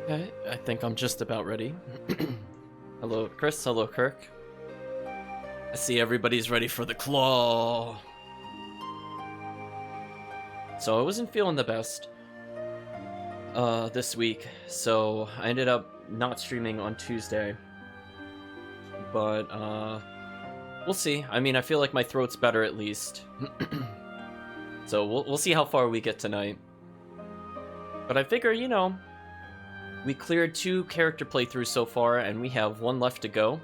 Okay, I think I'm just about ready. Hello, Chris. Hello, Kirk. I see everybody's ready for the claw. So I wasn't feeling the best this week, so I ended up not streaming on Tuesday. But we'll see. I mean, I feel like my throat's better at least. So we'll see how far we get tonight. But I figure, you know, we cleared 2 character playthroughs so far, and we have 1 left to go.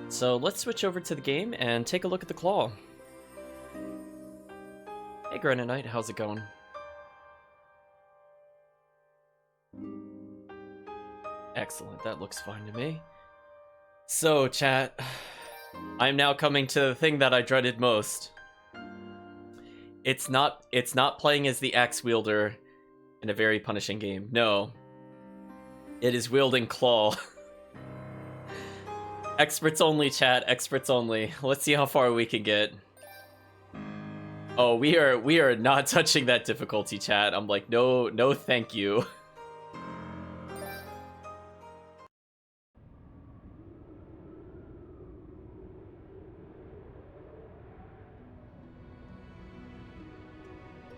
So let's switch over to the game and take a look at the claw. Hey, Granite Knight, how's it going? Excellent, that looks fine to me. So, chat, I'm now coming to the thing that I dreaded most. It's not playing as the axe wielder in a very punishing game. No. It is wielding claw. Experts only, chat. Experts only. Let's see how far we can get. Oh, we are not touching that difficulty, chat. I'm like, no, thank you.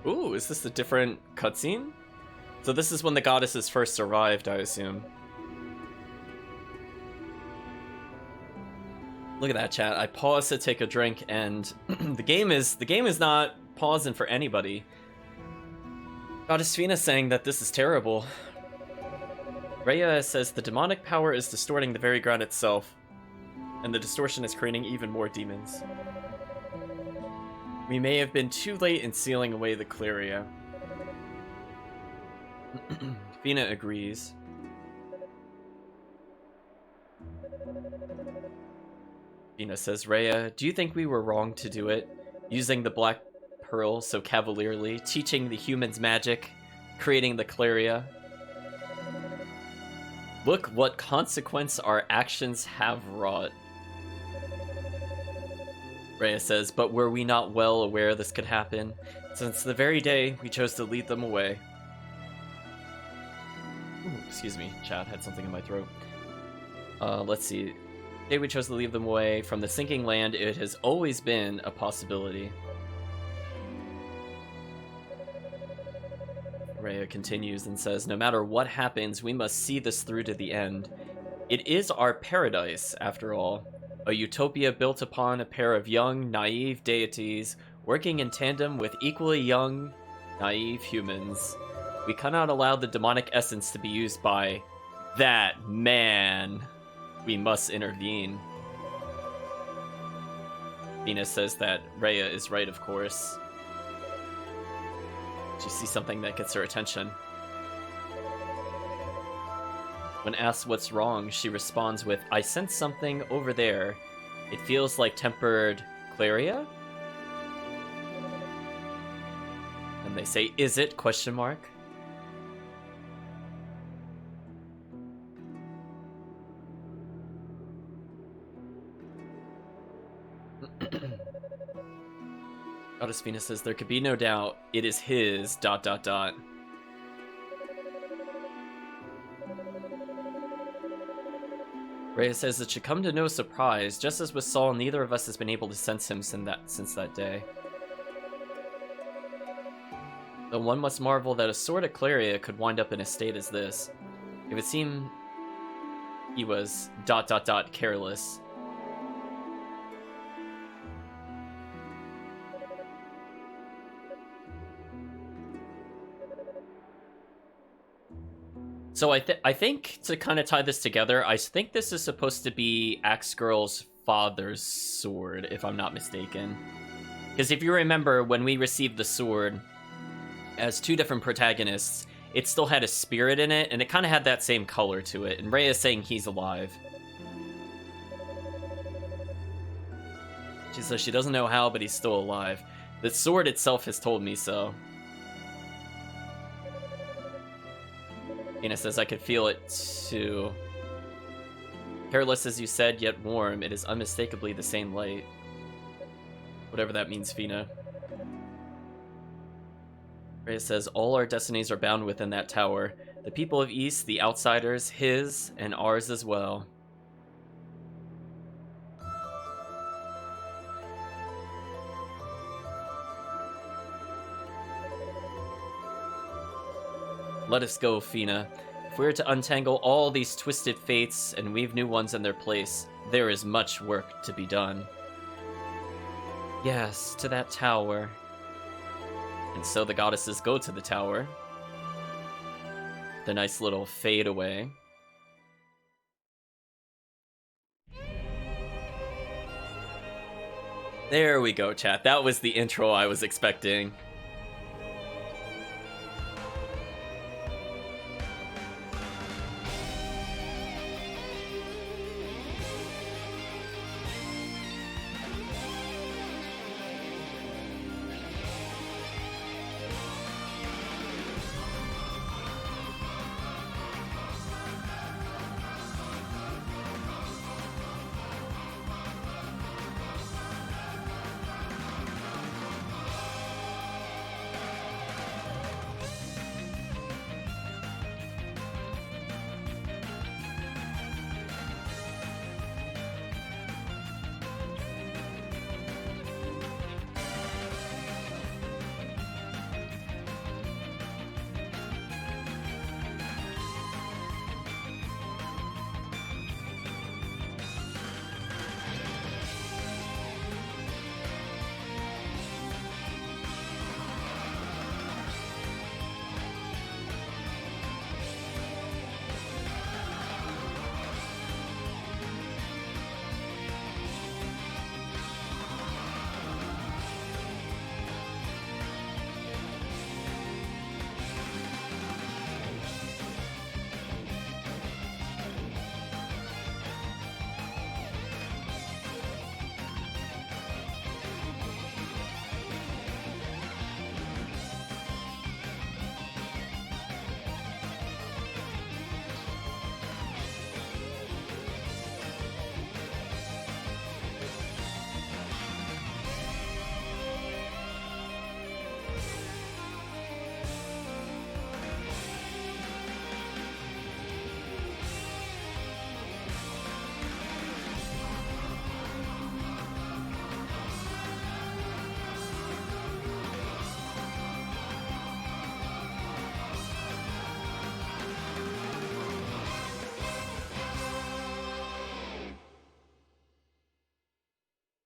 Ooh, is this a different cutscene? So this is when the goddesses first arrived, I assume. Look at that, chat. I paused to take a drink, and the game is not pausing for anybody. Goddess Fina saying that this is terrible. Rhea says the demonic power is distorting the very ground itself, and the distortion is creating even more demons. We may have been too late in sealing away the Cleria. Fina agrees. Fina says, Rhea, do you think we were wrong to do it? Using the Black Pearl so cavalierly, teaching the humans magic, creating the Cleria. Look what consequence our actions have wrought. Rhea says, but were we not well aware this could happen? Since the very day we chose to lead them away. Ooh, excuse me, chat, had something in my throat. Let's see. The day we chose to leave them away from the sinking land, it has always been a possibility. Rhea continues and says, no matter what happens, we must see this through to the end. It is our paradise, after all. A utopia built upon a pair of young, naive deities working in tandem with equally young, naive humans. We cannot allow the demonic essence to be used by that man. We must intervene. Venus says that Rhea is right, of course. She sees something that gets her attention. When asked what's wrong, she responds with, I sense something over there. It feels like tempered Cleria? And they say, is it? Question mark. Goddess Venus says, there could be no doubt. It is his... ... Rhea says it should come to no surprise. Just as with Saul, neither of us has been able to sense him since that day. Though one must marvel that a sword at Cleria could wind up in a state as this. It would seem he was ... careless. So I think to kind of tie this together, I think this is supposed to be Axe Girl's father's sword, if I'm not mistaken. Because if you remember, when we received the sword as 2 different protagonists, it still had a spirit in it, and it kind of had that same color to it. And Rhea is saying he's alive. She says she doesn't know how, but he's still alive. The sword itself has told me so. Ina says, I could feel it too. Careless as you said, yet warm. It is unmistakably the same light. Whatever that means, Fina. Rhea says, all our destinies are bound within that tower. The people of East, the outsiders, his and ours as well. Let us go, Fina. If we are to untangle all these twisted fates and weave new ones in their place, there is much work to be done. Yes, to that tower. And so the goddesses go to the tower. The nice little fade away. There we go, chat. That was the intro I was expecting.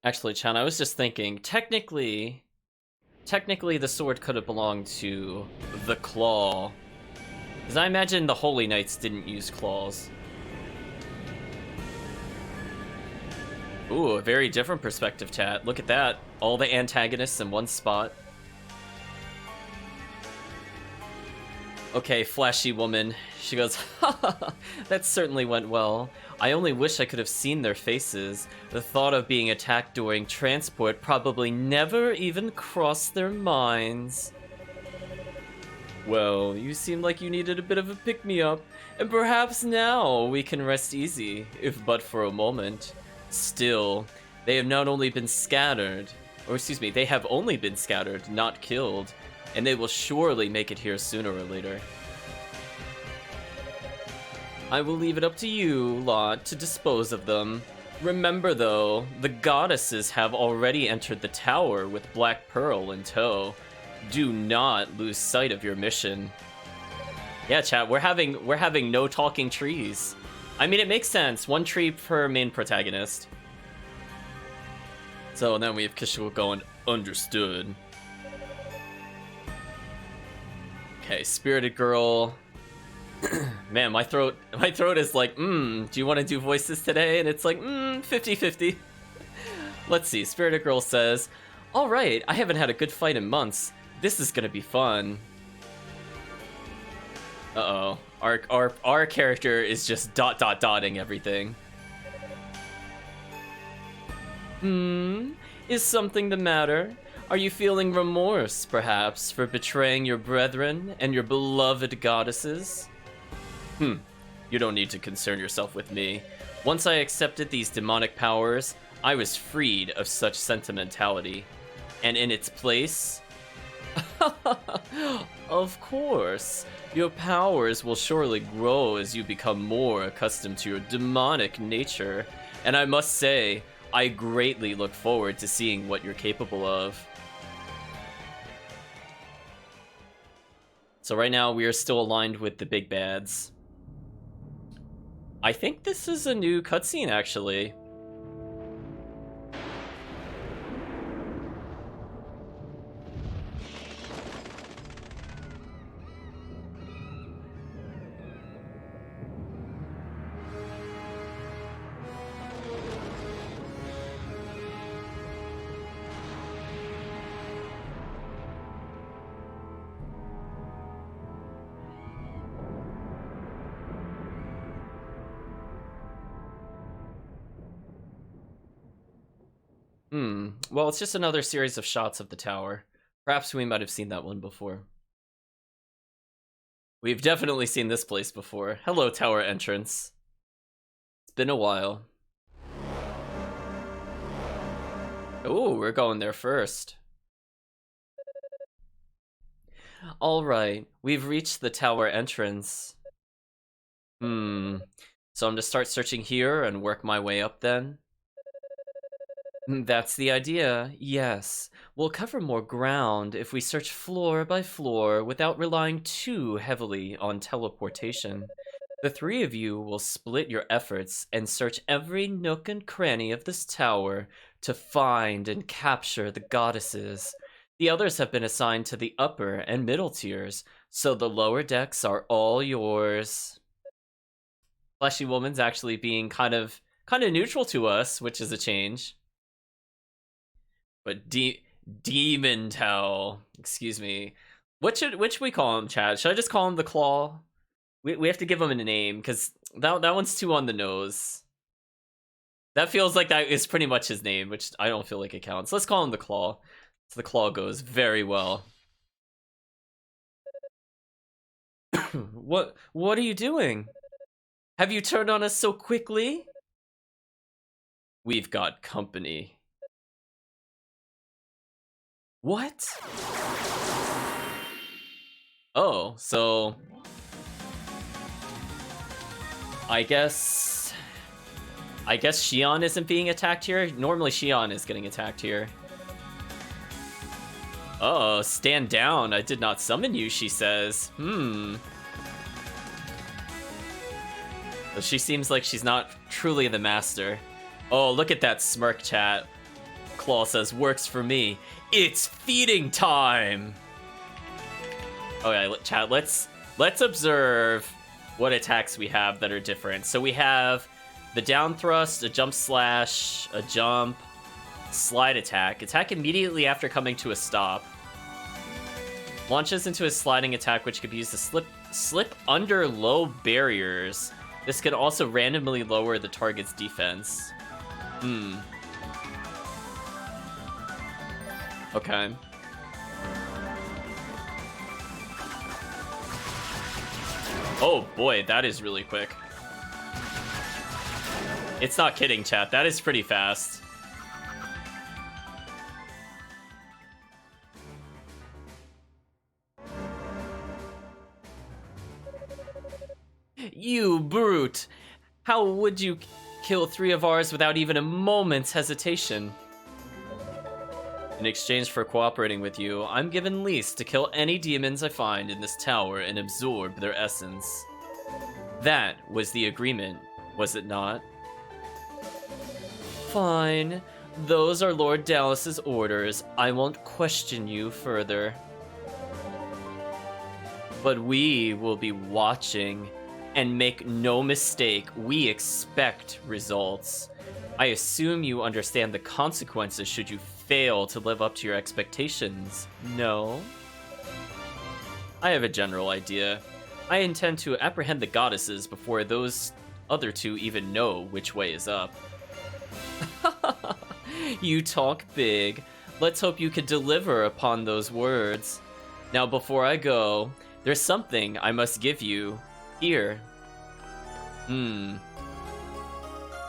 Actually, Chan, I was just thinking, technically the sword could have belonged to the Claw. Because I imagine the Holy Knights didn't use claws. Ooh, a very different perspective, chat. Look at that. All the antagonists in one spot. Okay, flashy woman. She goes, ha, that certainly went well. I only wish I could have seen their faces. The thought of being attacked during transport probably never even crossed their minds. Well, you seem like you needed a bit of a pick-me-up, and perhaps now we can rest easy, if but for a moment. Still, they have not only been scattered, or excuse me, they have only been scattered, not killed, and they will surely make it here sooner or later. I will leave it up to you lot to dispose of them. Remember though, the goddesses have already entered the tower with Black Pearl in tow. Do not lose sight of your mission. Yeah, chat, we're having no talking trees. I mean, it makes sense. One tree per main protagonist. So then we have Kishua going, understood. Okay, Spirited Girl. Man, my throat is like, do you want to do voices today? And it's like, 50-50. Let's see, Spirited Girl says, alright, I haven't had a good fight in months. This is gonna be fun. Uh-oh. Our character is just dotting everything. Is something the matter? Are you feeling remorse, perhaps, for betraying your brethren and your beloved goddesses? You don't need to concern yourself with me. Once I accepted these demonic powers, I was freed of such sentimentality. And in its place, Of course. Your powers will surely grow as you become more accustomed to your demonic nature. And I must say, I greatly look forward to seeing what you're capable of. So right now, we are still aligned with the big bads. I think this is a new cutscene, actually. Well, it's just another series of shots of the tower. Perhaps we might have seen that one before. We've definitely seen this place before. Hello, tower entrance. It's been a while. Oh, we're going there first. Alright, we've reached the tower entrance. So I'm gonna start searching here and work my way up then. That's the idea, yes. We'll cover more ground if we search floor by floor without relying too heavily on teleportation. The three of you will split your efforts and search every nook and cranny of this tower to find and capture the goddesses. The others have been assigned to the upper and middle tiers, so the lower decks are all yours. Fleshy Woman's actually being kind of neutral to us, which is a change. But Demon Tell, excuse me. What should we call him, Chad? Should I just call him the Claw? We have to give him a name because that one's too on the nose. That feels like that is pretty much his name, which I don't feel like it counts. Let's call him the Claw. So the Claw goes very well. What are you doing? Have you turned on us so quickly? We've got company. What? Oh, so I guess Xion isn't being attacked here. Normally Xion is getting attacked here. Oh, stand down. I did not summon you, she says. But she seems like she's not truly the master. Oh, look at that smirk, chat. Claw says, works for me. It's feeding time! Okay, chat, let's observe what attacks we have that are different. So we have the down thrust, a jump slash, a jump, slide attack. Attack immediately after coming to a stop. Launches into a sliding attack, which could be used to slip under low barriers. This can also randomly lower the target's defense. Okay. Oh boy, that is really quick. It's not kidding, chat. That is pretty fast. You brute! How would you kill 3 of ours without even a moment's hesitation? In exchange for cooperating with you, I'm given lease to kill any demons I find in this tower and absorb their essence. That was the agreement, was it not? Fine. Those are Lord Dallas's orders. I won't question you further. But we will be watching. And make no mistake, we expect results. I assume you understand the consequences should you fail to live up to your expectations, no? I have a general idea. I intend to apprehend the goddesses before those other two even know which way is up. You talk big. Let's hope you can deliver upon those words. Now before I go, there's something I must give you. Here.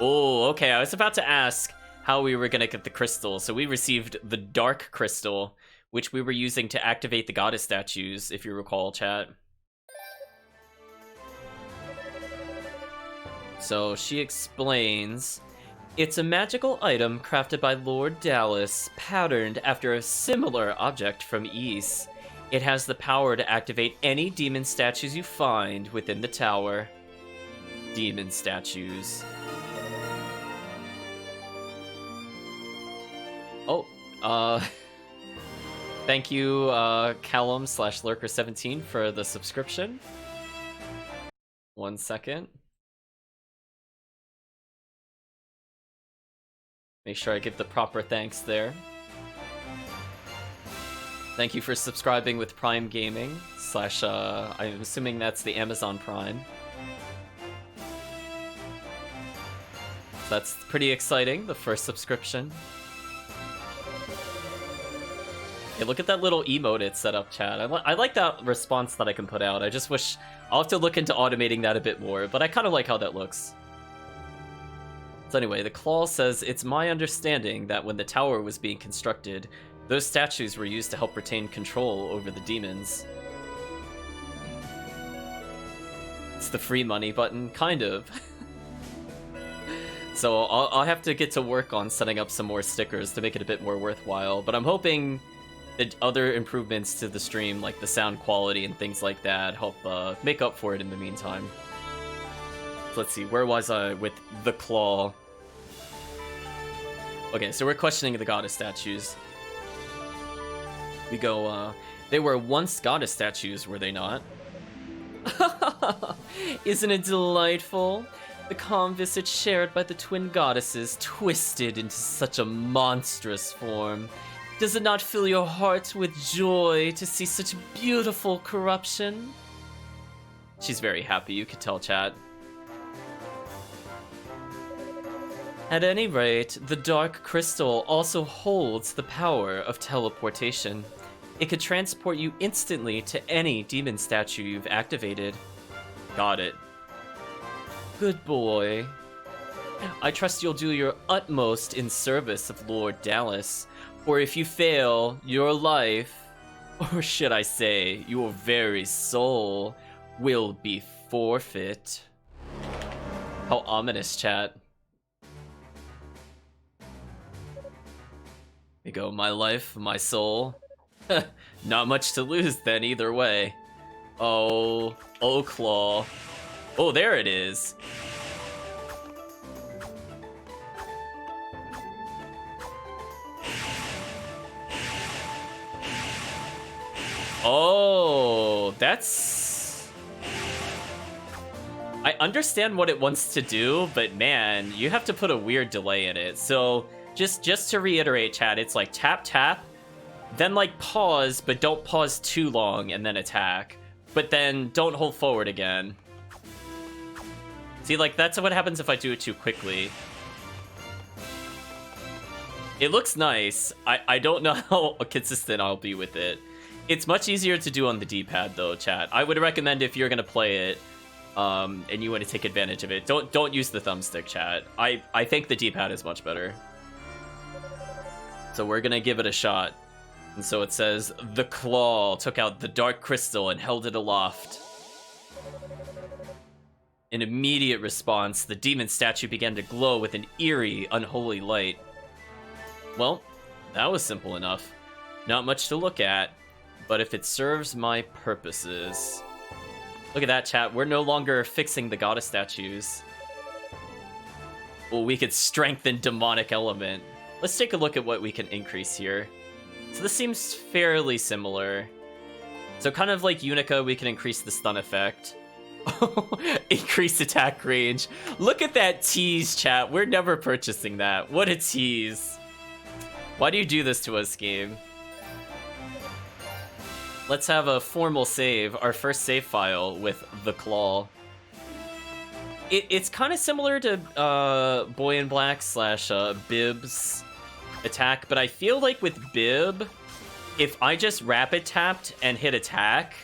Oh, okay, I was about to ask how we were gonna get the crystal. So we received the Dark Crystal, which we were using to activate the goddess statues, if you recall, chat. So she explains, it's a magical item crafted by Lord Dallas, patterned after a similar object from Ys. It has the power to activate any demon statues you find within the tower. Demon statues. Oh, thank you, Callum/Lurker17 for the subscription. 1 second. Make sure I give the proper thanks there. Thank you for subscribing with Prime Gaming / I'm assuming that's the Amazon Prime. That's pretty exciting, the first subscription. Hey, look at that little emote it set up, chat. I like that response that I can put out. I just wish... I'll have to look into automating that a bit more, but I kind of like how that looks. So anyway, the Claw says, it's my understanding that when the tower was being constructed, those statues were used to help retain control over the demons. It's the free money button, kind of. So I'll have to get to work on setting up some more stickers to make it a bit more worthwhile, but I'm hoping that other improvements to the stream, like the sound quality and things like that, help make up for it in the meantime. Let's see, where was I with the Claw? Okay, so we're questioning the goddess statues. We go, they were once goddess statues, were they not? Isn't it delightful? The calm visage shared by the twin goddesses twisted into such a monstrous form. Does it not fill your heart with joy to see such beautiful corruption? She's very happy, you could tell, chat. At any rate, the Dark Crystal also holds the power of teleportation. It could transport you instantly to any demon statue you've activated. Got it. Good boy. I trust you'll do your utmost in service of Lord Dallas, or if you fail, your life, or should I say, your very soul, will be forfeit. How ominous, chat. We go, my life, my soul. Not much to lose then, either way. Oh, Claw. Oh, there it is. Oh, that's... I understand what it wants to do, but man, you have to put a weird delay in it. So, just to reiterate, chat, it's like tap, tap, then like pause, but don't pause too long, and then attack. But then don't hold forward again. See, like, that's what happens if I do it too quickly. It looks nice. I don't know how consistent I'll be with it. It's much easier to do on the D-pad, though, chat. I would recommend if you're gonna play it, and you want to take advantage of it, don't use the thumbstick, chat. I think the D-pad is much better. So we're gonna give it a shot. And so it says, the Claw took out the Dark Crystal and held it aloft. In immediate response, the demon statue began to glow with an eerie, unholy light. Well, that was simple enough. Not much to look at, but if it serves my purposes... Look at that, chat. We're no longer fixing the goddess statues. Well, we could strengthen demonic element. Let's take a look at what we can increase here. So this seems fairly similar. So kind of like Unica, we can increase the stun effect. Increase attack range. Look at that tease, chat. We're never purchasing that. What a tease. Why do you do this to us, game? Let's have a formal save, our first save file with the Claw. It's kind of similar to Boy in Black / Bib's attack, but I feel like with Bib, if I just rapid tapped and hit attack,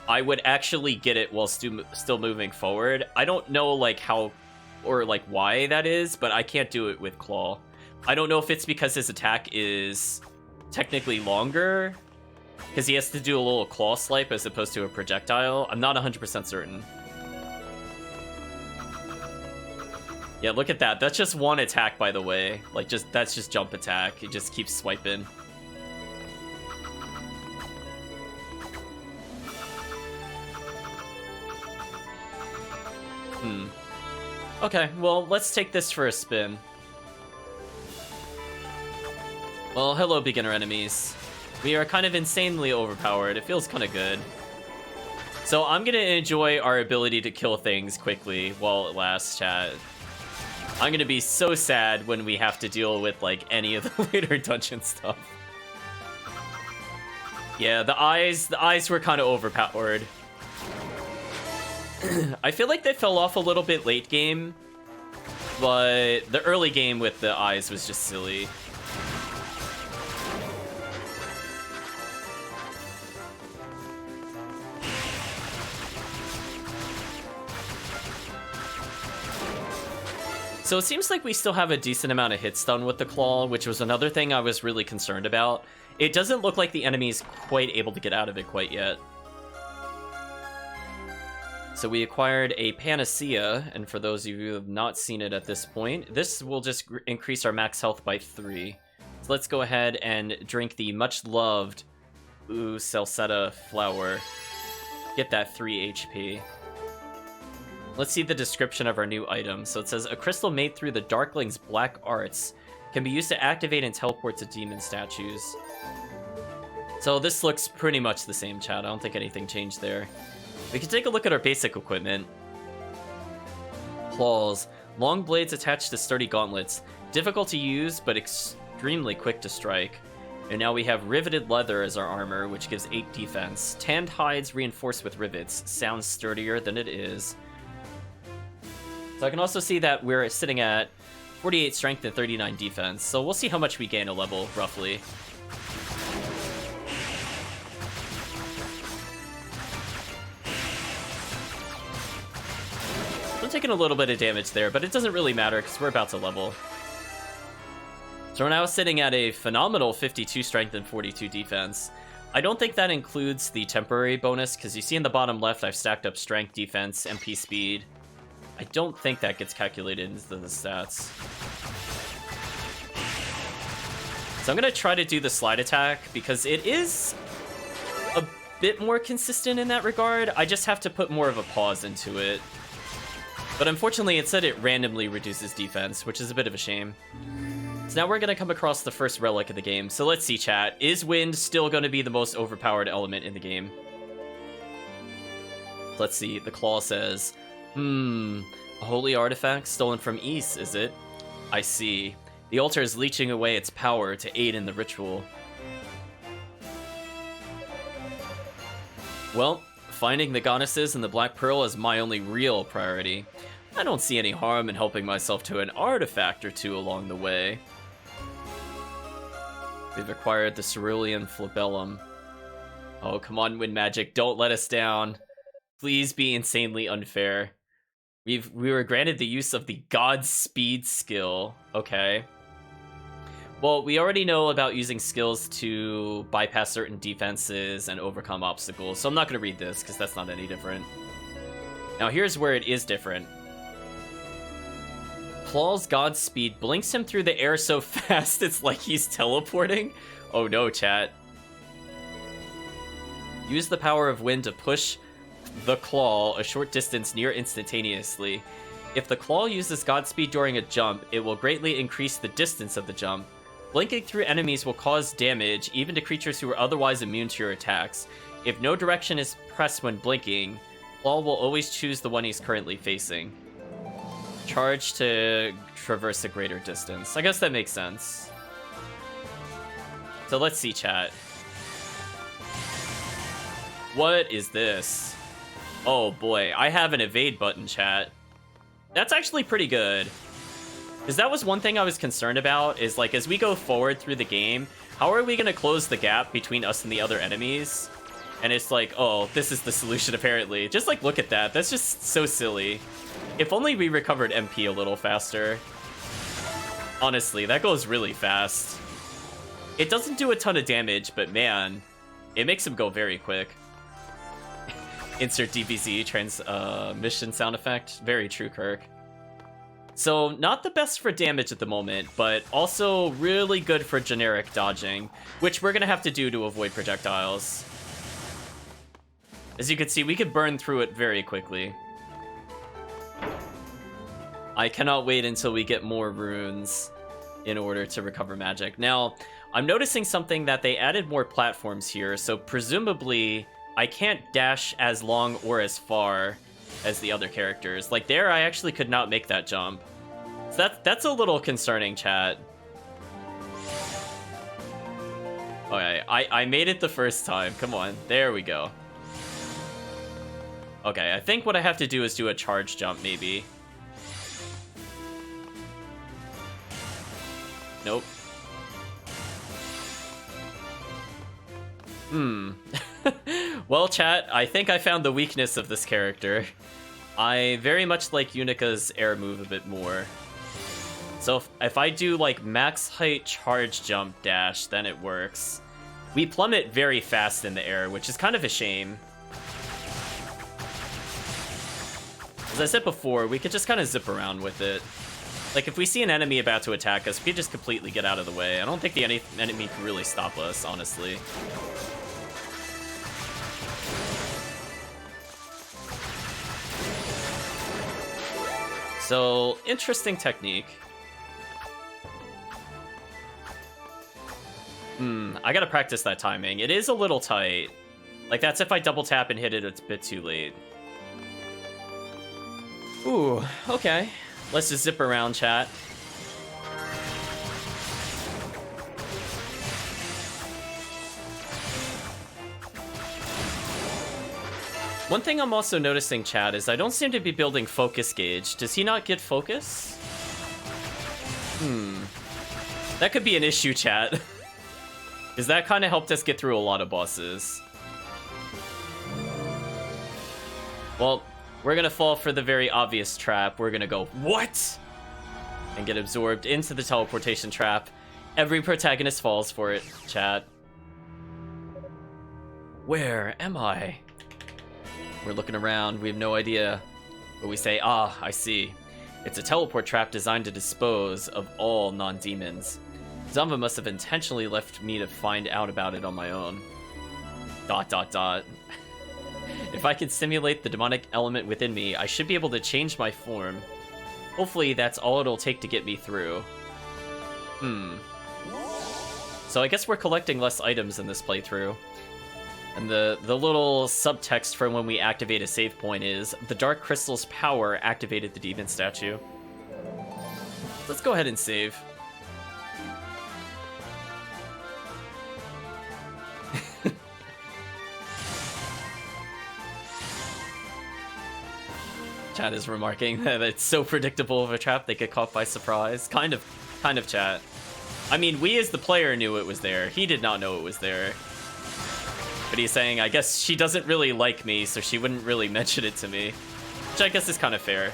I would actually get it while still moving forward. I don't know like how or like why that is, but I can't do it with Claw. I don't know if it's because his attack is technically longer, because he has to do a little claw swipe as opposed to a projectile. I'm not 100% certain. Yeah, look at that. That's just one attack, by the way. Like, that's just jump attack. It just keeps swiping. Okay, well, let's take this for a spin. Well, hello, beginner enemies. We are kind of insanely overpowered. It feels kind of good. So I'm gonna enjoy our ability to kill things quickly while it lasts, chat. I'm gonna be so sad when we have to deal with, like, any of the later dungeon stuff. Yeah, the eyes were kind of overpowered. I feel like they fell off a little bit late game, but the early game with the eyes was just silly. So it seems like we still have a decent amount of hit stun with the claw, which was another thing I was really concerned about. It doesn't look like the enemy's quite able to get out of it quite yet. So we acquired a Panacea, and for those of you who have not seen it at this point, this will just increase our max health by 3. So let's go ahead and drink the much-loved Salsetta flower. Get that 3 HP. Let's see the description of our new item. So it says, a crystal made through the Darkling's black arts can be used to activate and teleport to demon statues. So this looks pretty much the same, chat. I don't think anything changed there. We can take a look at our basic equipment. Claws. Long blades attached to sturdy gauntlets. Difficult to use, but extremely quick to strike. And now we have riveted leather as our armor, which gives 8 defense. Tanned hides reinforced with rivets. Sounds sturdier than it is. So I can also see that we're sitting at 48 strength and 39 defense. So we'll see how much we gain a level, roughly. I'm taking a little bit of damage there, but it doesn't really matter because we're about to level. So we're now sitting at a phenomenal 52 strength and 42 defense. I don't think that includes the temporary bonus, because you see in the bottom left I've stacked up strength, defense, MP speed. I don't think that gets calculated into the stats. So I'm going to try to do the slide attack, because it is a bit more consistent in that regard. I just have to put more of a pause into it. But unfortunately, it said it randomly reduces defense, which is a bit of a shame. So now we're going to come across the first relic of the game. So let's see, chat. Is wind still going to be the most overpowered element in the game? Let's see. The claw says, a holy artifact stolen from Ys, is it? I see. The altar is leeching away its power to aid in the ritual. Well, finding the goddesses and the Black Pearl is my only real priority. I don't see any harm in helping myself to an artifact or two along the way. We've acquired the Cerulean Flabellum. Oh, come on, Wind Magic, don't let us down. Please be insanely unfair. We were granted the use of the Godspeed skill. Okay. Well, we already know about using skills to bypass certain defenses and overcome obstacles, so I'm not going to read this because that's not any different. Now here's where it is different. Claw's Godspeed blinks him through the air so fast it's like he's teleporting. Oh no, chat. Use the power of wind to push the claw a short distance near instantaneously. If the claw uses Godspeed during a jump, it will greatly increase the distance of the jump. Blinking through enemies will cause damage, even to creatures who are otherwise immune to your attacks. If no direction is pressed when blinking, Claw will always choose the one he's currently facing. Charge to traverse a greater distance. I guess that makes sense. So let's see, chat. What is this? Oh boy, I have an evade button, chat. That's actually pretty good. Because that was one thing I was concerned about, is like, as we go forward through the game, how are we going to close the gap between us and the other enemies? And it's like, oh, this is the solution apparently. Just like, look at that. That's just so silly. If only we recovered MP a little faster. Honestly, that goes really fast. It doesn't do a ton of damage, but man, it makes him go very quick. Insert DBZ transmission sound effect. Very true, Kirk. So, not the best for damage at the moment, but also really good for generic dodging, which we're going to have to do to avoid projectiles. As you can see, we could burn through it very quickly. I cannot wait until we get more runes in order to recover magic. Now, I'm noticing something that they added more platforms here, so presumably I can't dash as long or as far as the other characters. Like there, I actually could not make that jump. So that's a little concerning, chat. Okay, I made it the first time. Come on, there we go. Okay, I think what I have to do is do a charge jump, maybe. Nope. Well, chat, I think I found the weakness of this character. I very much like Unica's air move a bit more. So if I do like max height charge jump dash, then it works. We plummet very fast in the air, which is kind of a shame. As I said before, we could just kind of zip around with it. Like if we see an enemy about to attack us, we could just completely get out of the way. I don't think the enemy can really stop us, honestly. So, interesting technique. I gotta practice that timing. It is a little tight. Like, that's if I double tap and hit it, it's a bit too late. Ooh, okay. Let's just zip around, chat. One thing I'm also noticing, chat, is I don't seem to be building focus gauge. Does he not get focus? That could be an issue, chat. Because that kind of helped us get through a lot of bosses. Well, we're going to fall for the very obvious trap. We're going to go, what? And get absorbed into the teleportation trap. Every protagonist falls for it, chat. Where am I? We're looking around, we have no idea. But we say, ah, I see. It's a teleport trap designed to dispose of all non-demons. Zamba must have intentionally left me to find out about it on my own. ... If I can simulate the demonic element within me, I should be able to change my form. Hopefully that's all it'll take to get me through. So I guess we're collecting less items in this playthrough. And the little subtext for when we activate a save point is, the Dark Crystal's power activated the demon statue. Let's go ahead and save. Chat is remarking that it's so predictable of a trap they get caught by surprise. Kind of, chat. I mean, we as the player knew it was there. He did not know it was there. But he's saying, I guess she doesn't really like me, so she wouldn't really mention it to me. Which I guess is kind of fair.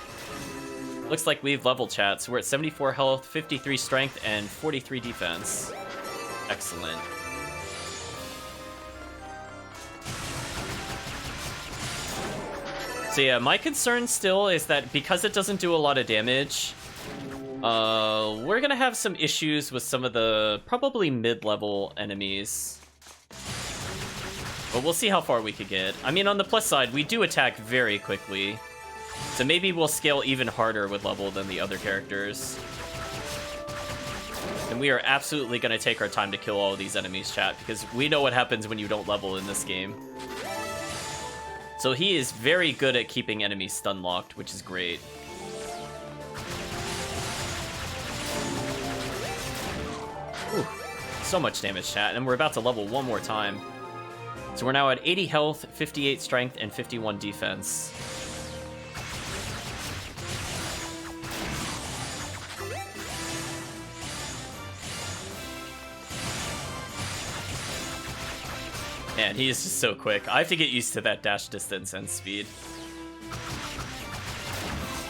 Looks like we've leveled, chat, so we're at 74 health, 53 strength, and 43 defense. Excellent. So yeah, my concern still is that because it doesn't do a lot of damage, we're gonna have some issues with some of the probably mid-level enemies. But we'll see how far we could get. I mean, on the plus side, we do attack very quickly. So maybe we'll scale even harder with level than the other characters. And we are absolutely going to take our time to kill all of these enemies, chat, because we know what happens when you don't level in this game. So he is very good at keeping enemies stun locked, which is great. Whew. So much damage, chat, and we're about to level one more time. So we're now at 80 health, 58 strength, and 51 defense. Man, he is just so quick. I have to get used to that dash distance and speed.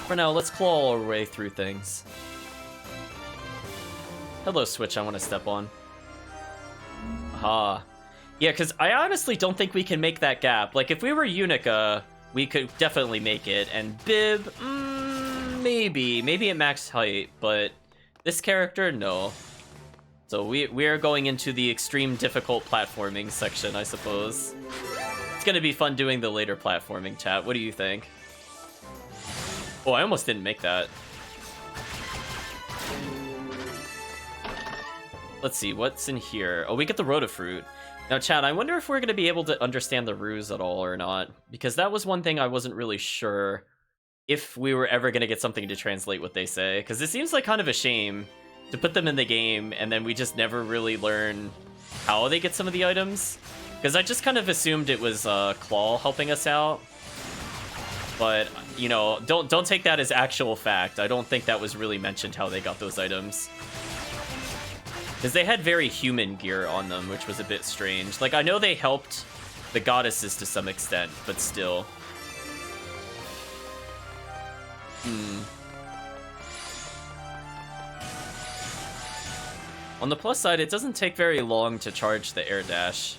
For now, let's claw our way through things. Hello, Switch I want to step on. Ah. Yeah, because I honestly don't think we can make that gap. Like, if we were Unica, we could definitely make it. And Bib, maybe. Maybe at max height, but this character, no. So we are going into the extreme difficult platforming section, I suppose. It's gonna be fun doing the later platforming, chat. What do you think? Oh, I almost didn't make that. Let's see, what's in here? Oh, we get the Rotafruit. Now, chat, I wonder if we're going to be able to understand the ruse at all or not. Because that was one thing I wasn't really sure if we were ever going to get something to translate what they say. Because it seems like kind of a shame to put them in the game and then we just never really learn how they get some of the items. Because I just kind of assumed it was Claw helping us out. But, you know, don't take that as actual fact. I don't think that was really mentioned how they got those items. Because they had very human gear on them, which was a bit strange. Like, I know they helped the goddesses to some extent, but still. On the plus side, it doesn't take very long to charge the air dash.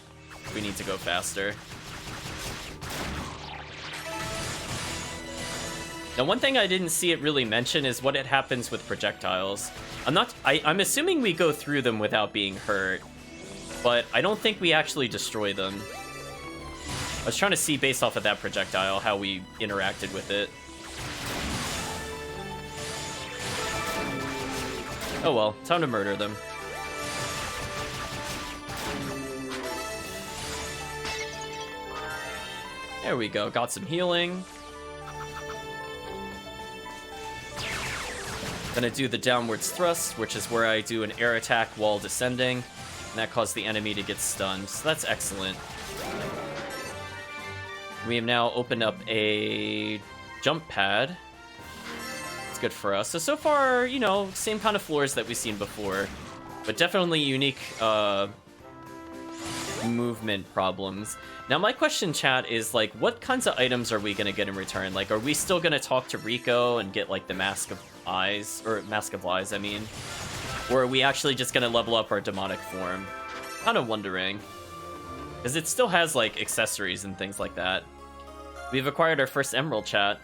We need to go faster. Now, one thing I didn't see it really mention is what it happens with projectiles. I'm assuming we go through them without being hurt, but I don't think we actually destroy them. I was trying to see based off of that projectile how we interacted with it. Oh well, time to murder them. There we go, got some healing. Gonna do the downwards thrust, which is where I do an air attack while descending, and that caused the enemy to get stunned, so that's excellent. We have now opened up a jump pad. It's good for us. So far, you know, same kind of floors that we've seen before, but definitely unique movement problems. Now, my question, chat, is, like, what kinds of items are we gonna get in return? Like, are we still gonna talk to Rico and get, like, the Mask of Eyes, or Mask of Lies, I mean? Or are we actually just gonna level up our demonic form? Kind of wondering. Because it still has, like, accessories and things like that. We've acquired our first Emerald, chat.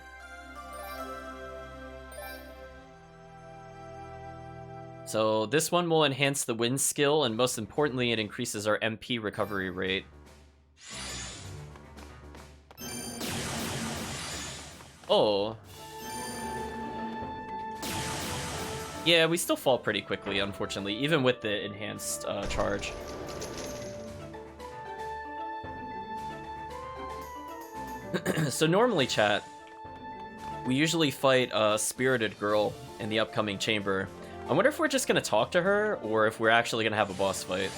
So this one will enhance the wind skill, and most importantly, it increases our MP recovery rate. Oh. Yeah, we still fall pretty quickly, unfortunately, even with the enhanced charge. So normally, chat, we usually fight a Spirited Girl in the upcoming chamber. I wonder if we're just gonna talk to her, or if we're actually gonna have a boss fight.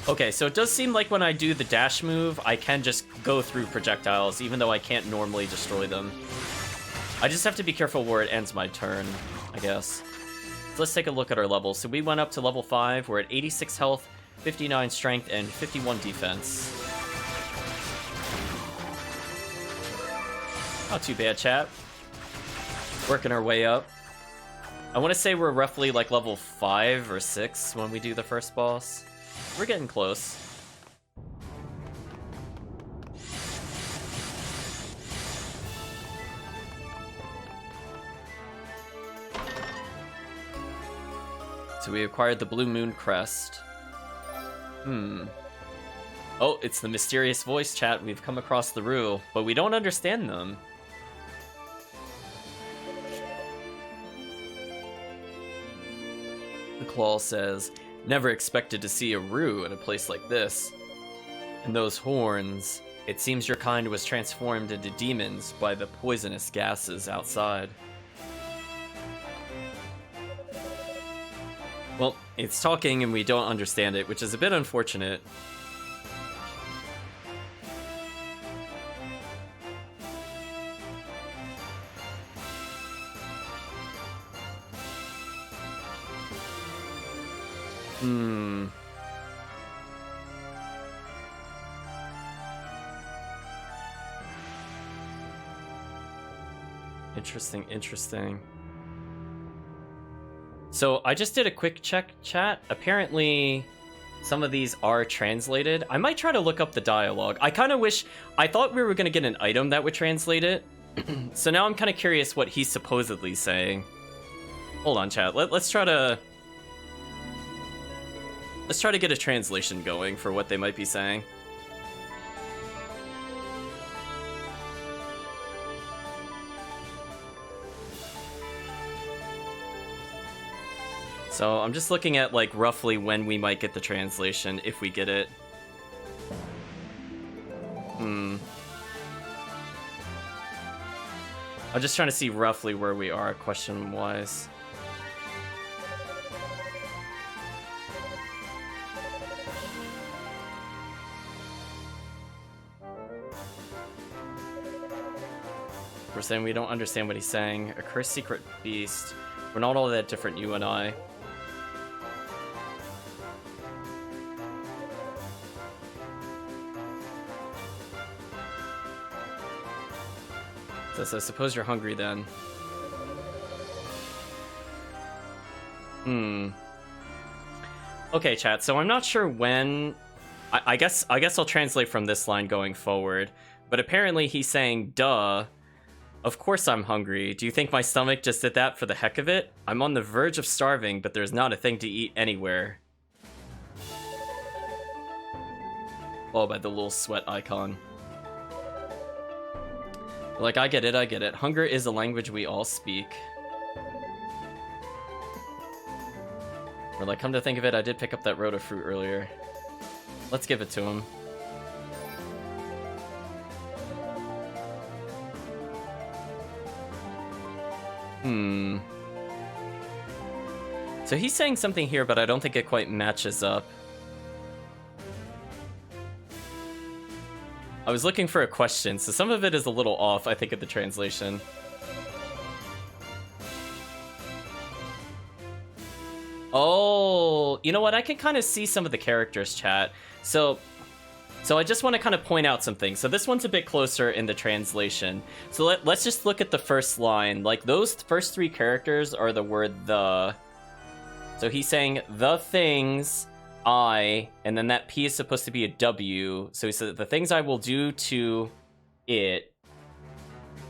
Okay, so it does seem like when I do the dash move, I can just go through projectiles, even though I can't normally destroy them. I just have to be careful where it ends my turn, I guess. So let's take a look at our levels. So we went up to level 5, we're at 86 health, 59 strength, and 51 defense. Not too bad, chat. Working our way up. I want to say we're roughly like level 5 or 6 when we do the first boss. We're getting close. So we acquired the Blue Moon Crest. Oh, it's the mysterious voice, chat. We've come across the Rue, but we don't understand them. The Claw says, "Never expected to see a Rue in a place like this. And those horns, it seems your kind was transformed into demons by the poisonous gases outside." Well, it's talking and we don't understand it, which is a bit unfortunate. Interesting, interesting. So I just did a quick check, chat. Apparently, some of these are translated. I might try to look up the dialogue. I kind of wish... I thought we were going to get an item that would translate it. So now I'm kind of curious what he's supposedly saying. Hold on, chat. Let's try to... Let's try to get a translation going for what they might be saying. So I'm just looking at like roughly when we might get the translation, if we get it. I'm just trying to see roughly where we are question-wise. We're saying we don't understand what he's saying. A cursed secret beast. We're not all that different, you and I. So I suppose you're hungry then. Okay, chat. So I'm not sure when. I guess I'll translate from this line going forward. But apparently he's saying, "Duh. Of course I'm hungry. Do you think my stomach just did that for the heck of it? I'm on the verge of starving, but there's not a thing to eat anywhere." Oh, by the little sweat icon. Like, I get it. Hunger is a language we all speak. Or like, come to think of it, I did pick up that Rota fruit earlier. Let's give it to him. So he's saying something here, but I don't think it quite matches up. I was looking for a question, so some of it is a little off, I think, at the translation. Oh, you know what? I can kind of see some of the characters, chat. So I just want to kind of point out some things. So this one's a bit closer in the translation. So let's just look at the first line. Like, those first three characters are the word the. So he's saying the things... I, and then that P is supposed to be a W, so he said the things I will do to it,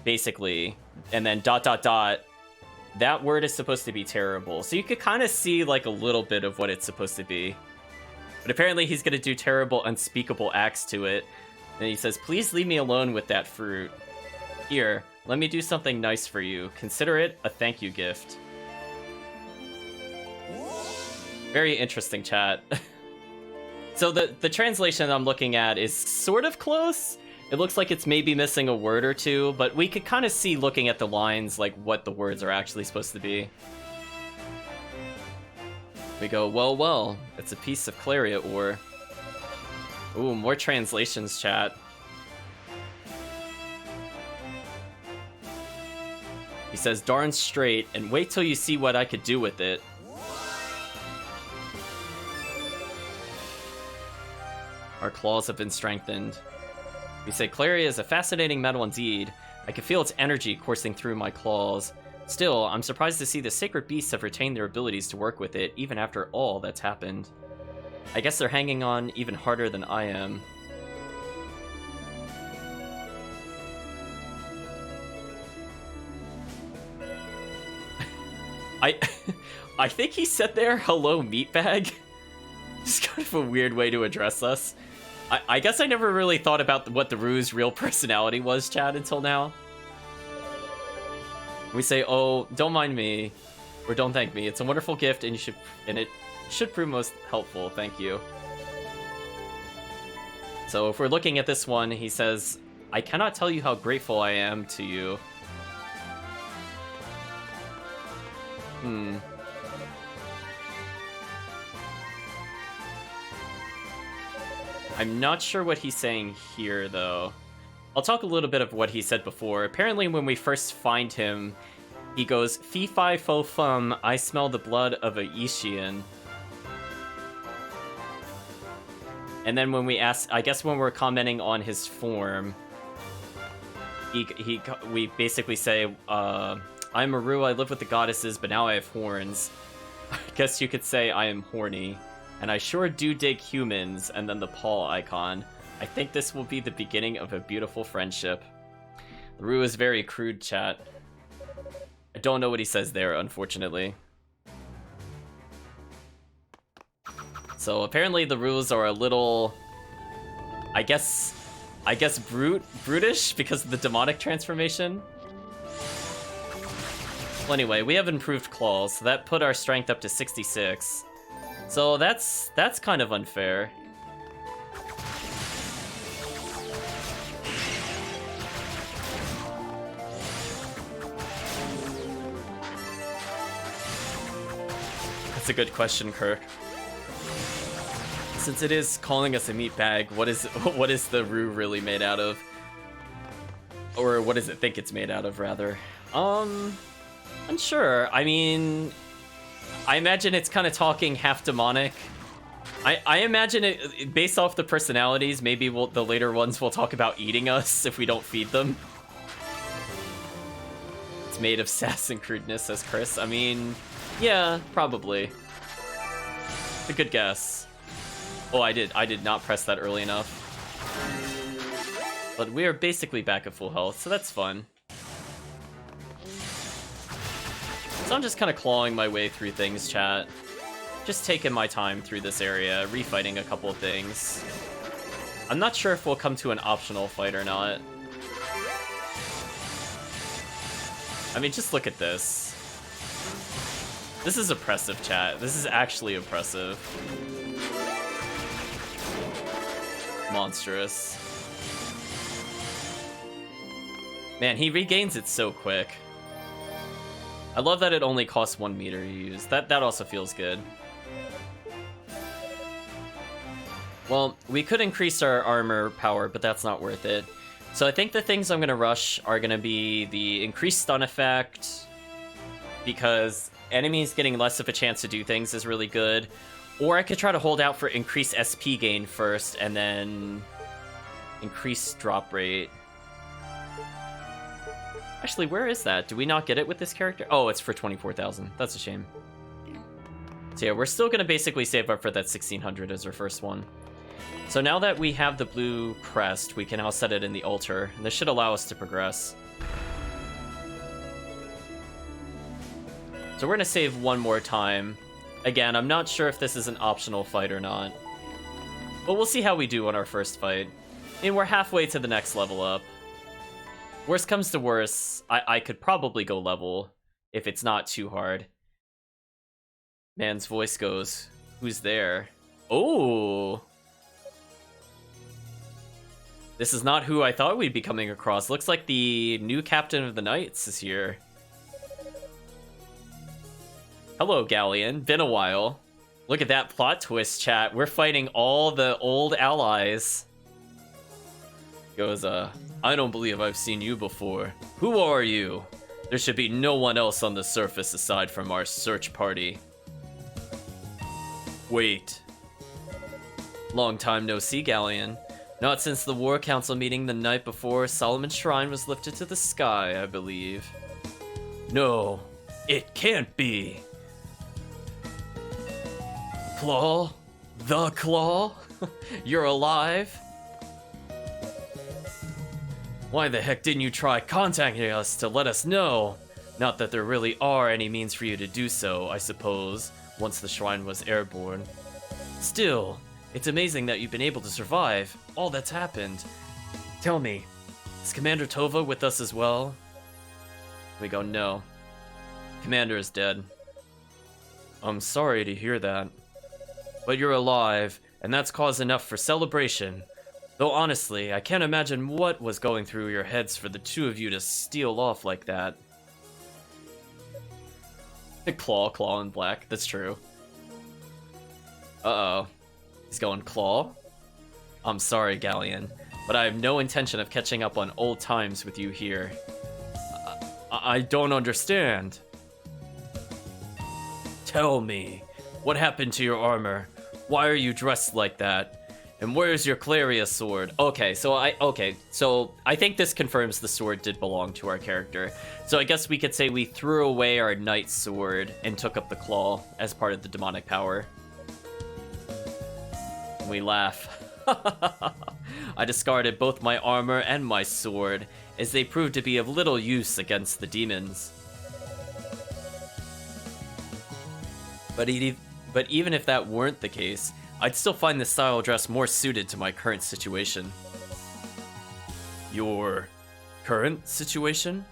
basically, and then ... that word is supposed to be terrible. So you could kind of see like a little bit of what it's supposed to be. But apparently he's going to do terrible, unspeakable acts to it. And he says, "Please leave me alone with that fruit. Here, let me do something nice for you. Consider it a thank you gift." Very interesting, chat. So the translation I'm looking at is sort of close. It looks like it's maybe missing a word or two, but we could kind of see looking at the lines like what the words are actually supposed to be. We go, well, it's a piece of Clariot ore. Ooh, more translations, chat. He says, "Darn straight, and wait till you see what I could do with it." Our claws have been strengthened. We say, "Claria is a fascinating metal indeed. I can feel its energy coursing through my claws. Still, I'm surprised to see the sacred beasts have retained their abilities to work with it, even after all that's happened. I guess they're hanging on even harder than I am." I think he said there, "Hello, meatbag." It's kind of a weird way to address us. I guess I never really thought about what the Rue's real personality was, Chad, until now. We say, "Oh, don't mind me," or "Don't thank me. It's a wonderful gift, and it should prove most helpful. Thank you." So if we're looking at this one, he says, "I cannot tell you how grateful I am to you." I'm not sure what he's saying here, though. I'll talk a little bit of what he said before. Apparently, when we first find him, he goes, "Fee fi fo fum, I smell the blood of a Ishian." And then when we ask, I guess when we're commenting on his form, we basically say, I'm Maru, I live with the goddesses, but now I have horns. I guess you could say I am horny. And I sure do dig humans, and then the paw icon. I think this will be the beginning of a beautiful friendship. Rue is very crude, chat. I don't know what he says there, unfortunately. So apparently the rules are a little, I guess brutish because of the demonic transformation. Well, anyway, we have improved claws, so that put our strength up to 66. So that's kind of unfair. That's a good question, Kirk. Since it is calling us a meat bag, what is the Rue really made out of? Or what does it think it's made out of, rather? Unsure. I mean, I imagine it's kind of talking half demonic. I imagine it, based off the personalities, maybe the later ones will talk about eating us if we don't feed them. It's made of sass and crudeness, says Chris. I mean, yeah, probably. It's a good guess. Oh, I did not press that early enough. But we are basically back at full health, so that's fun. So I'm just kind of clawing my way through things, chat. Just taking my time through this area, refighting a couple of things. I'm not sure if we'll come to an optional fight or not. I mean, just look at this. This is oppressive, chat. This is actually oppressive. Monstrous. Man, he regains it so quick. I love that it only costs 1 meter to use. That also feels good. Well, we could increase our armor power, but that's not worth it. So I think the things I'm going to rush are going to be the increased stun effect, because enemies getting less of a chance to do things is really good. Or I could try to hold out for increased SP gain first, and then increase drop rate. Actually, where is that? Do we not get it with this character? Oh, it's for 24,000. That's a shame. So yeah, we're still going to basically save up for that 1600 as our first one. So now that we have the blue crest, we can now set it in the altar, and this should allow us to progress. So we're going to save one more time. Again, I'm not sure if this is an optional fight or not, but we'll see how we do on our first fight. I mean, we're halfway to the next level up. Worst comes to worst, I could probably go level if it's not too hard. Man's voice goes, who's there? Oh! This is not who I thought we'd be coming across. Looks like the new captain of the Knights is here. Hello, Galleon. Been a while. Look at that plot twist, chat. We're fighting all the old allies. Goes, I don't believe I've seen you before. Who are you? There should be no one else on the surface aside from our search party. Wait. Long time no see, Galleon. Not since the War Council meeting the night before Solomon's Shrine was lifted to the sky, I believe. No, it can't be. Claw? The Claw? You're alive? Why the heck didn't you try contacting us to let us know? Not that there really are any means for you to do so, I suppose, once the shrine was airborne. Still, it's amazing that you've been able to survive all that's happened. Tell me, is Commander Tova with us as well? We go, no. Commander is dead. I'm sorry to hear that. But you're alive, and that's cause enough for celebration. Though honestly, I can't imagine what was going through your heads for the two of you to steal off like that. Claw in black, that's true. Uh-oh. He's going Claw? I'm sorry, Galleon, but I have no intention of catching up on old times with you here. I don't understand. Tell me, what happened to your armor? Why are you dressed like that? And where's your Claria sword? Okay, so I think this confirms the sword did belong to our character. So I guess we could say we threw away our knight sword and took up the claw as part of the demonic power. We laugh. I discarded both my armor and my sword, as they proved to be of little use against the demons. But even if that weren't the case, I'd still find this style of dress more suited to my current situation. Your current situation?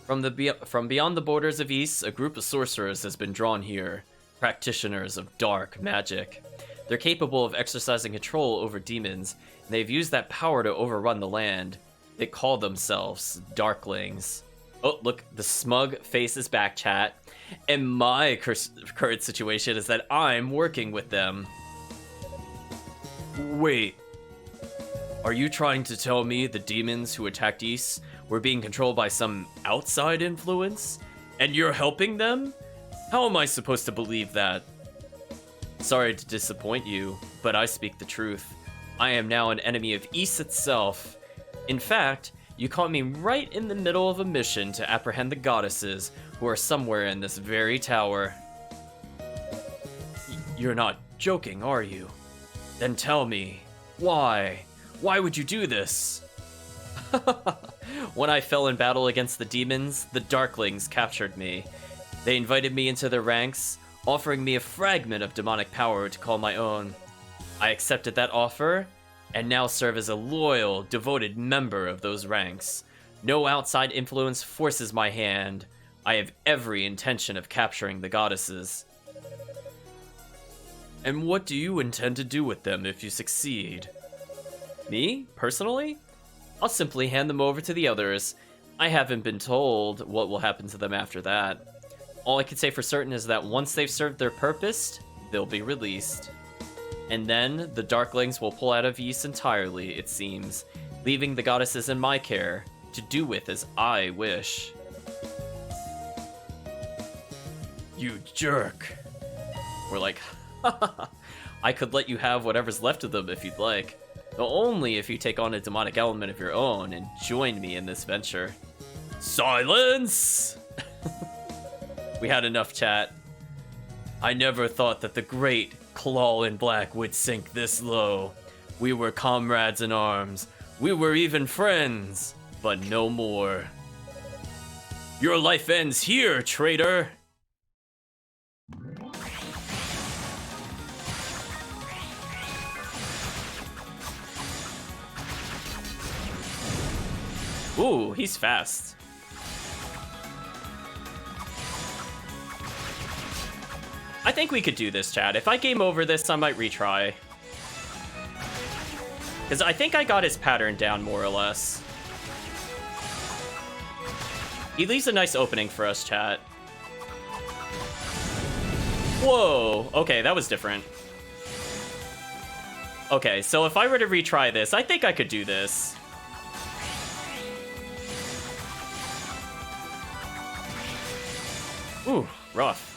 From beyond the borders of Ys, a group of sorcerers has been drawn here, practitioners of dark magic. They're capable of exercising control over demons, and they've used that power to overrun the land. They call themselves Darklings. Oh, look, the smug face is back, chat. And my current situation is that I'm working with them. Wait. Are you trying to tell me the demons who attacked Ys were being controlled by some outside influence? And you're helping them? How am I supposed to believe that? Sorry to disappoint you, but I speak the truth. I am now an enemy of Ys itself. In fact, you caught me right in the middle of a mission to apprehend the goddesses who are somewhere in this very tower. You're not joking, are you? Then tell me, why? Why would you do this? When I fell in battle against the demons, the Darklings captured me. They invited me into their ranks, offering me a fragment of demonic power to call my own. I accepted that offer, and now serve as a loyal, devoted member of those ranks. No outside influence forces my hand. I have every intention of capturing the goddesses. And what do you intend to do with them if you succeed? Me, personally? I'll simply hand them over to the others. I haven't been told what will happen to them after that. All I can say for certain is that once they've served their purpose, they'll be released. And then, the Darklings will pull out of Ys entirely, it seems, leaving the goddesses in my care, to do with as I wish. You jerk. We're like, I could let you have whatever's left of them if you'd like, but only if you take on a demonic element of your own and join me in this venture. Silence! We had enough chat. I never thought that the great Claw in Black would sink this low. We were comrades in arms. We were even friends, but no more. Your life ends here, traitor! Ooh, he's fast. I think we could do this, chat. If I game over this, I might retry. Because I think I got his pattern down more or less. He leaves a nice opening for us, chat. Whoa, okay, that was different. Okay, so if I were to retry this, I think I could do this. Ooh, rough.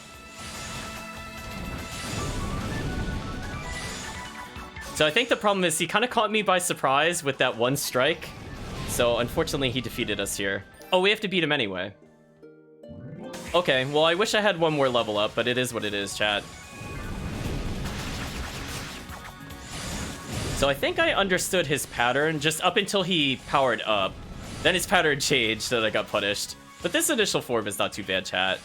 So I think the problem is he kind of caught me by surprise with that one strike. So unfortunately he defeated us here. Oh, we have to beat him anyway. Okay, well I wish I had one more level up, but it is what it is, chat. So I think I understood his pattern just up until he powered up. Then his pattern changed and I got punished. But this initial form is not too bad, chat.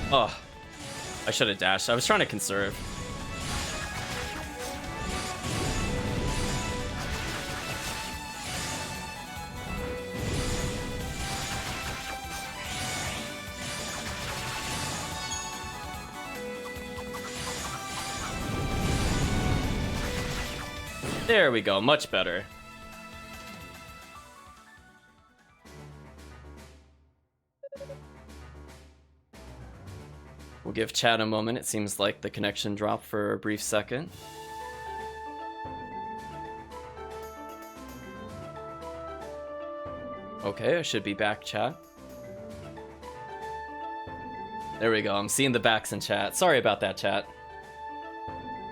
Oh, I should have dashed. I was trying to conserve. There we go, much better. We'll give chat a moment. It seems like the connection dropped for a brief second. Okay, I should be back, chat. There we go. I'm seeing the backs in chat. Sorry about that, chat.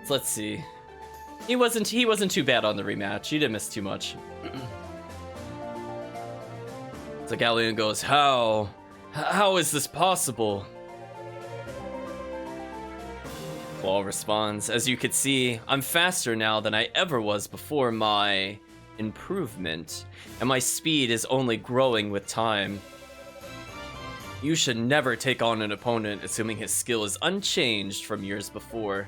So let's see. He wasn't too bad on the rematch. He didn't miss too much. So Galleon goes, How is this possible? Claw responds, as you could see, I'm faster now than I ever was before my improvement, and my speed is only growing with time. You should never take on an opponent assuming his skill is unchanged from years before.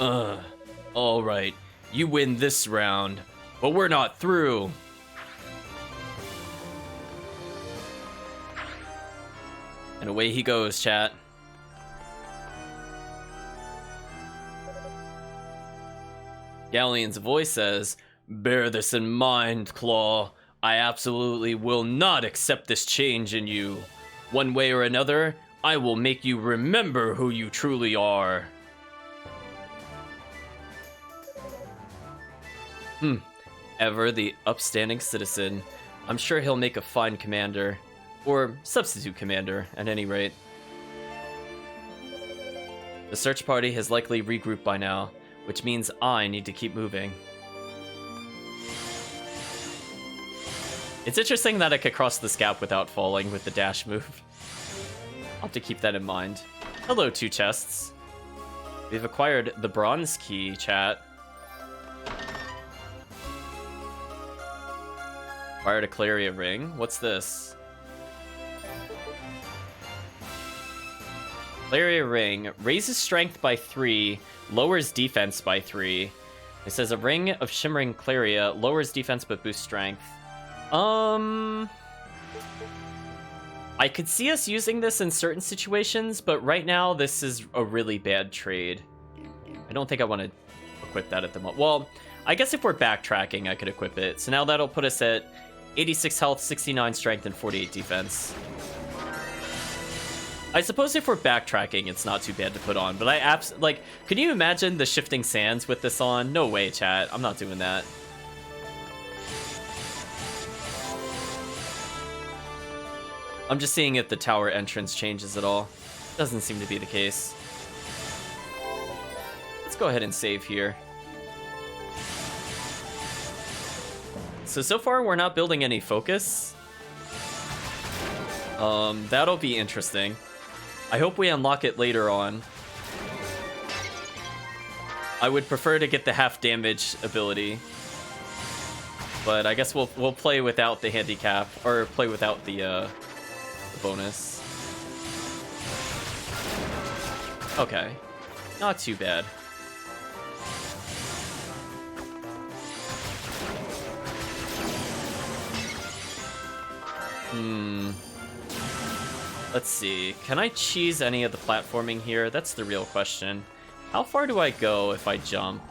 Alright, you win this round, but we're not through. And away he goes, chat. Galleon's voice says, Bear this in mind, Claw. I absolutely will not accept this change in you. One way or another, I will make you remember who you truly are. Ever the upstanding citizen. I'm sure he'll make a fine commander. Or substitute commander, at any rate. The search party has likely regrouped by now, which means I need to keep moving. It's interesting that I could cross this gap without falling with the dash move. I'll have to keep that in mind. Hello, two chests. We've acquired the bronze key, chat. Acquired a Claria ring. What's this? Claria ring raises strength by 3, lowers defense by 3. It says a ring of shimmering Claria lowers defense but boosts strength. I could see us using this in certain situations, but right now this is a really bad trade. I don't think I want to equip that at the moment. Well, I guess if we're backtracking, I could equip it. So now that'll put us at 86 health, 69 strength, and 48 defense. I suppose if we're backtracking, it's not too bad to put on, but like, can you imagine the shifting sands with this on? No way, chat. I'm not doing that. I'm just seeing if the tower entrance changes at all. Doesn't seem to be the case. Let's go ahead and save here. So far we're not building any focus. That'll be interesting. I hope we unlock it later on. I would prefer to get the half damage ability, but I guess we'll play without the handicap, or play without the bonus. Okay, not too bad. Let's see. Can I cheese any of the platforming here? That's the real question. How far do I go if I jump?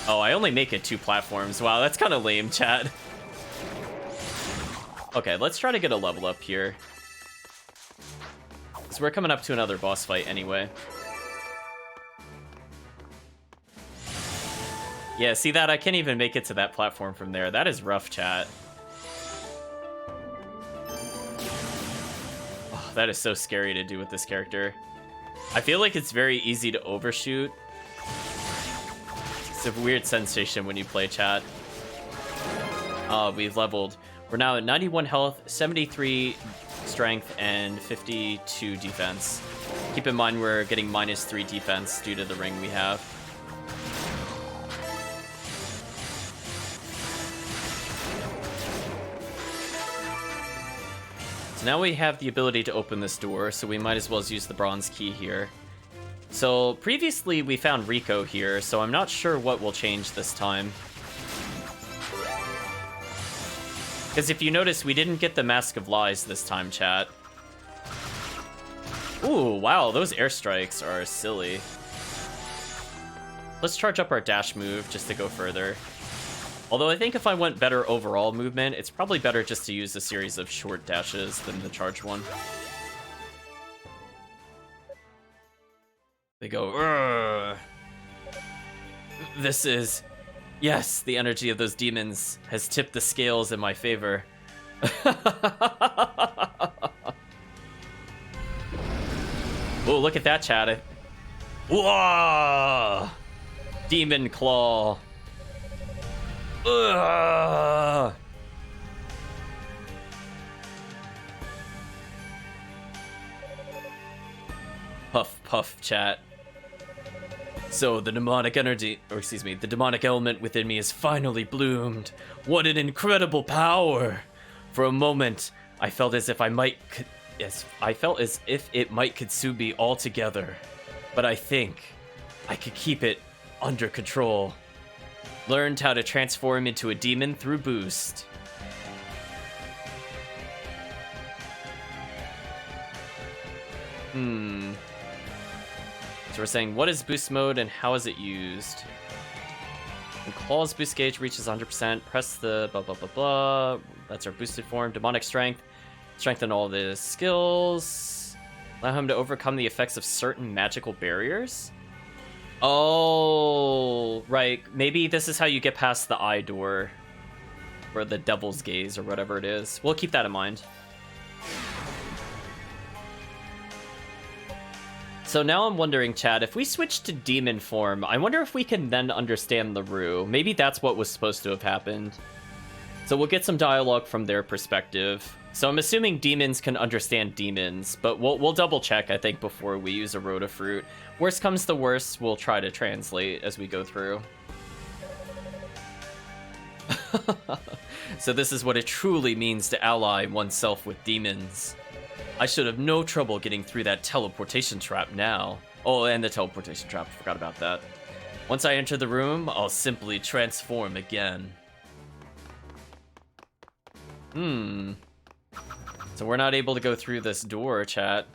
Oh, I only make it 2 platforms. Wow, that's kind of lame, chat. Okay, let's try to get a level up here. So we're coming up to another boss fight anyway. Yeah, see that? I can't even make it to that platform from there. That is rough, chat. That is so scary to do with this character. I feel like it's very easy to overshoot. It's a weird sensation when you play, chat. We've leveled. We're now at 91 health, 73 strength, and 52 defense. Keep in mind we're getting -3 defense due to the ring we have. Now we have the ability to open this door, so we might as well use the bronze key here. So previously we found Rico here, so I'm not sure what will change this time. Because if you notice, we didn't get the Mask of Lies this time, chat. Ooh, wow, those airstrikes are silly. Let's charge up our dash move just to go further. Although I think if I want better overall movement, it's probably better just to use a series of short dashes than the charge one. They go, "Urgh." This is... Yes, the energy of those demons has tipped the scales in my favor. Oh, look at that, chat. Whoa! Demon Claw. Ugh. Puff, puff, chat. So the demonic energy, or excuse me, the demonic element within me has finally bloomed. What an incredible power! For a moment, I felt as if it might consume me altogether. But I think I could keep it under control. Learned how to transform into a demon through Boost. So we're saying, what is Boost mode and how is it used? When Claw's boost gauge reaches 100%, press the blah blah blah blah. That's our boosted form. Demonic Strength. Strengthen all the skills. Allow him to overcome the effects of certain magical barriers. Oh, right. Maybe this is how you get past the eye door. Or the Devil's Gaze, or whatever it is. We'll keep that in mind. So now I'm wondering, Chad, if we switch to demon form, I wonder if we can then understand the Rue. Maybe that's what was supposed to have happened. So we'll get some dialogue from their perspective. So I'm assuming demons can understand demons, but we'll double check, I think, before we use a Rotafruit. Worst comes to worst, we'll try to translate as we go through. So this is what it truly means to ally oneself with demons. I should have no trouble getting through that teleportation trap now. Oh, and the teleportation trap, forgot about that. Once I enter the room, I'll simply transform again. So we're not able to go through this door, chat.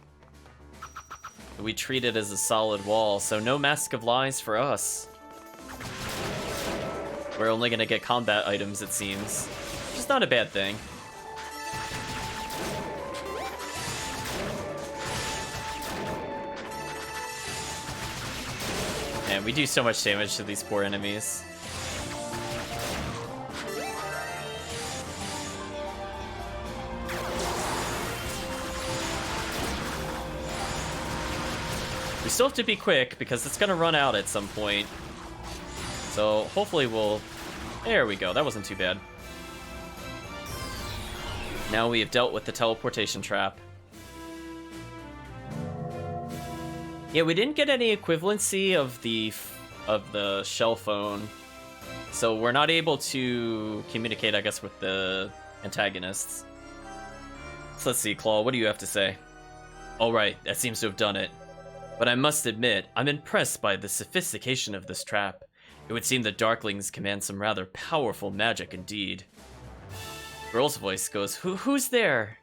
We treat it as a solid wall, so no Mask of Lies for us. We're only gonna get combat items, it seems. Which is not a bad thing. Man, we do so much damage to these poor enemies. We still have to be quick because it's gonna run out at some point. So hopefully we'll... There we go, that wasn't too bad. Now we have dealt with the teleportation trap. Yeah, we didn't get any equivalency of the shell phone, so we're not able to communicate, I guess, with the antagonists. So let's see, Claw, what do you have to say? Alright, that seems to have done it. But I must admit, I'm impressed by the sophistication of this trap. It would seem the Darklings command some rather powerful magic indeed. Girl's voice goes, Who's there?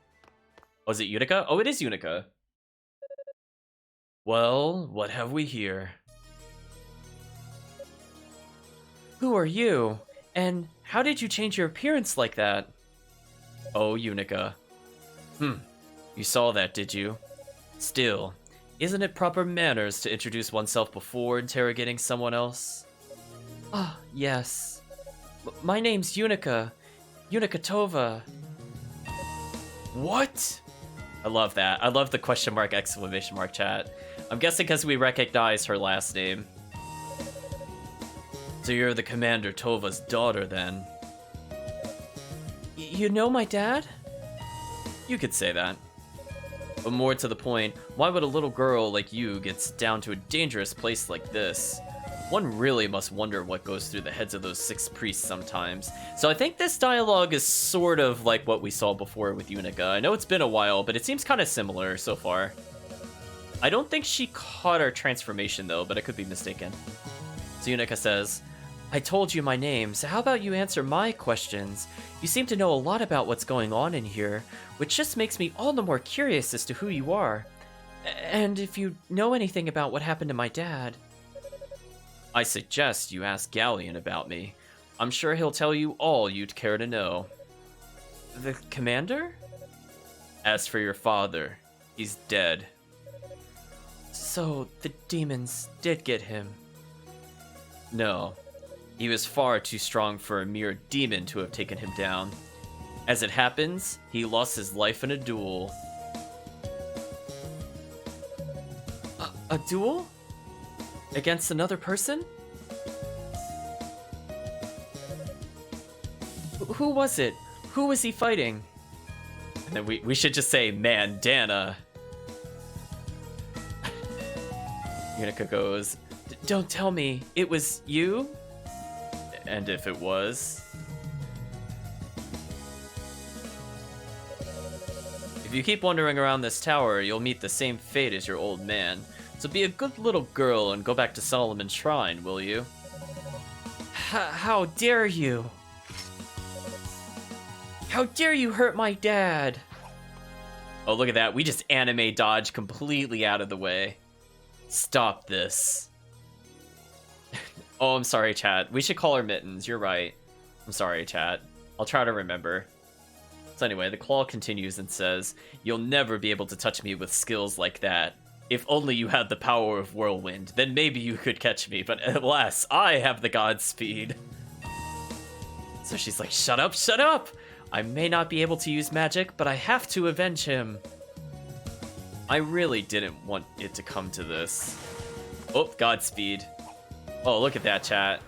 Oh, is it Unica? Oh, it is Unica. Well, what have we here? Who are you? And how did you change your appearance like that? Oh, Unica. You saw that, did you? Still, isn't it proper manners to introduce oneself before interrogating someone else? Ah, yes. My name's Unica. Unica Tova. What? I love that. I love the question mark, exclamation mark chat. I'm guessing because we recognize her last name. So you're the Commander Tova's daughter, then? You know my dad? You could say that. But more to the point, why would a little girl like you get down to a dangerous place like this? One really must wonder what goes through the heads of those 6 priests sometimes. So I think this dialogue is sort of like what we saw before with Unica. I know it's been a while, but it seems kind of similar so far. I don't think she caught our transformation though, but I could be mistaken. So Unica says, I told you my name, so how about you answer my questions? You seem to know a lot about what's going on in here, which just makes me all the more curious as to who you are. And if you know anything about what happened to my dad. I suggest you ask Galleon about me. I'm sure he'll tell you all you'd care to know. The commander? As for your father, he's dead. So the demons did get him? No. He was far too strong for a mere demon to have taken him down. As it happens, he lost his life in a duel. A duel? Against another person? Who was it? Who was he fighting? And then we should just say, Mandana. Yunica goes, don't tell me, it was you? And if it was? If you keep wandering around this tower, you'll meet the same fate as your old man. So be a good little girl and go back to Solomon's Shrine, will you? How dare you? How dare you hurt my dad? Oh, look at that. We just anime dodge completely out of the way. Stop this. Oh, I'm sorry, chat. We should call her Mittens. You're right. I'm sorry, chat. I'll try to remember. So anyway, the claw continues and says, you'll never be able to touch me with skills like that. If only you had the power of Whirlwind, then maybe you could catch me, but alas, I have the Godspeed. So she's like, shut up, shut up! I may not be able to use magic, but I have to avenge him. I really didn't want it to come to this. Oh, Godspeed. Oh, look at that, chat.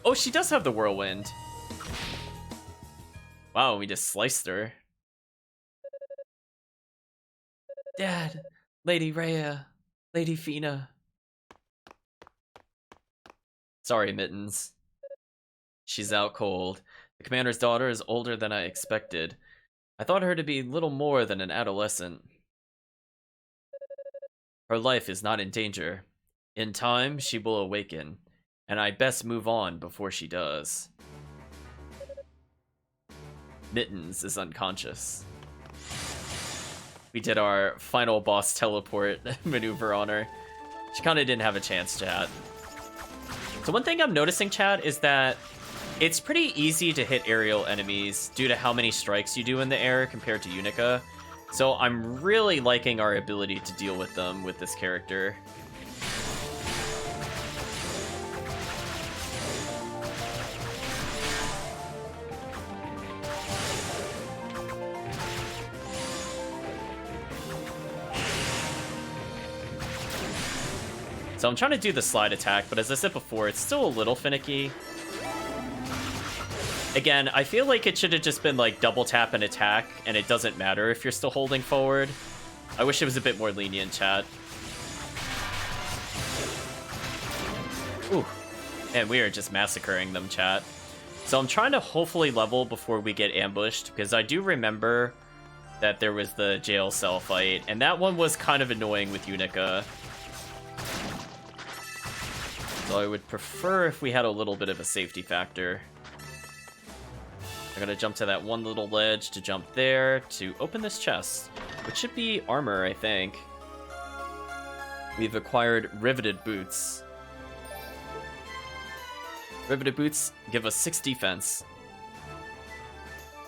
Oh, she does have the Whirlwind. Wow, we just sliced her. Dad, Lady Rhea, Lady Fina. Sorry, Mittens. She's out cold. The commander's daughter is older than I expected. I thought her to be little more than an adolescent. Her life is not in danger. In time, she will awaken, and I best move on before she does. Mittens is unconscious. We did our final boss teleport maneuver on her. She kind of didn't have a chance, chat. So one thing I'm noticing, chat, is that it's pretty easy to hit aerial enemies due to how many strikes you do in the air compared to Yunica. So I'm really liking our ability to deal with them with this character. So I'm trying to do the slide attack, but as I said before, it's still a little finicky. Again, I feel like it should have just been like double tap and attack, and it doesn't matter if you're still holding forward. I wish it was a bit more lenient, chat. Ooh. And we are just massacring them, chat. So I'm trying to hopefully level before we get ambushed, because I do remember that there was the jail cell fight, and that one was kind of annoying with Yunica. So I would prefer if we had a little bit of a safety factor. I'm gonna jump to that one little ledge to jump there to open this chest, which should be armor, I think. We've acquired riveted boots. Riveted boots give us 6 defense.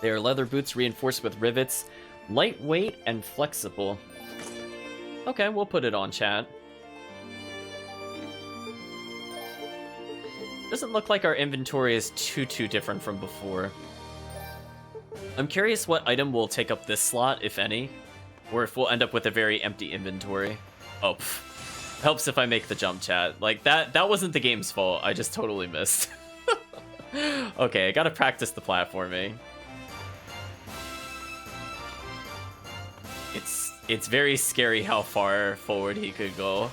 They are leather boots reinforced with rivets, lightweight and flexible. Okay, we'll put it on, chat. Doesn't look like our inventory is too different from before. I'm curious what item will take up this slot, if any, or if we'll end up with a very empty inventory. Oh, helps if I make the jump, chat. Like, that wasn't the game's fault. I just totally missed. Okay, I gotta practice the platforming. It's very scary how far forward he could go.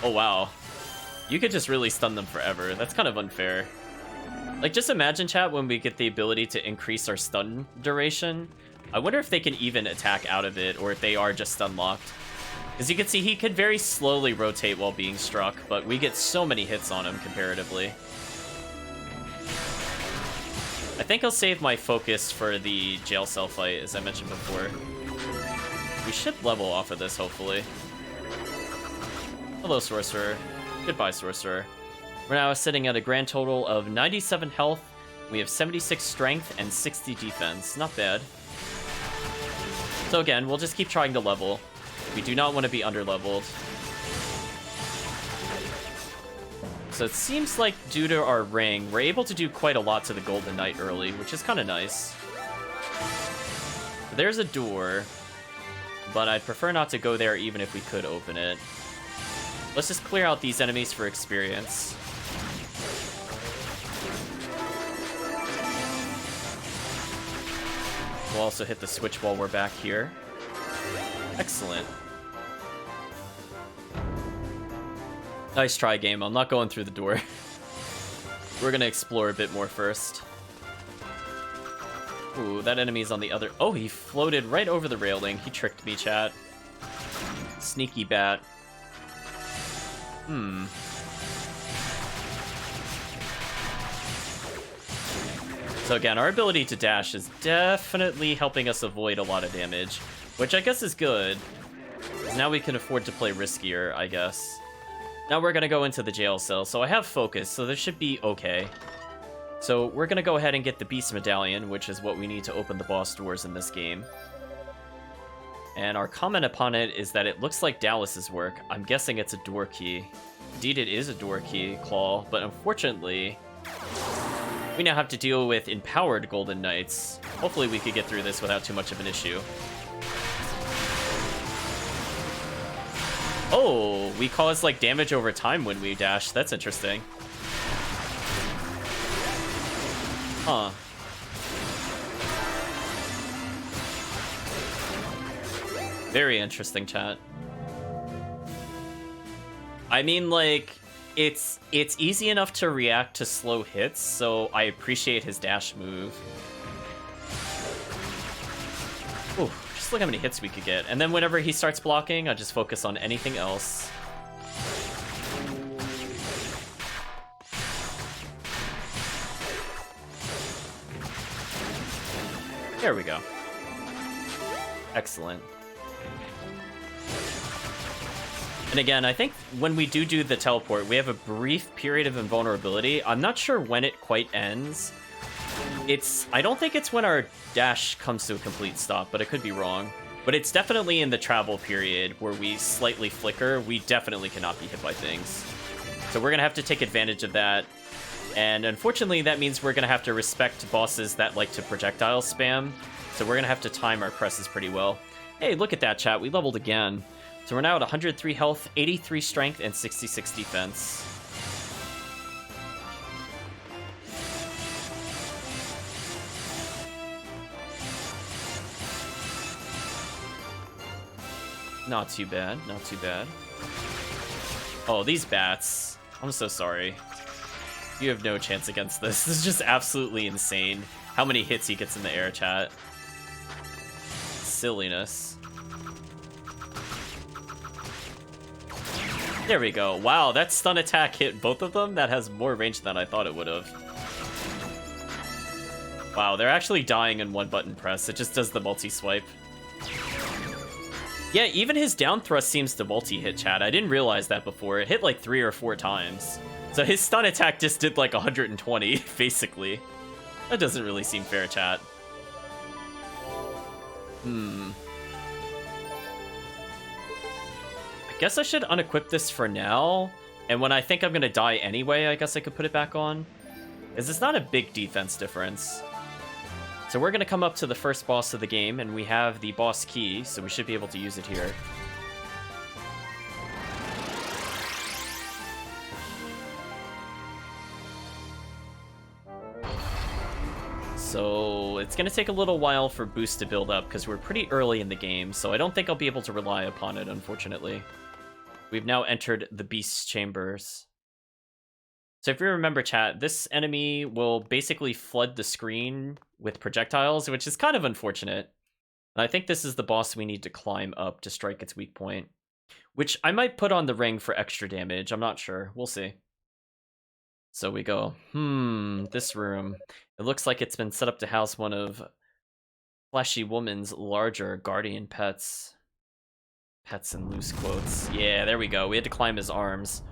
Oh, wow. You could just really stun them forever. That's kind of unfair. Like, just imagine, chat, when we get the ability to increase our stun duration. I wonder if they can even attack out of it, or if they are just stun locked. As you can see, he could very slowly rotate while being struck, but we get so many hits on him comparatively. I think I'll save my focus for the jail cell fight, as I mentioned before. We should level off of this, hopefully. Hello, Sorcerer. Goodbye, Sorcerer. We're now sitting at a grand total of 97 health. We have 76 strength and 60 defense. Not bad. So again, we'll just keep trying to level. We do not want to be under-leveled. So it seems like due to our ring, we're able to do quite a lot to the Golden Knight early, which is kind of nice. There's a door, but I'd prefer not to go there even if we could open it. Let's just clear out these enemies for experience. We'll also hit the switch while we're back here. Excellent. Nice try, game. I'm not going through the door. We're gonna explore a bit more first. Ooh, that enemy's on the other... Oh, he floated right over the railing. He tricked me, chat. Sneaky bat. So again, our ability to dash is definitely helping us avoid a lot of damage, which I guess is good. Now we can afford to play riskier, I guess. Now we're gonna go into the jail cell, so I have focus, so this should be okay. So we're gonna go ahead and get the Beast Medallion, which is what we need to open the boss doors in this game. And our comment upon it is that it looks like Dallas's work. I'm guessing it's a door key. Indeed, it is a door key, Claw, but unfortunately, we now have to deal with empowered Golden Knights. Hopefully we could get through this without too much of an issue. Oh, we cause like damage over time when we dash. That's interesting. Huh. Very interesting, chat. I mean, like, it's easy enough to react to slow hits, so I appreciate his dash move. Ooh, just look how many hits we could get. And then whenever he starts blocking, I just focus on anything else. There we go. Excellent. And again, I think when we do the teleport, we have a brief period of invulnerability. I'm not sure when it quite ends. I don't think it's when our dash comes to a complete stop, but I could be wrong. But it's definitely in the travel period where we slightly flicker. We definitely cannot be hit by things. So we're going to have to take advantage of that. And unfortunately, that means we're going to have to respect bosses that like to projectile spam. So we're going to have to time our presses pretty well. Hey, look at that, chat. We leveled again. So we're now at 103 health, 83 strength, and 66 defense. Not too bad, not too bad. Oh, these bats. I'm so sorry. You have no chance against this. This is just absolutely insane. How many hits he gets in the air, chat. Silliness. There we go. Wow, that stun attack hit both of them? That has more range than I thought it would have. Wow, they're actually dying in one button press. It just does the multi-swipe. Yeah, even his down thrust seems to multi-hit, chat. I didn't realize that before. It hit like 3 or 4 times. So his stun attack just did like 120, basically. That doesn't really seem fair, chat. I guess I should unequip this for now. And when I think I'm going to die anyway, I guess I could put it back on. Because it's not a big defense difference. So we're going to come up to the first boss of the game, and we have the boss key, so we should be able to use it here. So it's going to take a little while for boost to build up, because we're pretty early in the game, so I don't think I'll be able to rely upon it, unfortunately. We've now entered the Beast's Chambers. So if you remember, chat, this enemy will basically flood the screen with projectiles, which is kind of unfortunate. And I think this is the boss we need to climb up to strike its weak point, which I might put on the ring for extra damage. I'm not sure. We'll see. So we go, this room. It looks like it's been set up to house one of Fleshy Woman's larger guardian pets. Pets in loose quotes. Yeah, there we go. We had to climb his arms.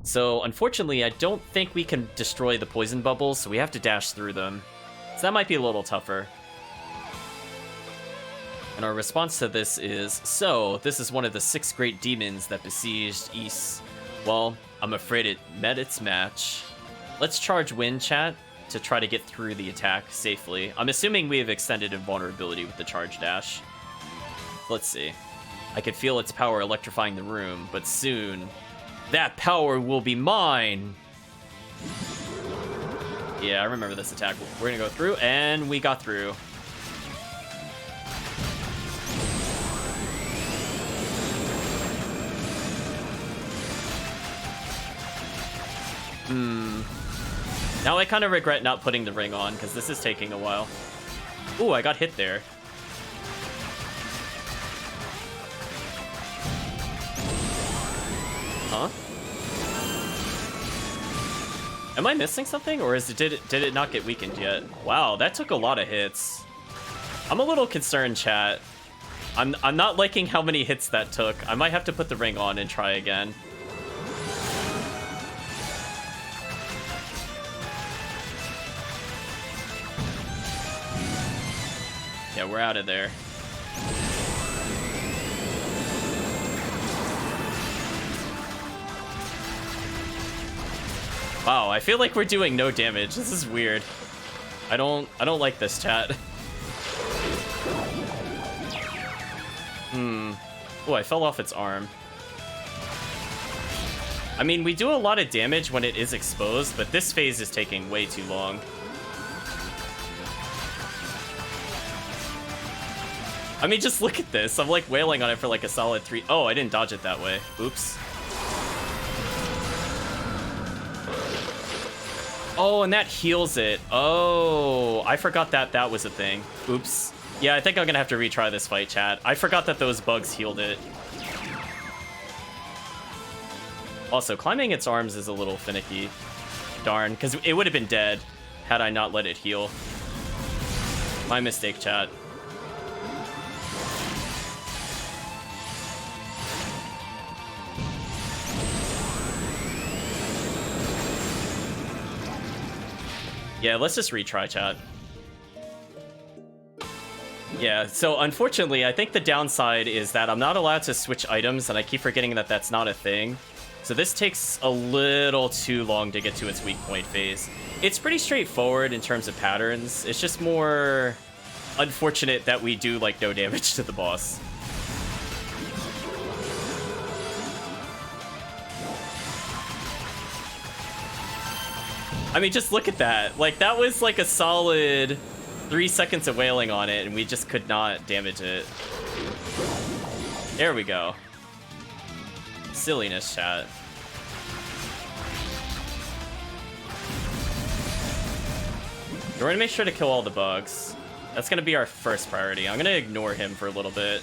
So, unfortunately, I don't think we can destroy the poison bubbles, so we have to dash through them. So that might be a little tougher. And our response to this is, so, this is one of the 6 great demons that besieged Ys. Well, I'm afraid it met its match. Let's charge Wind, chat, to try to get through the attack safely. I'm assuming we have extended invulnerability with the charge dash. Let's see. I could feel its power electrifying the room, but soon That power will be mine. Yeah, I remember this attack. We're gonna go through, and we got through. Now I kind of regret not putting the ring on, because this is taking a while. Ooh, I got hit there. Huh? Am I missing something, or did it not get weakened yet? Wow, that took a lot of hits. I'm a little concerned, chat. I'm not liking how many hits that took. I might have to put the ring on and try again. Yeah, we're out of there. Wow, I feel like we're doing no damage. This is weird. I don't like this, chat. Oh, I fell off its arm. I mean, we do a lot of damage when it is exposed, but this phase is taking way too long. I mean, just look at this. I'm like wailing on it for like a solid 3. Oh, I didn't dodge it that way. Oops. Oh, and that heals it. Oh, I forgot that that was a thing. Oops. Yeah, I think I'm gonna have to retry this fight, chat. I forgot that those bugs healed it. Also, climbing its arms is a little finicky. Darn, because it would have been dead had I not let it heal. My mistake, chat. Yeah, let's just retry, chat. Yeah, so unfortunately, I think the downside is that I'm not allowed to switch items, and I keep forgetting that that's not a thing. So this takes a little too long to get to its weak point phase. It's pretty straightforward in terms of patterns. It's just more unfortunate that we do, like, no damage to the boss. I mean, just look at that. Like, that was like a solid 3 seconds of wailing on it, and we just could not damage it. There we go. Silliness, chat. We're gonna make sure to kill all the bugs. That's gonna be our first priority. I'm gonna ignore him for a little bit.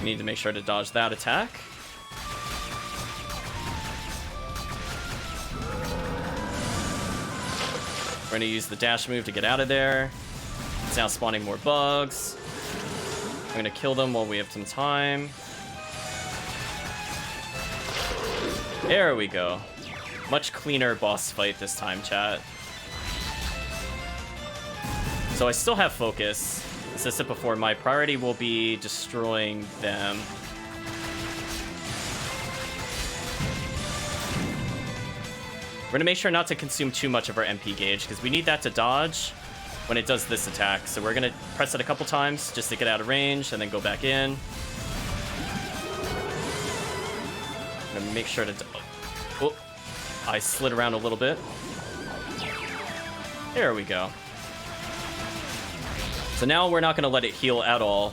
Need to make sure to dodge that attack. We're gonna use the dash move to get out of there. It's now spawning more bugs. I'm gonna kill them while we have some time. There we go. Much cleaner boss fight this time, chat. So I still have focus. As I said before, my priority will be destroying them. We're gonna make sure not to consume too much of our MP gauge, because we need that to dodge when it does this attack. So we're gonna press it a couple times just to get out of range, and then go back in. I'm gonna make sure to... Oh, I slid around a little bit. There we go. So now we're not going to let it heal at all.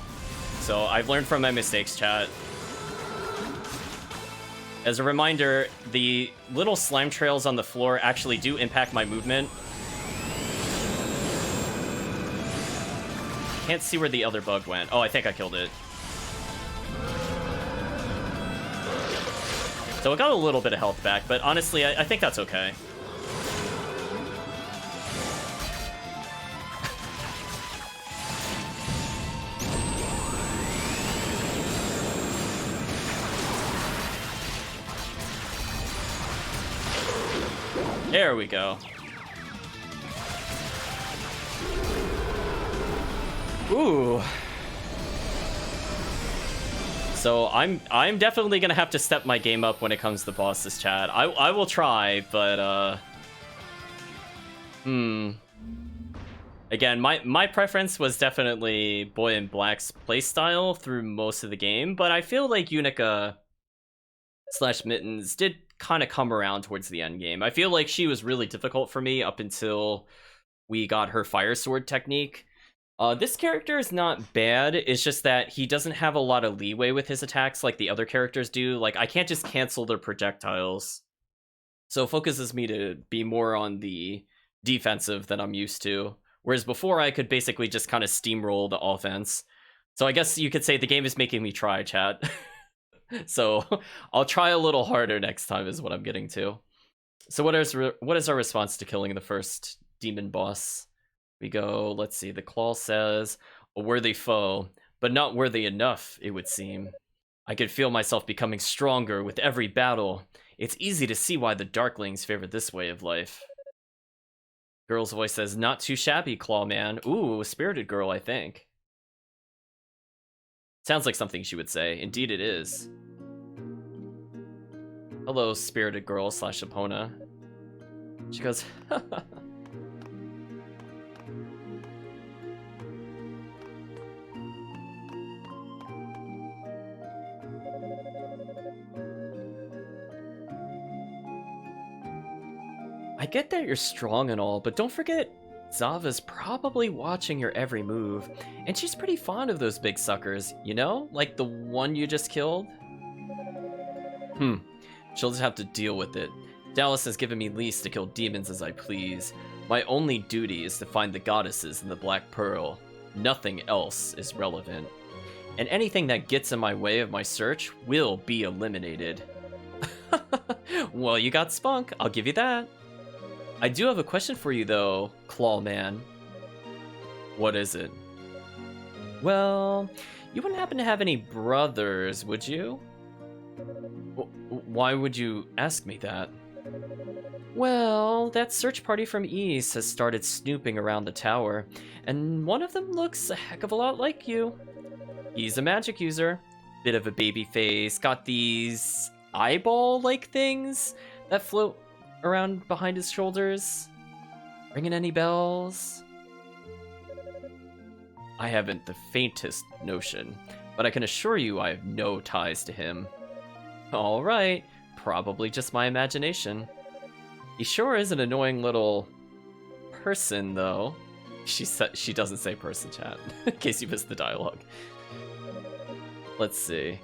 So I've learned from my mistakes, chat. As a reminder, the little slime trails on the floor actually do impact my movement. Can't see where the other bug went. Oh, I think I killed it. So I got a little bit of health back, but honestly, I think that's okay. There we go. Ooh. So I'm definitely gonna have to step my game up when it comes to bosses, chat. I will try, but Again, my preference was definitely Boy in Black's playstyle through most of the game, but I feel like Unica slash Mittens did kind of come around towards the end game. I feel like she was really difficult for me up until we got her Fire Sword technique. This character is not bad, it's just that he doesn't have a lot of leeway with his attacks like the other characters do. Like, I can't just cancel their projectiles. So it focuses me to be more on the defensive than I'm used to. Whereas before, I could basically just kind of steamroll the offense. So I guess you could say the game is making me try, chat. So I'll try a little harder next time is what I'm getting to. So what is our response to killing the first demon boss? We go, let's see, the Claw says, a worthy foe, but not worthy enough, it would seem. I could feel myself becoming stronger with every battle. It's easy to see why the Darklings favor this way of life. Girl's voice says, not too shabby, Clawman. Ooh, a spirited girl, I think. Sounds like something she would say. Indeed it is. Hello, spirited girl slash Epona. She goes, I get that you're strong and all, but don't forget, Zava's probably watching your every move, and she's pretty fond of those big suckers, you know? Like the one you just killed? She'll just have to deal with it. Dallas has given me lease to kill demons as I please. My only duty is to find the goddesses in the Black Pearl. Nothing else is relevant. And anything that gets in my way of my search will be eliminated. Well, you got spunk, I'll give you that. I do have a question for you though, Clawman. What is it? Well, you wouldn't happen to have any brothers, would you? Why would you ask me that? Well, that search party from East has started snooping around the tower, and one of them looks a heck of a lot like you. He's a magic user, bit of a baby face, got these eyeball-like things that float around behind his shoulders. Ringing any bells? I haven't the faintest notion, but I can assure you I have no ties to him. Alright, probably just my imagination. He sure is an annoying little person, though. She doesn't say person, chat, in case you missed the dialogue. Let's see.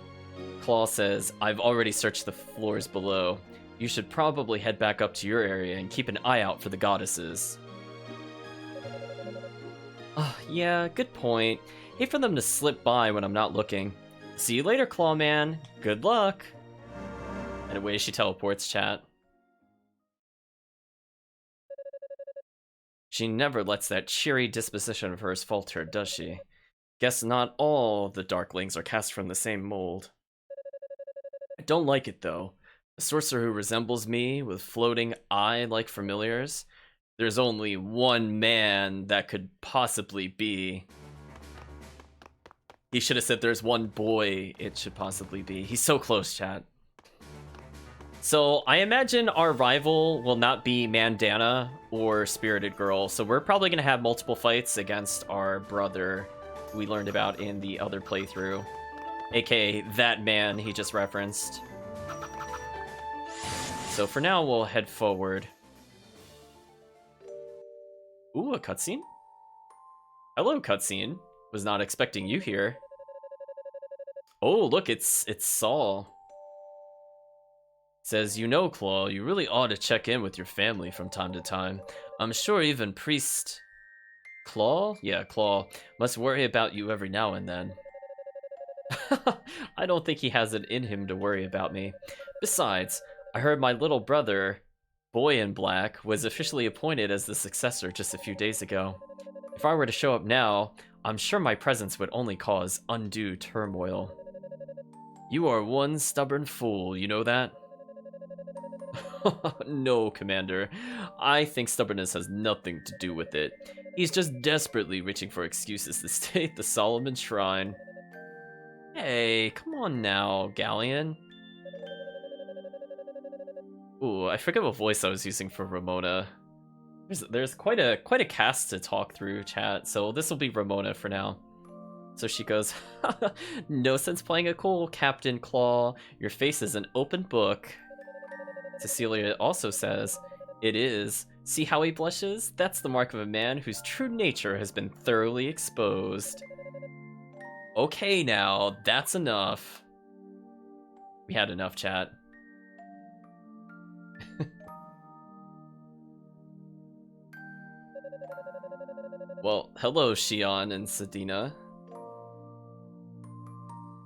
Claw says, I've already searched the floors below. You should probably head back up to your area and keep an eye out for the goddesses. Yeah, good point. Hate for them to slip by when I'm not looking. See you later, Clawman. Good luck. And away she teleports, chat. She never lets that cheery disposition of hers falter, does she? Guess not all the Darklings are cast from the same mold. I don't like it, though. A sorcerer who resembles me, with floating eye-like familiars. There's only one man that could possibly be. He should have said there's one boy it should possibly be. He's so close, chat. So I imagine our rival will not be Mandana or Spirited Girl, so we're probably going to have multiple fights against our brother we learned about in the other playthrough, aka that man he just referenced. So for now, we'll head forward. Ooh, a cutscene? Hello, cutscene. Was not expecting you here. Oh, look, it's Saul. Says, you know, Claw, you really ought to check in with your family from time to time. I'm sure even Priest... Claw? Yeah, Claw. Must worry about you every now and then. I don't think he has it in him to worry about me. Besides, I heard my little brother, Boy in Black, was officially appointed as the successor just a few days ago. If I were to show up now, I'm sure my presence would only cause undue turmoil. You are one stubborn fool, you know that? No, Commander. I think stubbornness has nothing to do with it. He's just desperately reaching for excuses to stay at the Solomon Shrine. Hey, come on now, Galleon. Ooh, I forget what voice I was using for Ramona. There's quite a cast to talk through, chat, so this will be Ramona for now. So she goes, no sense playing a cool, Captain Claw. Your face is an open book. Cecilia also says, it is. See how he blushes? That's the mark of a man whose true nature has been thoroughly exposed. Okay now, that's enough. We had enough, chat. Well, hello, Shion and Sedina.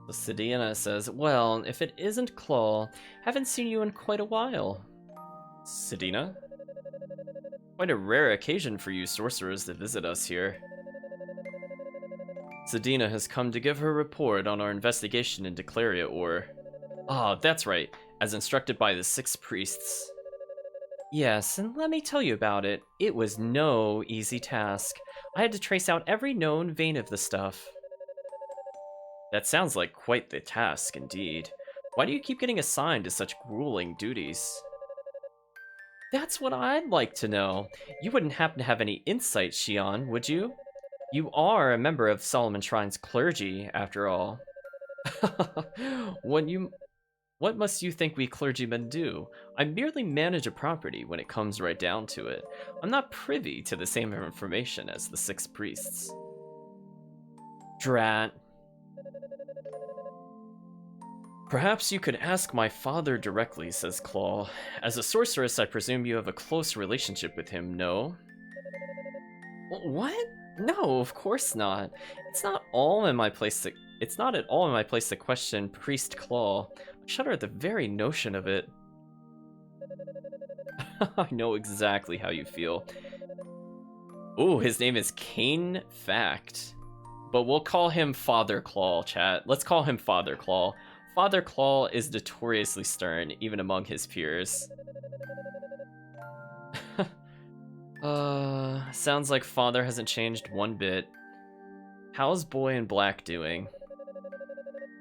So Sedina says, well, if it isn't Claw, haven't seen you in quite a while. Sedina? Quite a rare occasion for you sorcerers to visit us here. Sedina has come to give her report on our investigation into Claria Ore. Ah, that's right, as instructed by the 6 priests. Yes, and let me tell you about it. It was no easy task. I had to trace out every known vein of the stuff. That sounds like quite the task, indeed. Why do you keep getting assigned to such grueling duties? That's what I'd like to know. You wouldn't happen to have any insight, Shion, would you? You are a member of Solomon Shrine's clergy, after all. What must you think we clergymen do? I merely manage a property when it comes right down to it. I'm not privy to the same information as the 6 priests. Drat. Perhaps you could ask my father directly, says Claw. As a sorceress, I presume you have a close relationship with him, no? What? No, of course not. It's not at all in my place to question Priest Claw. I shudder at the very notion of it. I know exactly how you feel. Ooh, his name is Kane Fact. But we'll call him Father Claw, chat. Let's call him Father Claw. Father Claw is notoriously stern, even among his peers. Sounds like Father hasn't changed one bit. How's Boy in Black doing?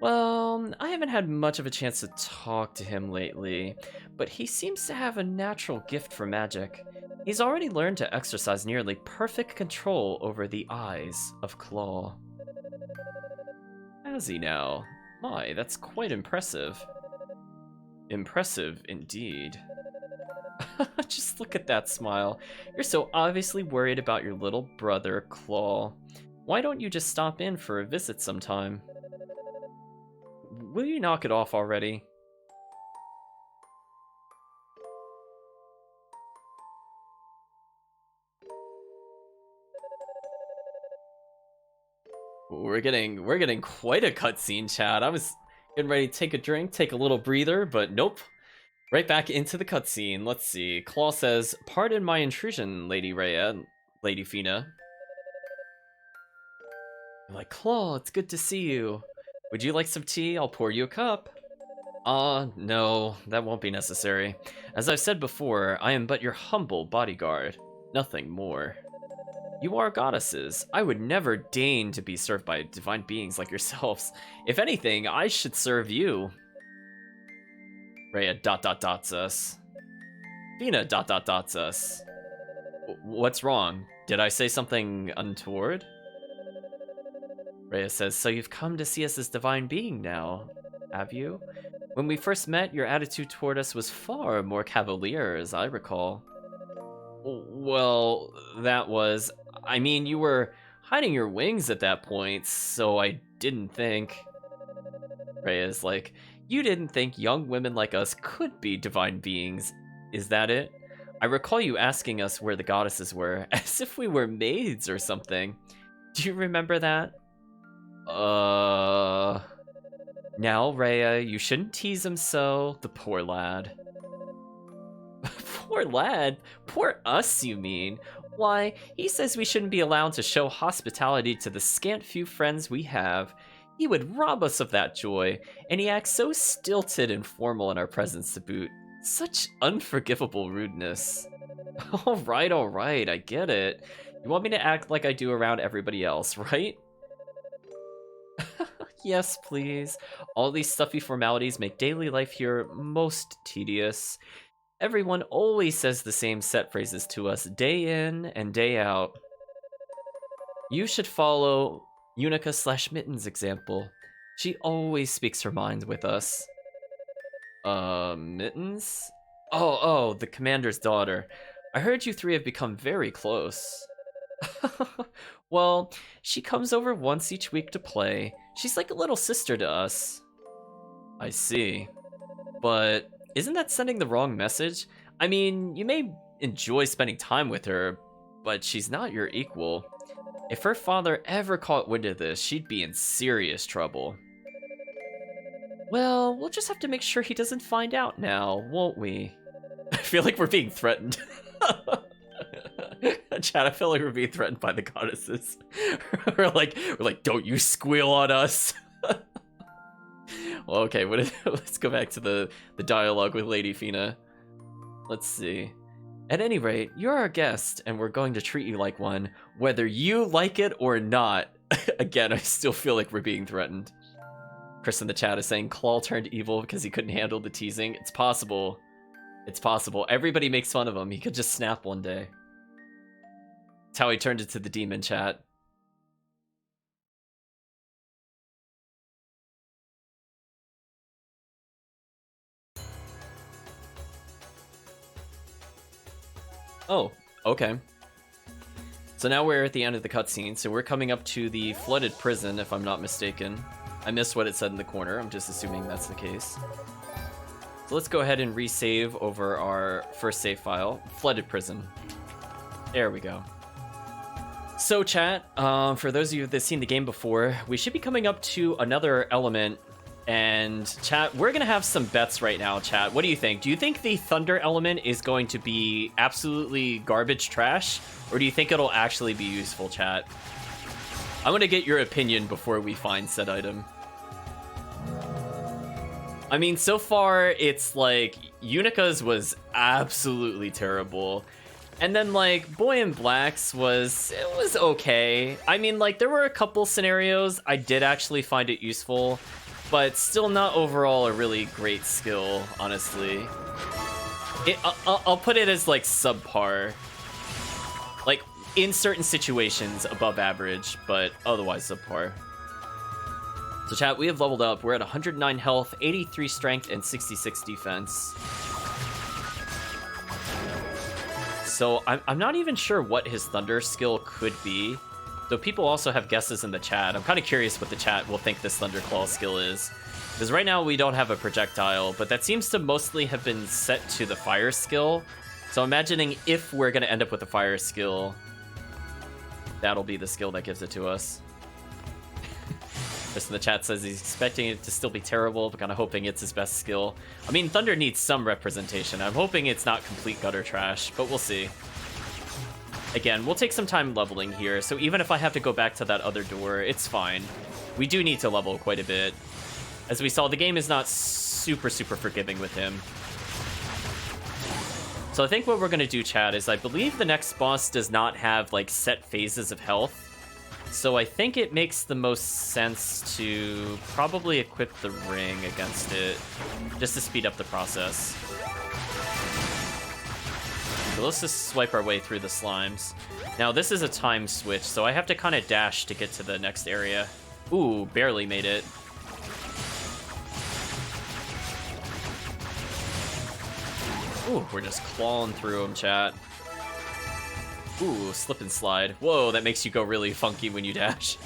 Well, I haven't had much of a chance to talk to him lately, but he seems to have a natural gift for magic. He's already learned to exercise nearly perfect control over the eyes of Claw. Has he now? My, that's quite impressive. Impressive indeed. Just look at that smile. You're so obviously worried about your little brother, Claw. Why don't you just stop in for a visit sometime? Will you knock it off already? We're getting quite a cutscene, chat. I was getting ready to take a drink, take a little breather, but nope. Right back into the cutscene. Let's see. Claw says, "Pardon my intrusion, Lady Rhea, Lady Fina." I'm like, Claw, it's good to see you. Would you like some tea? I'll pour you a cup. No, that won't be necessary. As I've said before, I am but your humble bodyguard. Nothing more. You are goddesses. I would never deign to be served by divine beings like yourselves. If anything, I should serve you. Rhea ... us. Fina ... us. What's wrong? Did I say something untoward? Rhea says, so you've come to see us as divine being now, have you? When we first met, your attitude toward us was far more cavalier, as I recall. Well, that was... I mean, you were hiding your wings at that point, so I didn't think... Rhea's like, you didn't think young women like us could be divine beings, is that it? I recall you asking us where the goddesses were, as if we were maids or something. Do you remember that? Now, Rhea, you shouldn't tease him so, the poor lad. Poor lad? Poor us, you mean? Why, he says we shouldn't be allowed to show hospitality to the scant few friends we have. He would rob us of that joy, and he acts so stilted and formal in our presence to boot. Such unforgivable rudeness. Alright, I get it. You want me to act like I do around everybody else, right? Yes, please. All these stuffy formalities make daily life here most tedious. Everyone always says the same set phrases to us day in and day out. You should follow Unica/Mitten's example. She always speaks her mind with us. Mittens? Oh, the commander's daughter. I heard you three have become very close. Well, she comes over once each week to play. She's like a little sister to us. I see. But isn't that sending the wrong message? I mean, you may enjoy spending time with her, but she's not your equal. If her father ever caught wind of this, she'd be in serious trouble. Well, we'll just have to make sure he doesn't find out now, won't we? I feel like we're being threatened. Chat, I feel like we're being threatened by the goddesses. we're like, don't you squeal on us. Well, okay, let's go back to the dialogue with Lady Fina. Let's see. At any rate, you're our guest, and we're going to treat you like one, whether you like it or not. Again, I still feel like we're being threatened. Chris in the chat is saying Claw turned evil because he couldn't handle the teasing. It's possible. It's possible. Everybody makes fun of him. He could just snap one day. That's how he turned into the demon, chat. Oh, okay. So now we're at the end of the cutscene, so we're coming up to the flooded prison, if I'm not mistaken. I missed what it said in the corner, I'm just assuming that's the case. So let's go ahead and resave over our first save file, flooded prison. There we go. So chat, for those of you that have seen the game before, we should be coming up to another element. And chat, we're gonna have some bets right now, chat. What do you think? Do you think the thunder element is going to be absolutely garbage trash? Or do you think it'll actually be useful, chat? I want to get your opinion before we find said item. I mean, so far, it's like, Unica's was absolutely terrible. And then, like, Boy in Black's was okay. I mean, like, there were a couple scenarios I did actually find it useful, but still not overall a really great skill, honestly. I'll put it as, like, subpar. Like, in certain situations, above average, but otherwise subpar. So chat, we have leveled up. We're at 109 health, 83 strength, and 66 defense. So I'm not even sure what his thunder skill could be, though people also have guesses in the chat. I'm kind of curious what the chat will think this Thunderclaw skill is, because right now we don't have a projectile, but that seems to mostly have been set to the fire skill. So imagining if we're going to end up with a fire skill, that'll be the skill that gives it to us. Chris in the chat says he's expecting it to still be terrible, but kind of hoping it's his best skill. I mean, Thunder needs some representation. I'm hoping it's not complete gutter trash, but we'll see. Again, we'll take some time leveling here, so even if I have to go back to that other door, it's fine. We do need to level quite a bit. As we saw, the game is not super forgiving with him. So I think what we're going to do, chat, is I believe the next boss does not have, like, set phases of health. So I think it makes the most sense to probably equip the ring against it, just to speed up the process. So let's just swipe our way through the slimes. Now this is a time switch, so I have to kind of dash to get to the next area. Ooh, barely made it. Ooh, we're just clawing through them, chat. Ooh, slip and slide. Whoa, that makes you go really funky when you dash.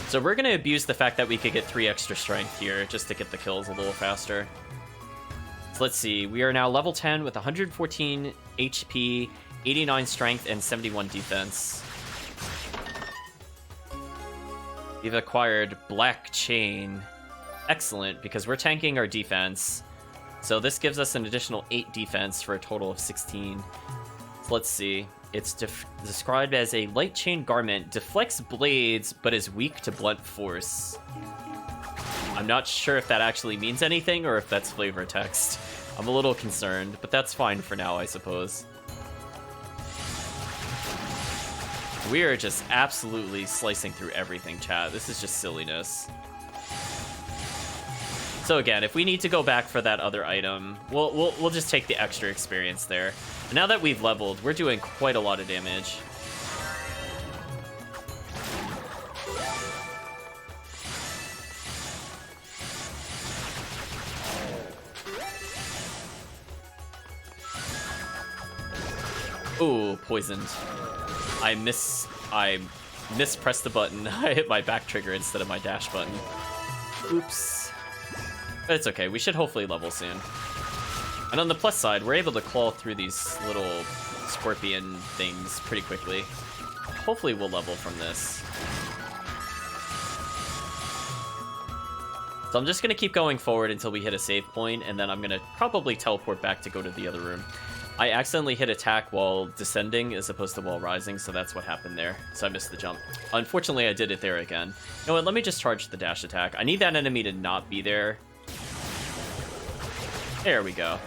So we're gonna abuse the fact that we could get 3 extra strength here, just to get the kills a little faster. So let's see, we are now level 10 with 114 HP, 89 strength, and 71 defense. We've acquired Black Chain. Excellent, because we're tanking our defense. So this gives us an additional 8 defense for a total of 16. So let's see. It's described as a light chain garment, deflects blades, but is weak to blunt force. I'm not sure if that actually means anything or if that's flavor text. I'm a little concerned, but that's fine for now, I suppose. We are just absolutely slicing through everything, chat. This is just silliness. So again, if we need to go back for that other item, we'll just take the extra experience there. And now that we've leveled, we're doing quite a lot of damage. Ooh, poisoned. I mispressed the button. I hit my back trigger instead of my dash button. Oops. But it's okay, we should hopefully level soon. And on the plus side, we're able to claw through these little scorpion things pretty quickly. Hopefully we'll level from this. So I'm just gonna keep going forward until we hit a save point, and then I'm gonna probably teleport back to go to the other room. I accidentally hit attack while descending as opposed to while rising, so that's what happened there. So I missed the jump. Unfortunately, I did it there again. You know what, let me just charge the dash attack. I need that enemy to not be there. There we go.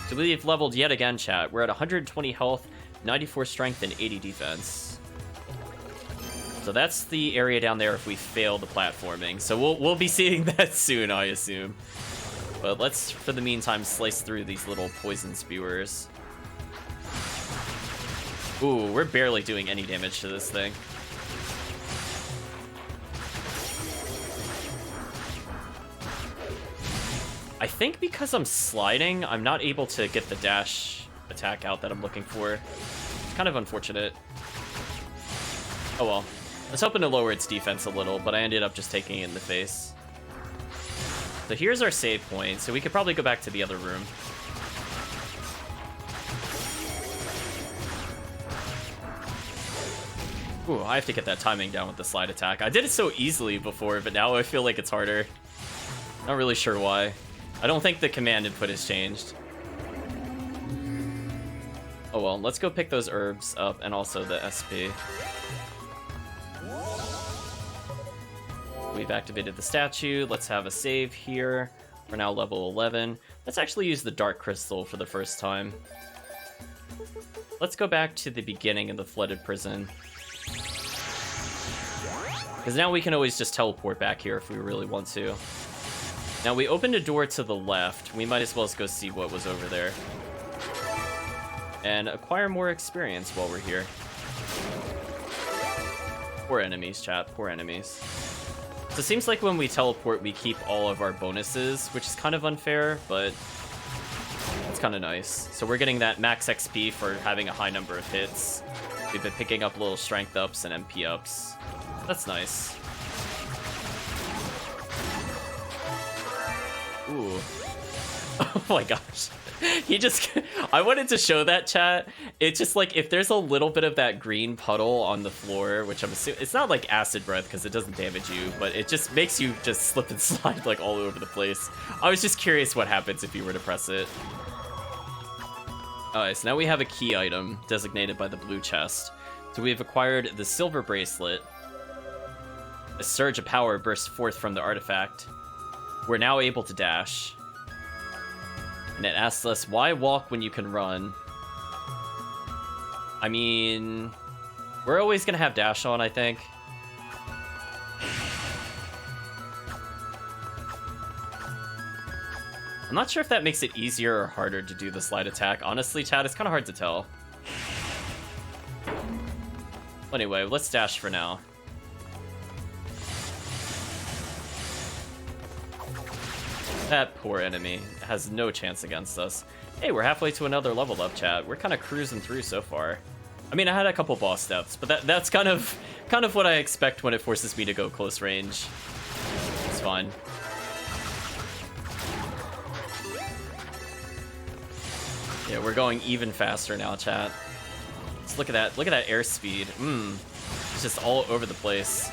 So we've leveled yet again, chat. We're at 120 health, 94 strength, and 80 defense. So that's the area down there if we fail the platforming. So we'll be seeing that soon, I assume. But let's, for the meantime, slice through these little poison spewers. Ooh, we're barely doing any damage to this thing. I think because I'm sliding, I'm not able to get the dash attack out that I'm looking for. It's kind of unfortunate. Oh well. I was hoping to lower its defense a little, but I ended up just taking it in the face. So here's our save point, so we could probably go back to the other room. Ooh, I have to get that timing down with the slide attack. I did it so easily before, but now I feel like it's harder. Not really sure why. I don't think the command input has changed. Oh well, let's go pick those herbs up and also the SP. We've activated the statue. Let's have a save here. We're now level 11. Let's actually use the Dark Crystal for the first time. Let's go back to the beginning of the flooded prison. Because now we can always just teleport back here if we really want to. Now we opened a door to the left. We might as well go see what was over there. And acquire more experience while we're here. Poor enemies, chat. Poor enemies. So it seems like when we teleport, we keep all of our bonuses, which is kind of unfair, but it's kind of nice. So we're getting that max XP for having a high number of hits. We've been picking up little strength ups and MP ups. That's nice. Ooh. Oh my gosh. He just... I wanted to show that, chat. It's just like, if there's a little bit of that green puddle on the floor, which I'm assuming... It's not like acid breath, because it doesn't damage you, but it just makes you just slip and slide, like, all over the place. I was just curious what happens if you were to press it. Alright, so now we have a key item, designated by the blue chest. So we have acquired the silver bracelet. A surge of power bursts forth from the artifact. We're now able to dash. And it asks us, why walk when you can run? I mean, we're always gonna have dash on, I think. I'm not sure if that makes it easier or harder to do the slide attack. Honestly, chat, it's kind of hard to tell. Anyway, let's dash for now. That poor enemy has no chance against us. Hey, we're halfway to another level up, chat. We're kind of cruising through so far. I mean, I had a couple boss deaths, but that's kind of what I expect when it forces me to go close range. It's fine. Yeah, we're going even faster now, chat. Let's look at that. Look at that airspeed. It's just all over the place.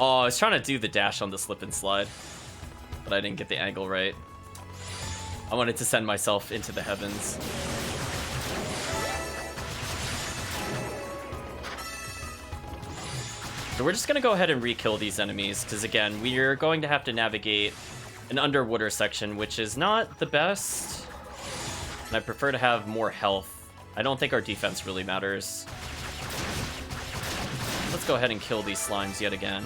Oh, I was trying to do the dash on the slip and slide, but I didn't get the angle right. I wanted to send myself into the heavens. So we're just gonna go ahead and re-kill these enemies, because again, we're going to have to navigate an underwater section, which is not the best. And I prefer to have more health. I don't think our defense really matters. Let's go ahead and kill these slimes yet again.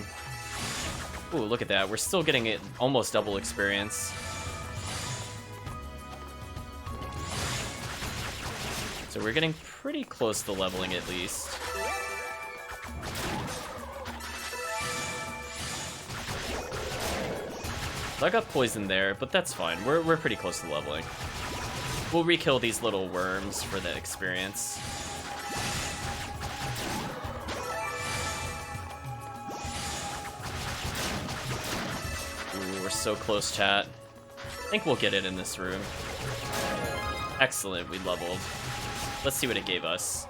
Ooh, look at that. We're still getting it almost double experience. So we're getting pretty close to leveling at least. I got poisoned there, but that's fine. We're pretty close to leveling. We'll re-kill these little worms for the experience. Ooh, we're so close, chat. I think we'll get it in this room. Excellent, we leveled. Let's see what it gave us.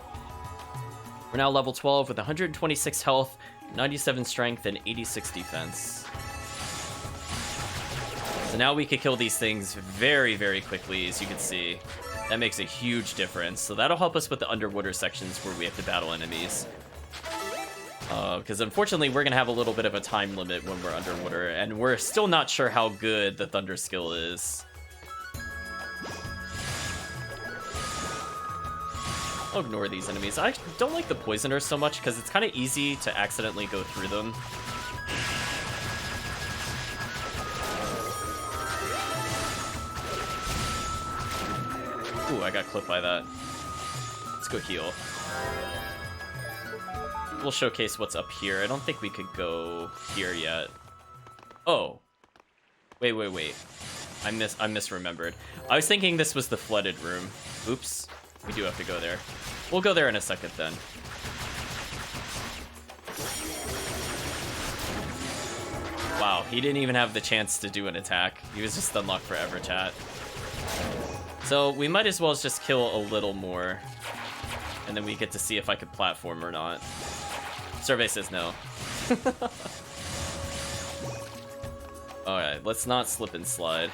We're now level 12 with 126 health, 97 strength, and 86 defense. So now we can kill these things very, very quickly, as you can see. That makes a huge difference. So that'll help us with the underwater sections where we have to battle enemies. Because unfortunately, we're going to have a little bit of a time limit when we're underwater, and we're still not sure how good the Thunder skill is. I'll ignore these enemies. I don't like the Poisoners so much because it's kind of easy to accidentally go through them. Ooh, I got clipped by that. Let's go heal. We'll showcase what's up here. I don't think we could go here yet. Oh. Wait. I misremembered. I was thinking this was the flooded room. Oops. We do have to go there. We'll go there in a second then. Wow, he didn't even have the chance to do an attack. He was just unlocked forever, chat. So we might as well just kill a little more. And then we get to see if I could platform or not. Survey says no. Alright, let's not slip and slide.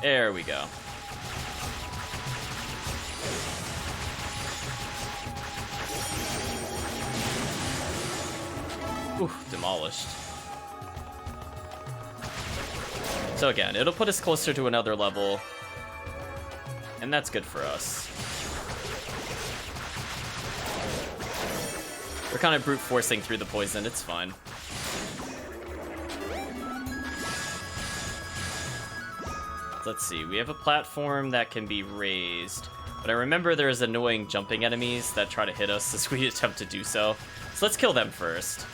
There we go. Oof, demolished. So again, it'll put us closer to another level. And that's good for us. We're kind of brute forcing through the poison, it's fine. Let's see, we have a platform that can be raised. But I remember there's annoying jumping enemies that try to hit us as we attempt to do so. So let's kill them first.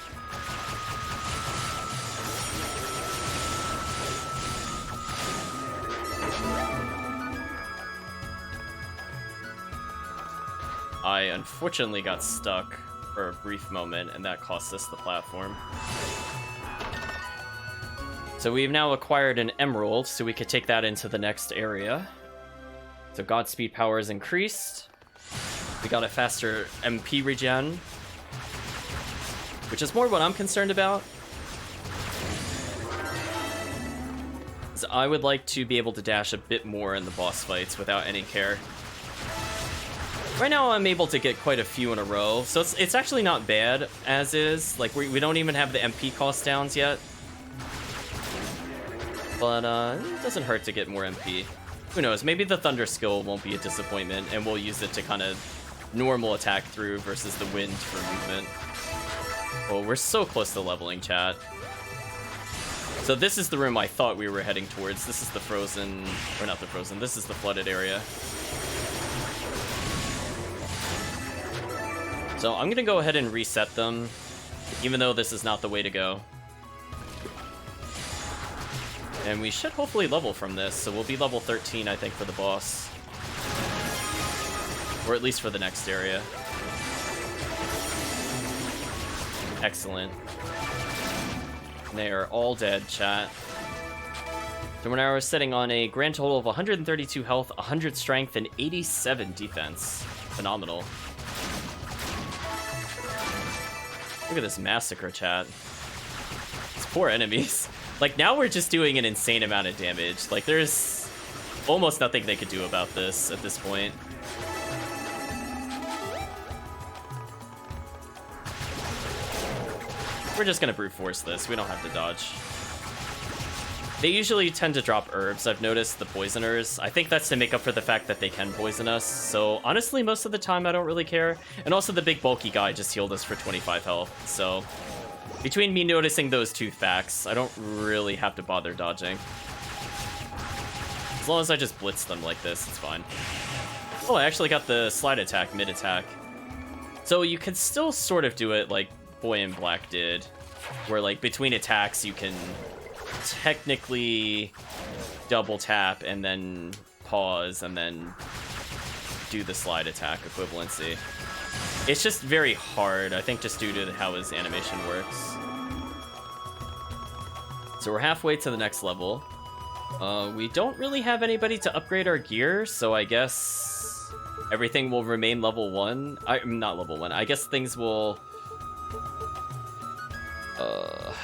I unfortunately got stuck for a brief moment, and that cost us the platform. So we've now acquired an emerald, so we could take that into the next area. So Godspeed power is increased. We got a faster MP regen, which is more what I'm concerned about. So I would like to be able to dash a bit more in the boss fights without any care. Right now I'm able to get quite a few in a row, so it's actually not bad as is. Like, we don't even have the MP cost downs yet. But it doesn't hurt to get more MP. Who knows, maybe the Thunder skill won't be a disappointment, and we'll use it to kind of normal attack through versus the wind for movement. Oh, we're so close to leveling, chat. So this is the room I thought we were heading towards. This is the frozen, or not the frozen, this is the flooded area. So I'm gonna go ahead and reset them, even though this is not the way to go. And we should hopefully level from this, so we'll be level 13, I think, for the boss. Or at least for the next area. Excellent. And they are all dead, chat. So we're now sitting on a grand total of 132 health, 100 strength, and 87 defense. Phenomenal. Look at this massacre, chat. These poor enemies. Like, now we're just doing an insane amount of damage. Like, there's almost nothing they could do about this at this point. We're just gonna brute force this. We don't have to dodge. They usually tend to drop herbs. I've noticed the poisoners. I think that's to make up for the fact that they can poison us. So honestly, most of the time I don't really care. And also the big bulky guy just healed us for 25 health. So Between me noticing those two facts, I don't really have to bother dodging. As long as I just blitz them like this, it's fine. Oh, I actually got the slide attack mid-attack. So you can still sort of do it like Boy in Black did, where like between attacks you can technically double tap and then pause and then do the slide attack equivalency. It's just very hard, I think, just due to how his animation works. So we're halfway to the next level. We don't really have anybody to upgrade our gear, so I guess everything will remain level 1. Not level 1. I guess things will...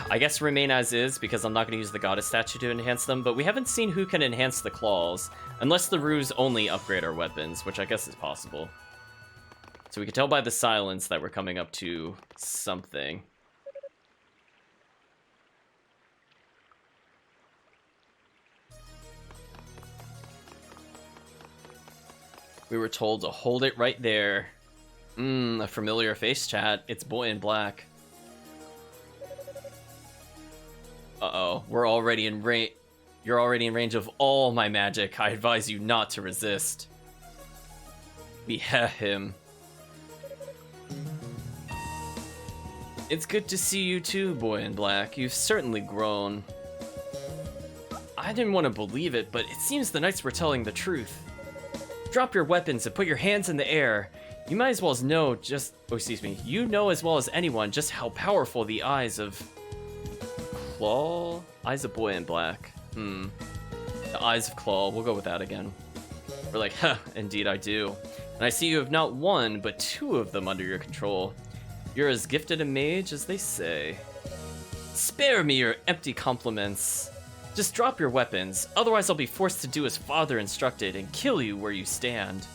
I guess remain as is, because I'm not going to use the goddess statue to enhance them, but we haven't seen who can enhance the claws, unless the Roos only upgrade our weapons, which I guess is possible. So we can tell by the silence that we're coming up to something. We were told to hold it right there. A familiar face, chat. It's Boy in Black. Uh-oh, we're already in range. You're already in range of all my magic. I advise you not to resist. Behead him. It's good to see you too, Boy in Black. You've certainly grown. I didn't want to believe it, but it seems the knights were telling the truth. Drop your weapons and put your hands in the air. You might as well know just... Oh, excuse me. You know as well as anyone just how powerful the eyes of... Claw? Eyes of Boy in Black. The eyes of Claw. We'll go with that again. We're like, huh, indeed I do. And I see you have not one, but two of them under your control. You're as gifted a mage as they say. Spare me your empty compliments. Just drop your weapons, otherwise I'll be forced to do as father instructed and kill you where you stand.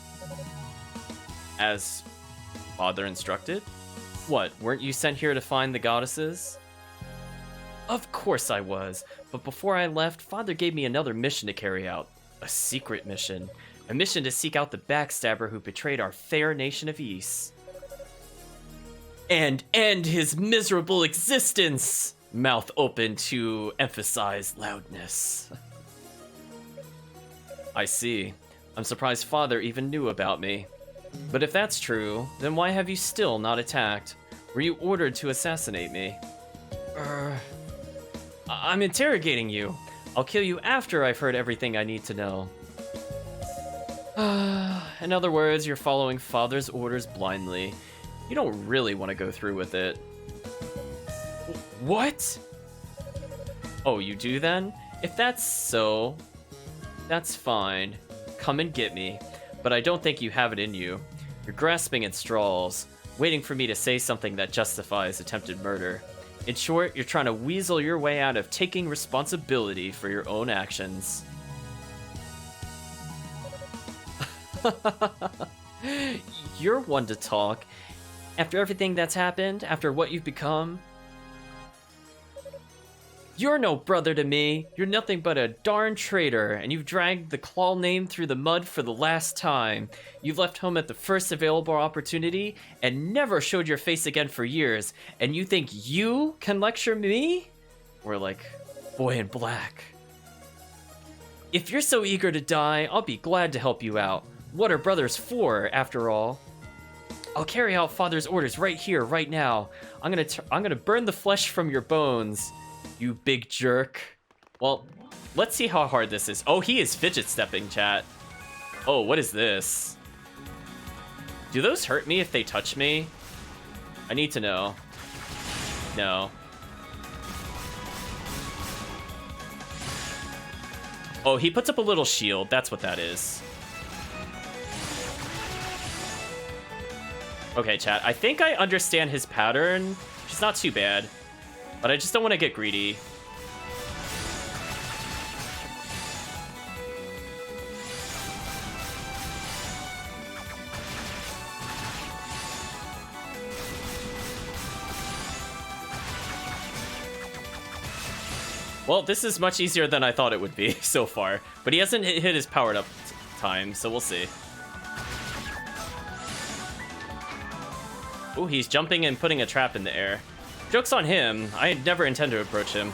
As father instructed? What, weren't you sent here to find the goddesses? Of course I was, but before I left, Father gave me another mission to carry out. A secret mission. A mission to seek out the backstabber who betrayed our fair nation of Ys. And end his miserable existence! Mouth open to emphasize loudness. I see. I'm surprised Father even knew about me. But if that's true, then why have you still not attacked? Were you ordered to assassinate me? I'm interrogating you. I'll kill you after I've heard everything I need to know. In other words, you're following Father's orders blindly. You don't really want to go through with it. What? Oh, you do then? If that's so, that's fine. Come and get me. But I don't think you have it in you. You're grasping at straws, waiting for me to say something that justifies attempted murder. In short, you're trying to weasel your way out of taking responsibility for your own actions. You're one to talk. After everything that's happened, after what you've become, you're no brother to me. You're nothing but a darn traitor, and you've dragged the Claw name through the mud for the last time. You've left home at the first available opportunity and never showed your face again for years, and you think you can lecture me? We're like, Boy in Black. If you're so eager to die, I'll be glad to help you out. What are brothers for, after all? I'll carry out Father's orders right here, right now. I'm gonna burn the flesh from your bones. You big jerk. Well, let's see how hard this is. Oh, he is fidget stepping, chat. Oh, what is this? Do those hurt me if they touch me? I need to know. No. Oh, he puts up a little shield. That's what that is. Okay, chat. I think I understand his pattern. It's not too bad. But I just don't want to get greedy. Well, this is much easier than I thought it would be so far. But he hasn't hit his powered up time, so we'll see. Oh, he's jumping and putting a trap in the air. Joke's on him. I had never intended to approach him.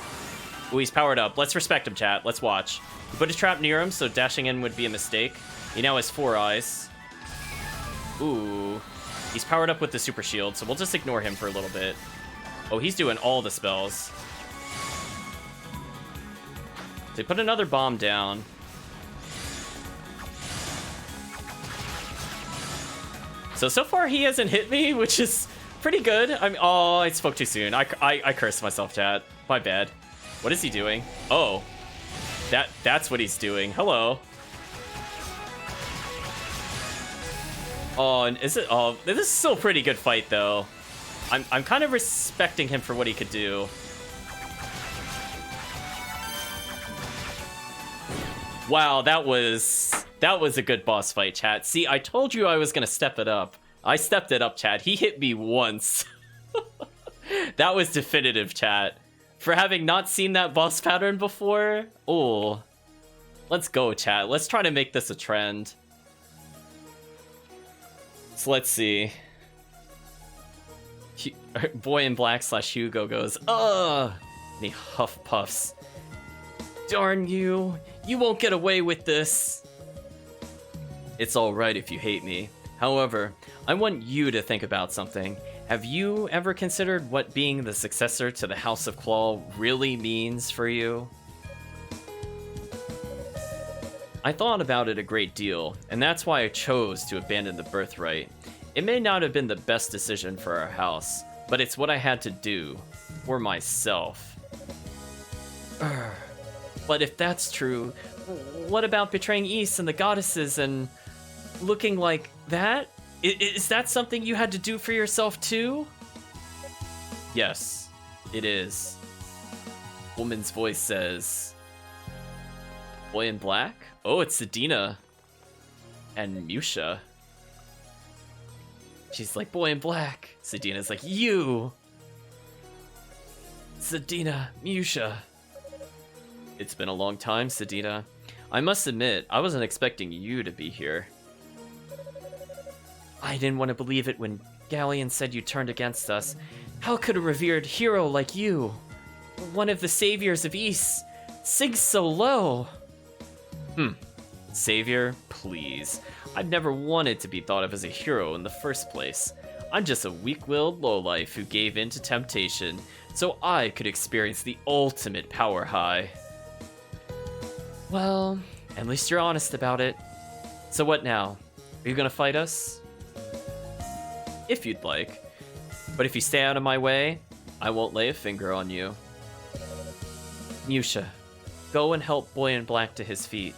Ooh, he's powered up. Let's respect him, chat. Let's watch. He put a trap near him, so dashing in would be a mistake. He now has 4 eyes. Ooh. He's powered up with the super shield, so we'll just ignore him for a little bit. Oh, he's doing all the spells. They put another bomb down. So far he hasn't hit me, which is pretty good. Oh, I spoke too soon. I cursed myself, chat. My bad. What is he doing? Oh, that's what he's doing. Hello. Oh, and is it? Oh, this is still a pretty good fight though. I'm kind of respecting him for what he could do. Wow, that was a good boss fight, chat. See, I told you I was gonna step it up. I stepped it up, chat. He hit me once. That was definitive, chat. For having not seen that boss pattern before, oh, let's go, chat. Let's try to make this a trend. So let's see. Boy in Black / Hugo goes, ugh, and he huff puffs. Darn you, you won't get away with this. It's alright if you hate me. However, I want you to think about something. Have you ever considered what being the successor to the House of Claw really means for you? I thought about it a great deal, and that's why I chose to abandon the birthright. It may not have been the best decision for our house, but it's what I had to do for myself. But if that's true, what about betraying Ys and the goddesses and looking like that? Is that something you had to do for yourself too? Yes, it is. Woman's voice says, Boy in Black? Oh, it's Sedina and Musha. She's like, Boy in Black. Sedina's like, you. Sedina, Musha. It's been a long time, Sedina. I must admit, I wasn't expecting you to be here. I didn't want to believe it when Galleon said you turned against us. How could a revered hero like you, one of the saviors of Ys, sink so low? Savior? Please. I've never wanted to be thought of as a hero in the first place. I'm just a weak-willed lowlife who gave in to temptation so I could experience the ultimate power high. Well, at least you're honest about it. So what now? Are you gonna fight us? If you'd like. But if you stay out of my way, I won't lay a finger on you. Musha, go and help Boy in Black to his feet.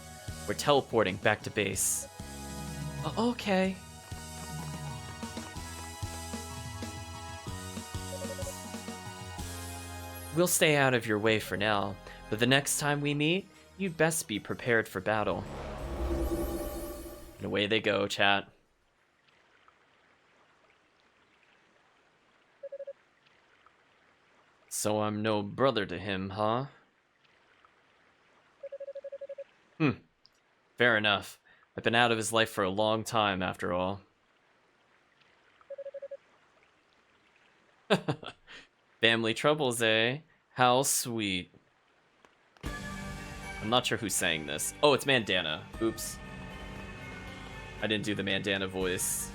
We're teleporting back to base. Okay. We'll stay out of your way for now, but the next time we meet, you'd best be prepared for battle. And away they go, chat. So I'm no brother to him, huh? Fair enough. I've been out of his life for a long time, after all. Family troubles, eh? How sweet. I'm not sure who's saying this. Oh, it's Mandana. Oops. I didn't do the Mandana voice.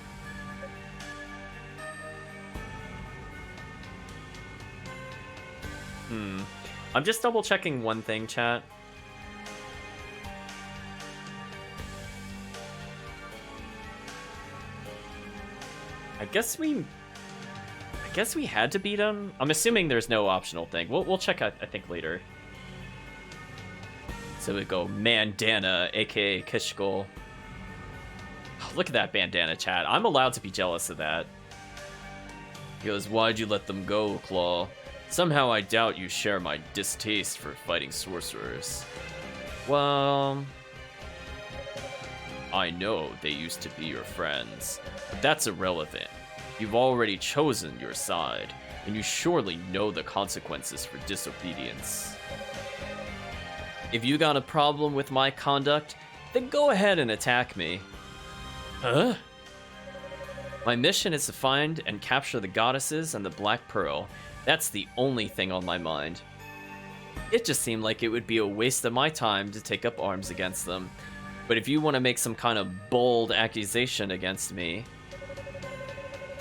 I'm just double checking one thing, chat. I guess we had to beat him. I'm assuming there's no optional thing. We'll check out, I think, later. So we go Mandana, aka Kishkol. Oh, look at that bandana, chat. I'm allowed to be jealous of that. He goes, why'd you let them go, Claw? Somehow I doubt you share my distaste for fighting sorcerers. Well, I know they used to be your friends, but that's irrelevant. You've already chosen your side, and you surely know the consequences for disobedience. If you got a problem with my conduct, then go ahead and attack me. Huh? My mission is to find and capture the goddesses and the Black Pearl. That's the only thing on my mind. It just seemed like it would be a waste of my time to take up arms against them. But if you want to make some kind of bold accusation against me,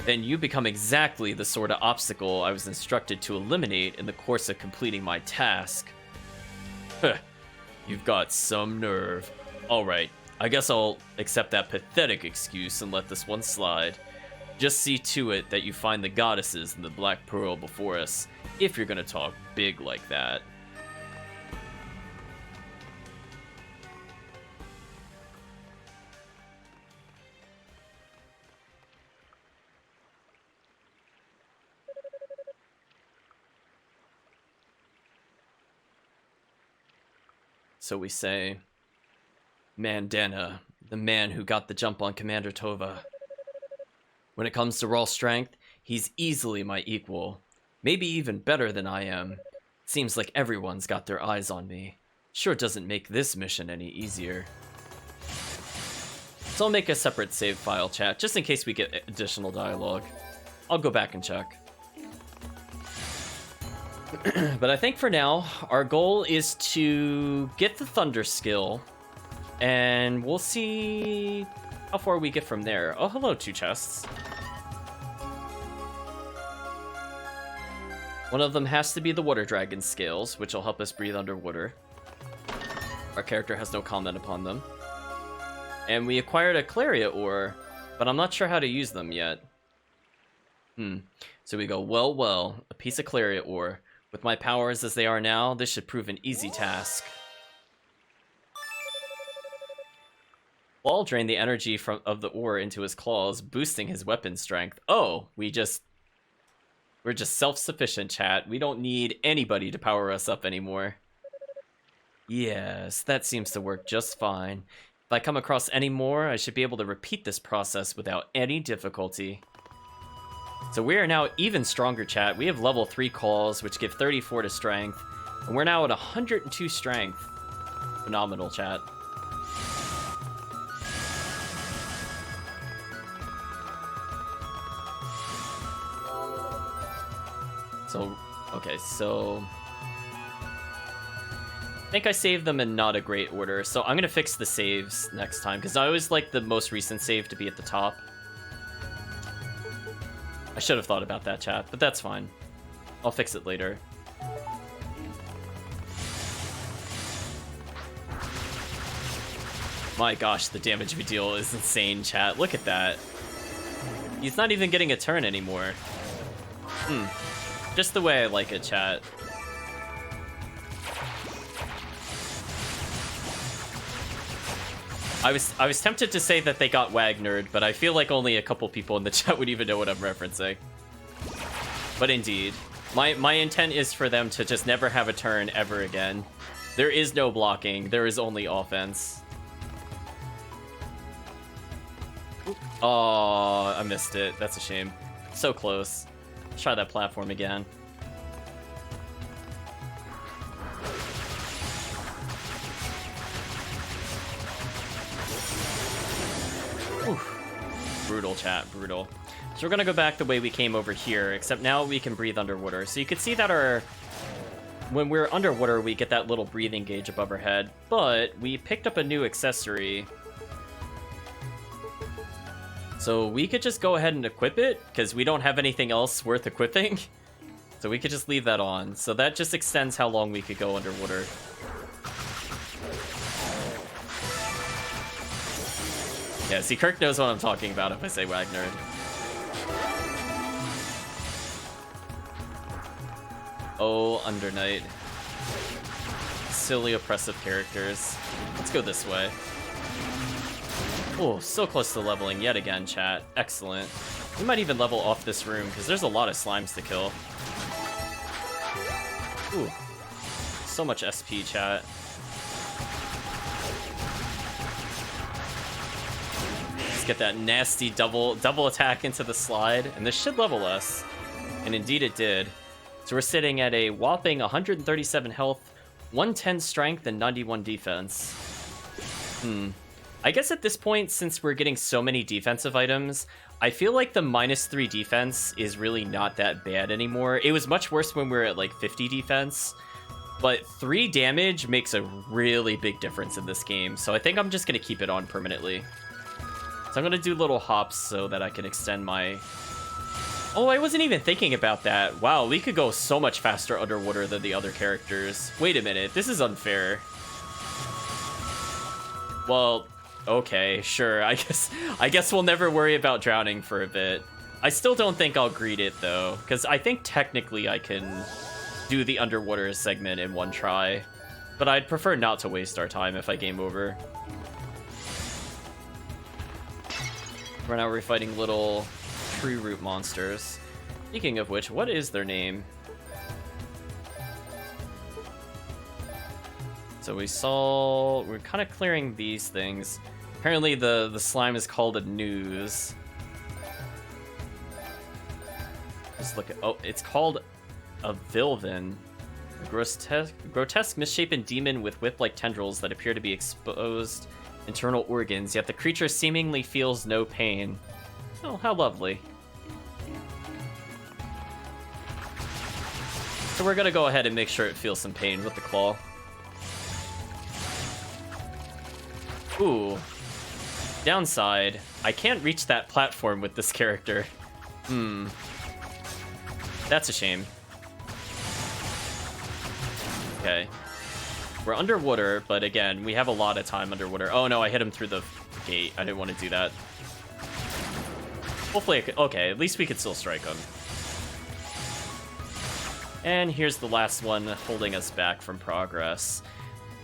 then you become exactly the sort of obstacle I was instructed to eliminate in the course of completing my task. Huh, you've got some nerve. Alright, I guess I'll accept that pathetic excuse and let this one slide. Just see to it that you find the goddesses in the Black Pearl before us, if you're gonna talk big like that. So we say, Mandana, the man who got the jump on Commander Tova. When it comes to raw strength, he's easily my equal. Maybe even better than I am. Seems like everyone's got their eyes on me. Sure doesn't make this mission any easier. So I'll make a separate save file chat, just in case we get additional dialogue. I'll go back and check. But I think for now, our goal is to get the Thunder skill, and we'll see how far we get from there. Oh, hello, 2 chests. One of them has to be the Water Dragon scales, which will help us breathe underwater. Our character has no comment upon them. And we acquired a Claria ore, but I'm not sure how to use them yet. So we go, well, a piece of Claria ore. With my powers as they are now, this should prove an easy task. Wall drained the energy of the ore into his claws, boosting his weapon strength. Oh, we're just self-sufficient, chat. We don't need anybody to power us up anymore. Yes, that seems to work just fine. If I come across any more, I should be able to repeat this process without any difficulty. So we are now even stronger, chat. We have level 3 calls, which give 34 to strength. And we're now at 102 strength. Phenomenal, chat. So, okay, so... I think I saved them in not a great order, so I'm gonna fix the saves next time, because I always like the most recent save to be at the top. I should have thought about that, chat, but that's fine. I'll fix it later. My gosh, the damage we deal is insane, chat. Look at that. He's not even getting a turn anymore. Just the way I like it, chat. I was tempted to say that they got Wagnered, but I feel like only a couple people in the chat would even know what I'm referencing. But indeed, my intent is for them to just never have a turn ever again. There is no blocking, there is only offense. Oh, I missed it. That's a shame. So close. Let's try that platform again. Brutal, chat, brutal. So we're gonna go back the way we came over here, except now we can breathe underwater. So you can see that when we're underwater, we get that little breathing gauge above our head, but we picked up a new accessory. So we could just go ahead and equip it, because we don't have anything else worth equipping. So we could just leave that on. So that just extends how long we could go underwater. Yeah, see, Kirk knows what I'm talking about if I say Wagner. Oh, Undernight. Silly, oppressive characters. Let's go this way. Oh, so close to leveling yet again, chat. Excellent. We might even level off this room, because there's a lot of slimes to kill. Ooh. So much SP, chat. Get that nasty double attack into the slide, and this should level us. And indeed it did. So we're sitting at a whopping 137 health, 110 strength, and 91 defense. I guess at this point, since we're getting so many defensive items, I feel like the -3 defense is really not that bad anymore. It was much worse when we were at like 50 defense, but 3 damage makes a really big difference in this game, so I think I'm just going to keep it on permanently. So I'm going to do little hops so that I can extend my... Oh, I wasn't even thinking about that. Wow, we could go so much faster underwater than the other characters. Wait a minute, this is unfair. Well, okay, sure. I guess we'll never worry about drowning for a bit. I still don't think I'll greet it though, because I think technically I can do the underwater segment in one try, but I'd prefer not to waste our time if I game over. Right now we're fighting little tree root monsters. Speaking of which, what is their name? So we're kind of clearing these things. Apparently the slime is called a News. Just look at, oh, it's called a Vilvin. A grotesque misshapen demon with whip-like tendrils that appear to be exposed internal organs, yet the creature seemingly feels no pain. Oh, how lovely. So we're gonna go ahead and make sure it feels some pain with the claw. Ooh. Downside, I can't reach that platform with this character. That's a shame. Okay. We're underwater, but again, we have a lot of time underwater. Oh no, I hit him through the gate. I didn't want to do that. Hopefully I could... Okay, at least we could still strike him. And here's the last one holding us back from progress.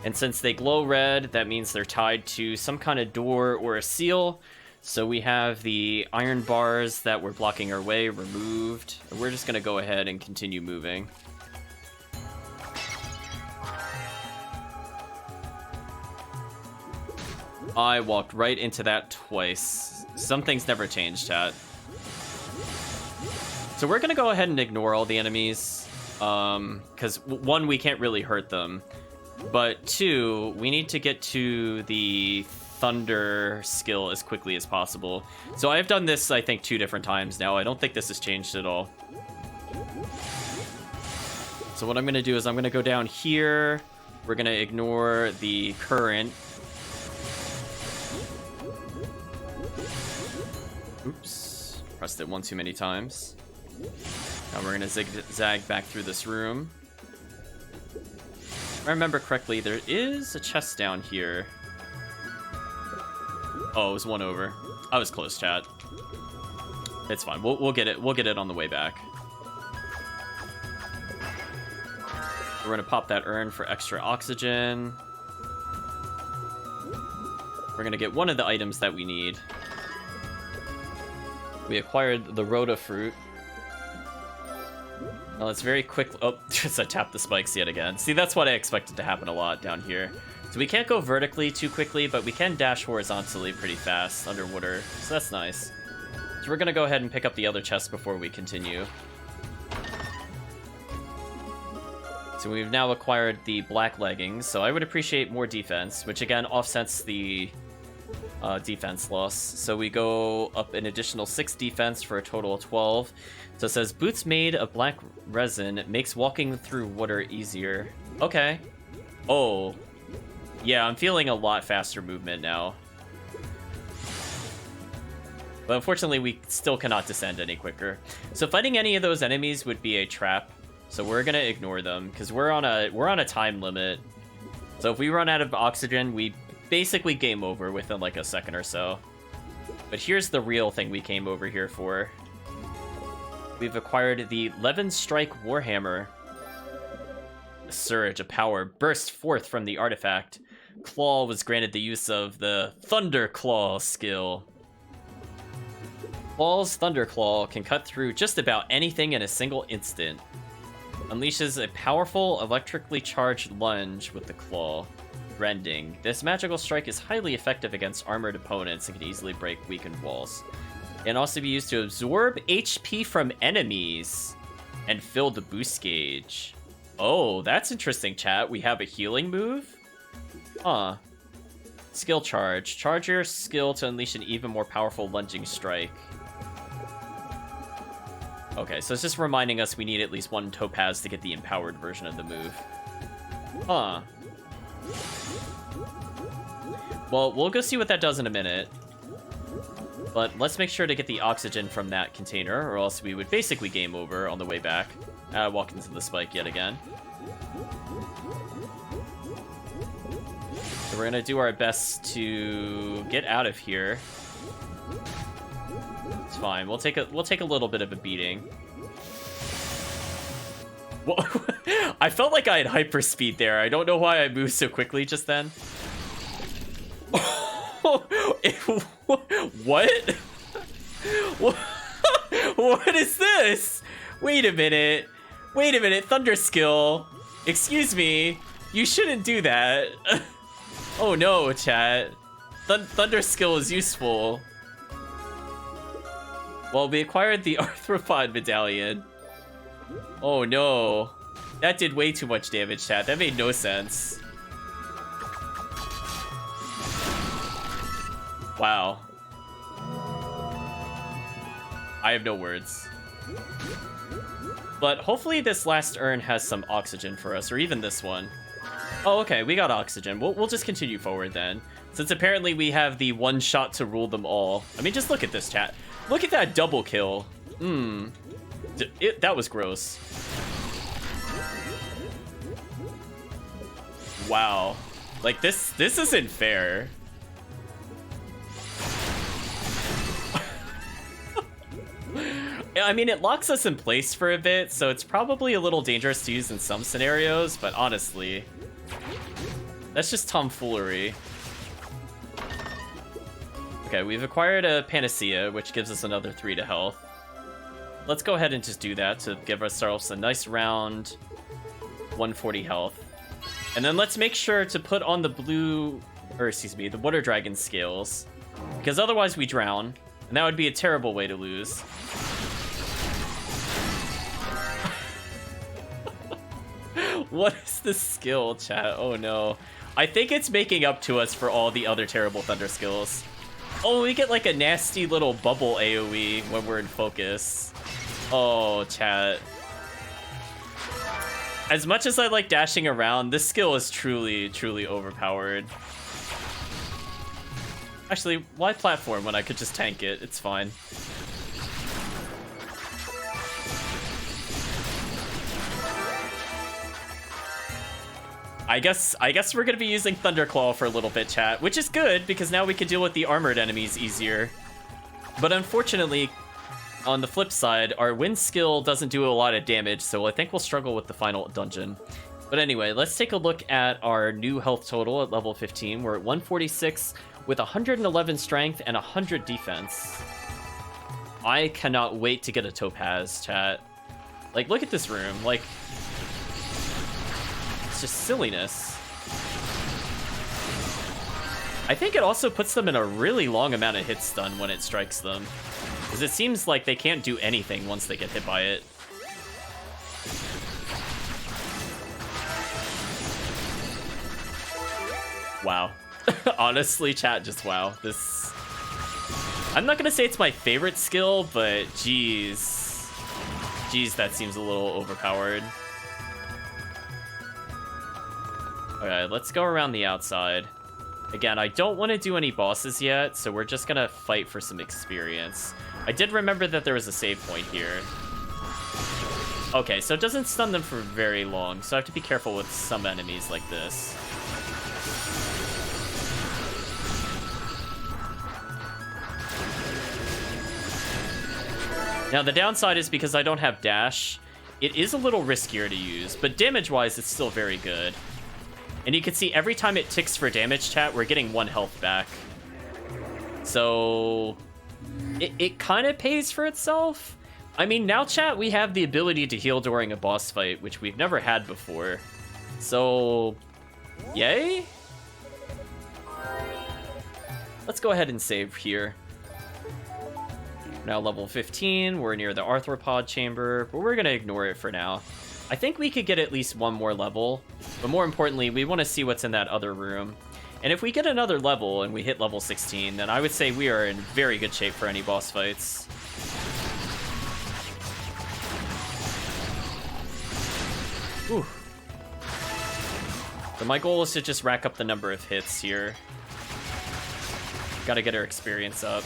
And since they glow red, that means they're tied to some kind of door or a seal. So we have the iron bars that were blocking our way removed. And we're just going to go ahead and continue moving. I walked right into that twice. Some things never change, chat. So we're going to go ahead and ignore all the enemies. Because one, we can't really hurt them. But 2, we need to get to the thunder skill as quickly as possible. So I've done this, I think, 2 different times now. I don't think this has changed at all. So what I'm going to do is I'm going to go down here. We're going to ignore the current. Oops. Pressed it one too many times. Now we're going to zigzag back through this room. If I remember correctly, there is a chest down here. Oh, it was one over. I was close, chat. It's fine. We'll get it. We'll get it on the way back. We're gonna pop that urn for extra oxygen. We're gonna get one of the items that we need. We acquired the Rhoda fruit. Now let's very quickly... Oh, just I tapped the spikes yet again. See, that's what I expected to happen a lot down here. So we can't go vertically too quickly, but we can dash horizontally pretty fast underwater. So that's nice. So we're going to go ahead and pick up the other chest before we continue. So we've now acquired the black leggings, so I would appreciate more defense, which again offsets the defense loss. So we go up an additional 6 defense for a total of 12. So it says, boots made of black resin makes walking through water easier. Okay. Oh. Yeah, I'm feeling a lot faster movement now. But unfortunately, we still cannot descend any quicker. So fighting any of those enemies would be a trap. So we're gonna ignore them, because we're on a time limit. So if we run out of oxygen, we basically game over within like a second or so. But here's the real thing we came over here for. We've acquired the Levin Strike Warhammer. A surge of power burst forth from the artifact. Claw was granted the use of the Thunder Claw skill. Claw's Thunder Claw can cut through just about anything in a single instant. Unleashes a powerful electrically charged lunge with the claw. Rending. This magical strike is highly effective against armored opponents and can easily break weakened walls. It can also be used to absorb HP from enemies and fill the boost gauge. Oh, that's interesting, chat. We have a healing move? Huh. Skill charge. Charge your skill to unleash an even more powerful lunging strike. Okay, so it's just reminding us we need at least one topaz to get the empowered version of the move. Huh. Well, we'll go see what that does in a minute. But let's make sure to get the oxygen from that container, or else we would basically game over on the way back. Walk into the spike yet again. So we're gonna do our best to get out of here. It's fine. We'll take a little bit of a beating. Whoa. I felt like I had hyperspeed there. I don't know why I moved so quickly just then. What? What is this? Wait a minute. Wait a minute. Thunder skill. Excuse me. You shouldn't do that. Oh no, chat. Thunder skill is useful. Well, we acquired the Arthropod medallion. Oh no. That did way too much damage, chat. That made no sense. Wow. I have no words. But hopefully this last urn has some oxygen for us, or even this one. Oh, okay, we got oxygen. We'll just continue forward then. Since apparently we have the one shot to rule them all. I mean, just look at this, chat. Look at that double kill. That was gross. Wow. Like, this isn't fair. I mean, it locks us in place for a bit, so it's probably a little dangerous to use in some scenarios, but honestly, that's just tomfoolery. Okay, we've acquired a Panacea, which gives us another 3 to health. Let's go ahead and just do that to give ourselves a nice round 140 health. And then let's make sure to put on the the Water Dragon scales, because otherwise we drown, and that would be a terrible way to lose. What is this skill, chat? Oh no. I think it's making up to us for all the other terrible thunder skills. Oh, we get like a nasty little bubble AoE when we're in focus. Oh, chat. As much as I like dashing around, this skill is truly, truly overpowered. Actually, why platform when I could just tank it? It's fine. I guess we're gonna be using Thunderclaw for a little bit, chat, which is good because now we can deal with the armored enemies easier. But unfortunately, on the flip side, our wind skill doesn't do a lot of damage, so I think we'll struggle with the final dungeon. But anyway, let's take a look at our new health total at level 15. We're at 146 with 111 strength and 100 defense. I cannot wait to get a topaz, chat. Like, look at this room. Like, it's just silliness. I think it also puts them in a really long amount of hit stun when it strikes them, because it seems like they can't do anything once they get hit by it. Wow. Honestly, chat, just wow. This... I'm not gonna say it's my favorite skill, but geez. Geez, that seems a little overpowered. Okay, let's go around the outside. Again, I don't want to do any bosses yet, so we're just gonna fight for some experience. I did remember that there was a save point here. Okay, so it doesn't stun them for very long, so I have to be careful with some enemies like this. Now, the downside is because I don't have dash, it is a little riskier to use, but damage-wise, it's still very good. And you can see every time it ticks for damage, chat, we're getting 1 health back. So it kind of pays for itself. I mean, now, chat, we have the ability to heal during a boss fight, which we've never had before. So, yay? Let's go ahead and save here. Now level 15, we're near the Arthropod chamber, but we're gonna ignore it for now. I think we could get at least 1 more level, but more importantly, we want to see what's in that other room. And if we get another level and we hit level 16, then I would say we are in very good shape for any boss fights. Ooh. So my goal is to just rack up the number of hits here. Gotta get our experience up.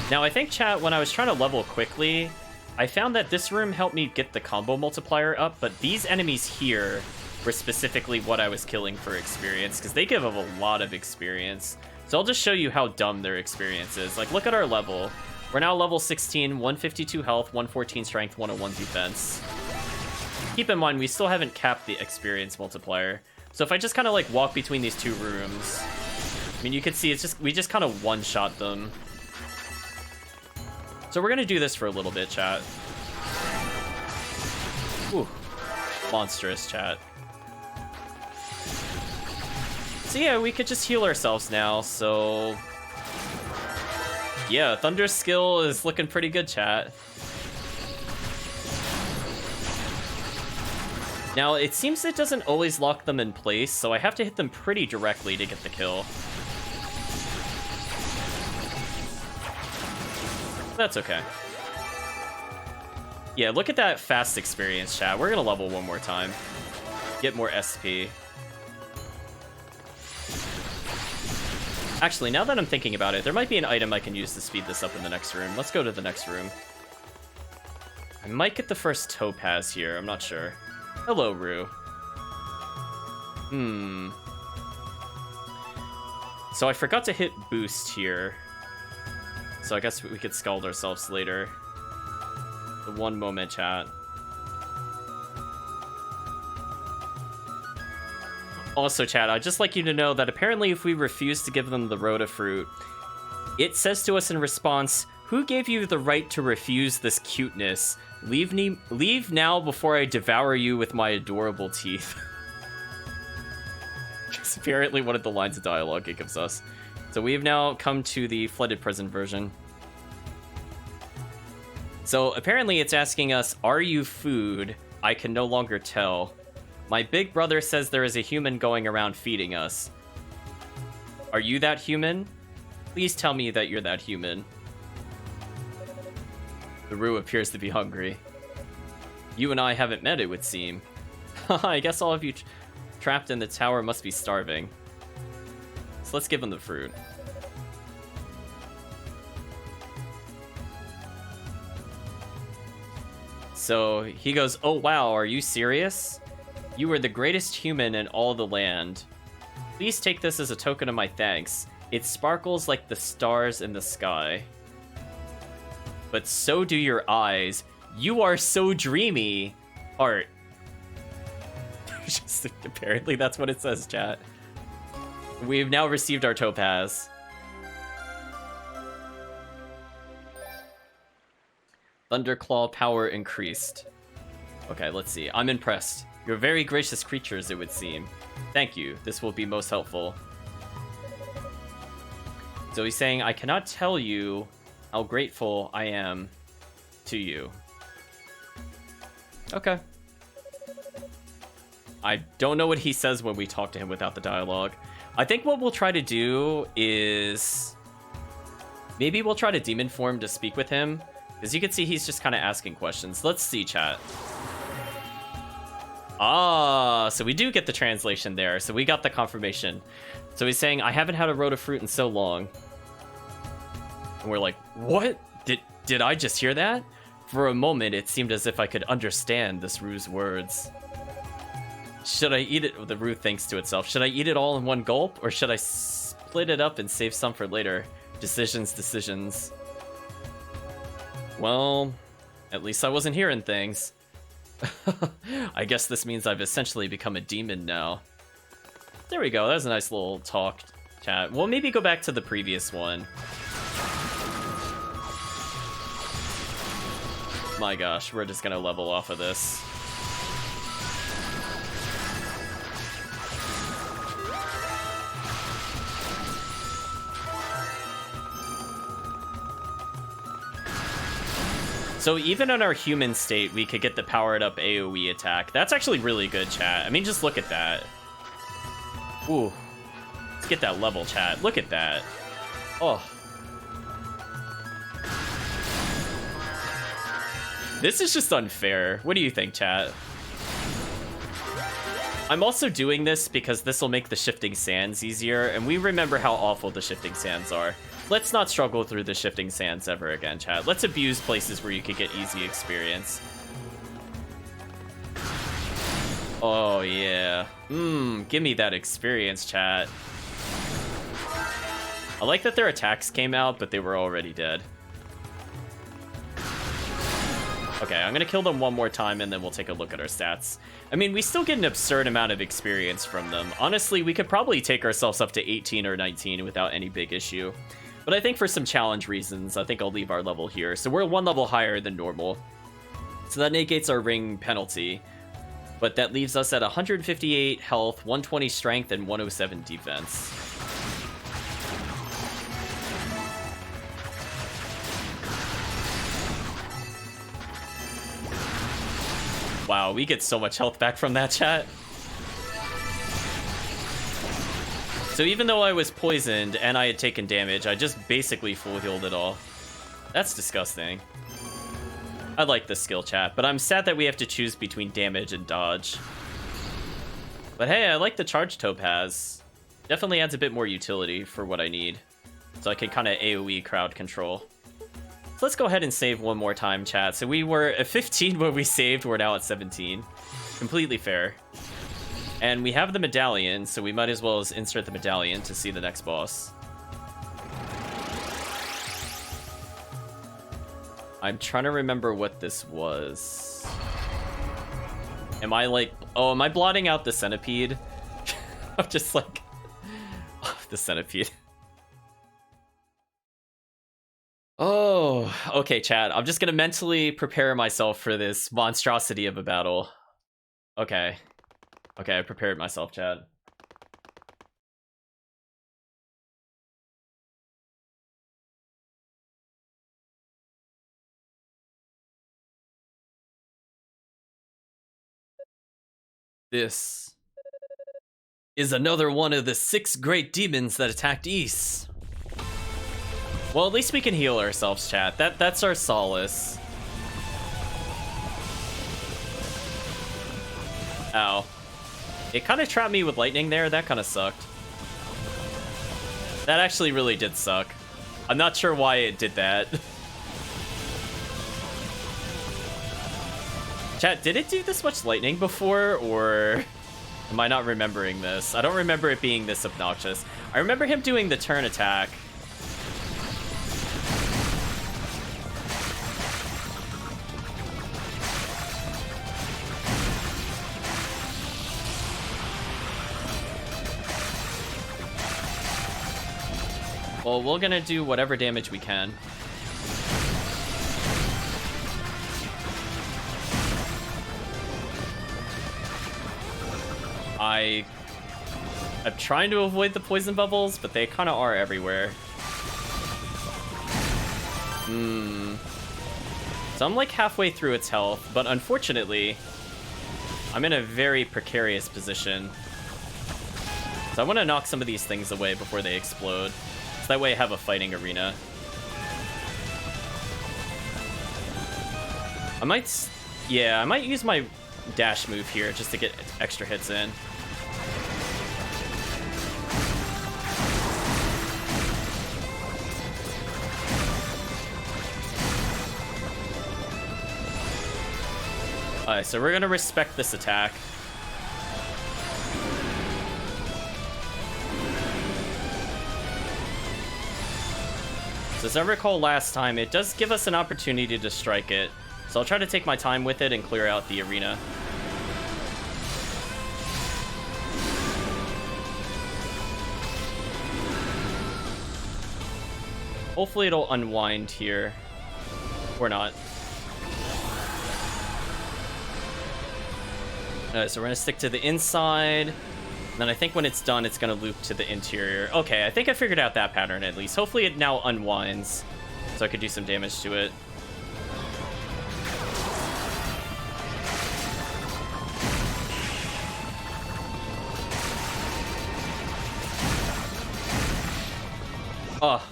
Now, I think, chat, when I was trying to level quickly, I found that this room helped me get the combo multiplier up, but these enemies here were specifically what I was killing for experience, because they give up a lot of experience. So I'll just show you how dumb their experience is. Like, look at our level. We're now level 16, 152 health, 114 strength, 101 defense. Keep in mind, we still haven't capped the experience multiplier. So if I just kind of like walk between these two rooms, I mean, you can see it's just, we just kind of one-shot them. So we're gonna do this for a little bit, chat. Ooh, monstrous, chat. So yeah, we could just heal ourselves now, so... yeah, Thunder's skill is looking pretty good, chat. Now, it seems it doesn't always lock them in place, so I have to hit them pretty directly to get the kill. That's okay. Yeah, look at that fast experience, chat. We're gonna level one more time. Get more SP. Actually, now that I'm thinking about it, there might be an item I can use to speed this up in the next room. Let's go to the next room. I might get the first topaz here, I'm not sure. Hello, Rue. So I forgot to hit boost here. So I guess we could scald ourselves later. The one moment, chat. Also, chat, I'd just like you to know that apparently if we refuse to give them the Rhoda fruit, it says to us in response, "Who gave you the right to refuse this cuteness? Leave now before I devour you with my adorable teeth." It's apparently one of the lines of dialogue it gives us. So we have now come to the flooded prison version. So apparently it's asking us, "Are you food? I can no longer tell. My big brother says there is a human going around feeding us. Are you that human? Please tell me that you're that human." The Rue appears to be hungry. You and I haven't met, it would seem. I guess all of you trapped in the tower must be starving. So let's give him the fruit. So he goes, "Oh wow, are you serious? You are the greatest human in all the land. Please take this as a token of my thanks. It sparkles like the stars in the sky. But so do your eyes. You are so dreamy. Art." Just, apparently that's what it says, chat. We've now received our topaz. Thunderclaw power increased. Okay, let's see. I'm impressed. You're very gracious creatures, it would seem. Thank you. This will be most helpful. So he's saying, "I cannot tell you how grateful I am to you." Okay. I don't know what he says when we talk to him without the dialogue. I think what we'll try to do is... maybe we'll try to demon form to speak with him. Because you can see he's just kind of asking questions. Let's see, chat. Ah, so we do get the translation there. So we got the confirmation. So he's saying, "I haven't had a Rhoda fruit in so long." And we're like, "What? Did I just hear that?" For a moment, it seemed as if I could understand this Rue's words. Should I eat it? The Rue thinks to itself. Should I eat it all in one gulp? Or should I split it up and save some for later? Decisions. Well, at least I wasn't hearing things. I guess this means I've essentially become a demon now. There we go. That was a nice little talk, chat. We'll maybe go back to the previous one. My gosh, we're just gonna level off of this. So even in our human state, we could get the powered up AoE attack. That's actually really good, chat. I mean, just look at that. Ooh. Let's get that level, chat. Look at that. Oh. This is just unfair. What do you think, chat? I'm also doing this because this will make the shifting sands easier, and we remember how awful the shifting sands are. Let's not struggle through the shifting sands ever again, chat. Let's abuse places where you could get easy experience. Oh, yeah. Give me that experience, chat. I like that their attacks came out, but they were already dead. Okay, I'm gonna kill them one more time, and then we'll take a look at our stats. I mean, we still get an absurd amount of experience from them. Honestly, we could probably take ourselves up to 18 or 19 without any big issue. But I think for some challenge reasons, I think I'll leave our level here. So we're one level higher than normal. So that negates our ring penalty. But that leaves us at 158 health, 120 strength, and 107 defense. Wow, we get so much health back from that, chat. So even though I was poisoned and I had taken damage, I just basically full healed it all. That's disgusting. I like this skill, chat, but I'm sad that we have to choose between damage and dodge. But hey, I like the charge topaz. Definitely adds a bit more utility for what I need. So I can kind of AoE crowd control. So let's go ahead and save one more time, chat. So we were at 15 when we saved, we're now at 17. Completely fair. And we have the medallion, so we might as well insert the medallion to see the next boss. I'm trying to remember what this was. Am I like... Oh, am I blotting out the centipede? I'm just like... Oh, the centipede. Oh, okay, chat. I'm just gonna mentally prepare myself for this monstrosity of a battle. Okay. Okay, I prepared myself, chat. This is another one of the 6 great demons that attacked Ys. Well, at least we can heal ourselves, chat. That's our solace. Ow. It kind of trapped me with lightning there. That kind of sucked. That actually really did suck. I'm not sure why it did that. Chat, did it do this much lightning before, or am I not remembering this? I don't remember it being this obnoxious. I remember him doing the turn attack. Well, we're gonna do whatever damage we can. I'm trying to avoid the poison bubbles, but they kind of are everywhere. So I'm like halfway through its health, but unfortunately, I'm in a very precarious position. So I want to knock some of these things away before they explode. So that way I have a fighting arena. I might use my dash move here just to get extra hits in. Alright, so we're gonna respect this attack. So as I recall last time, it does give us an opportunity to strike it. So I'll try to take my time with it and clear out the arena. Hopefully it'll unwind here. Or not. So we're gonna stick to the inside. And then I think when it's done, it's gonna loop to the interior. Okay, I think I figured out that pattern at least. Hopefully it now unwinds, so I could do some damage to it. Oh,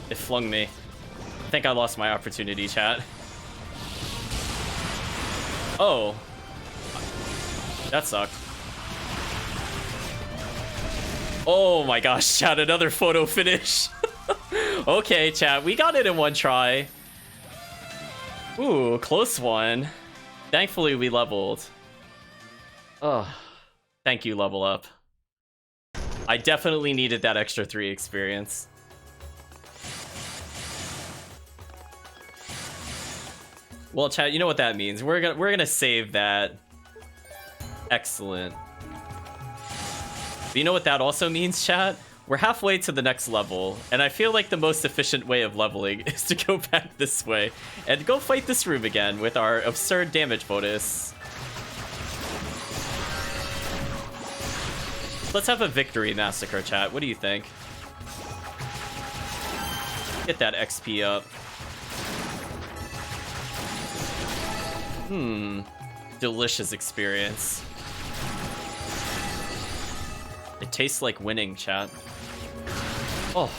it flung me. I think I lost my opportunity, chat. Oh. That sucked. Oh my gosh, chat, another photo finish. Okay, chat, we got it in one try. Ooh, close one. Thankfully, we leveled. Oh, thank you, level up. I definitely needed that extra 3 experience. Well, chat, you know what that means. We're gonna save that. Excellent. But you know what that also means, chat? We're halfway to the next level, and I feel like the most efficient way of leveling is to go back this way and go fight this room again with our absurd damage bonus. Let's have a victory massacre, chat. What do you think? Get that XP up. Delicious experience. It tastes like winning, chat. Oh,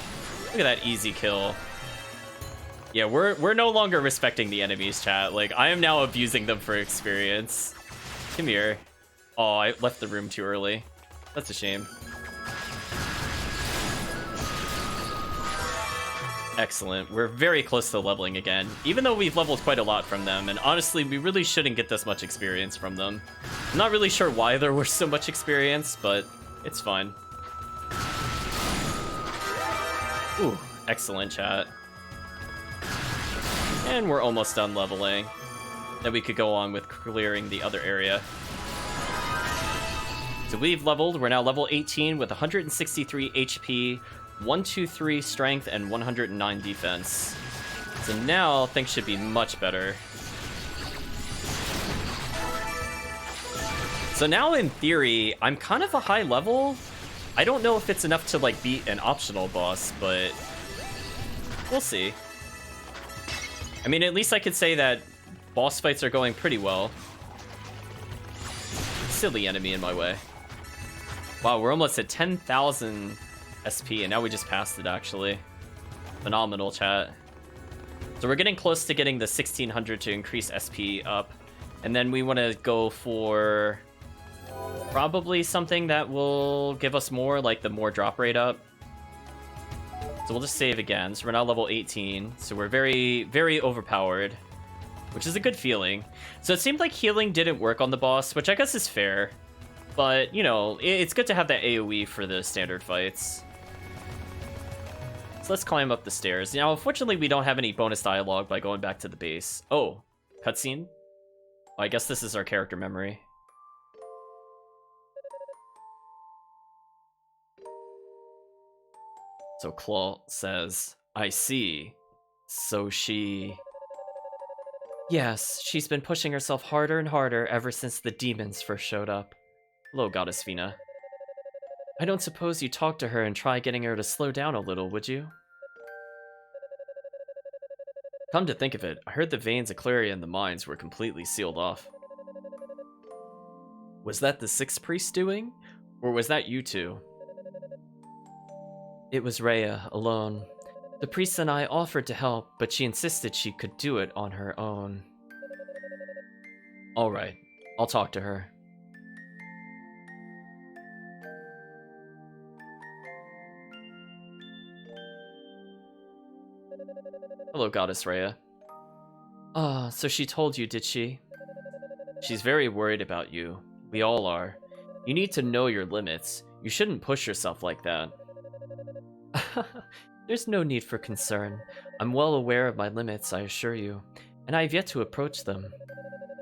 look at that easy kill. Yeah, we're no longer respecting the enemies, chat. Like, I am now abusing them for experience. Come here. Oh, I left the room too early. That's a shame. Excellent. We're very close to leveling again, even though we've leveled quite a lot from them, and honestly, we really shouldn't get this much experience from them. I'm not really sure why there was so much experience, but it's fine. Ooh, excellent, chat. And we're almost done leveling. Then we could go on with clearing the other area. So we've leveled. We're now level 18 with 163 HP, 123 strength, and 109 defense. So now things should be much better. So now in theory, I'm kind of a high level. I don't know if it's enough to like beat an optional boss, but we'll see. I mean, at least I could say that boss fights are going pretty well. Silly enemy in my way. Wow, we're almost at 10,000 SP, and now we just passed it, actually. Phenomenal, chat. So we're getting close to getting the 1600 to increase SP up. And then we want to go for probably something that will give us more, like the more drop rate up. So we'll just save again. So we're now level 18. So we're very, very overpowered, which is a good feeling. So it seemed like healing didn't work on the boss, which I guess is fair. But, you know, it's good to have that AoE for the standard fights. So let's climb up the stairs. Now, unfortunately, we don't have any bonus dialogue by going back to the base. Oh, cutscene? Oh, I guess this is our character memory. So Claw says, I see. So she... Yes, she's been pushing herself harder and harder ever since the demons first showed up. Hello, Goddess Fina. I don't suppose you talk to her and try getting her to slow down a little, would you? Come to think of it, I heard the veins of Cleria in the mines were completely sealed off. Was that the sixth priest doing? Or was that you two? It was Rhea, alone. The priest and I offered to help, but she insisted she could do it on her own. Alright, I'll talk to her. Hello, Goddess Rhea. Ah, so she told you, did she? She's very worried about you. We all are. You need to know your limits. You shouldn't push yourself like that. There's no need for concern. I'm well aware of my limits, I assure you, and I have yet to approach them.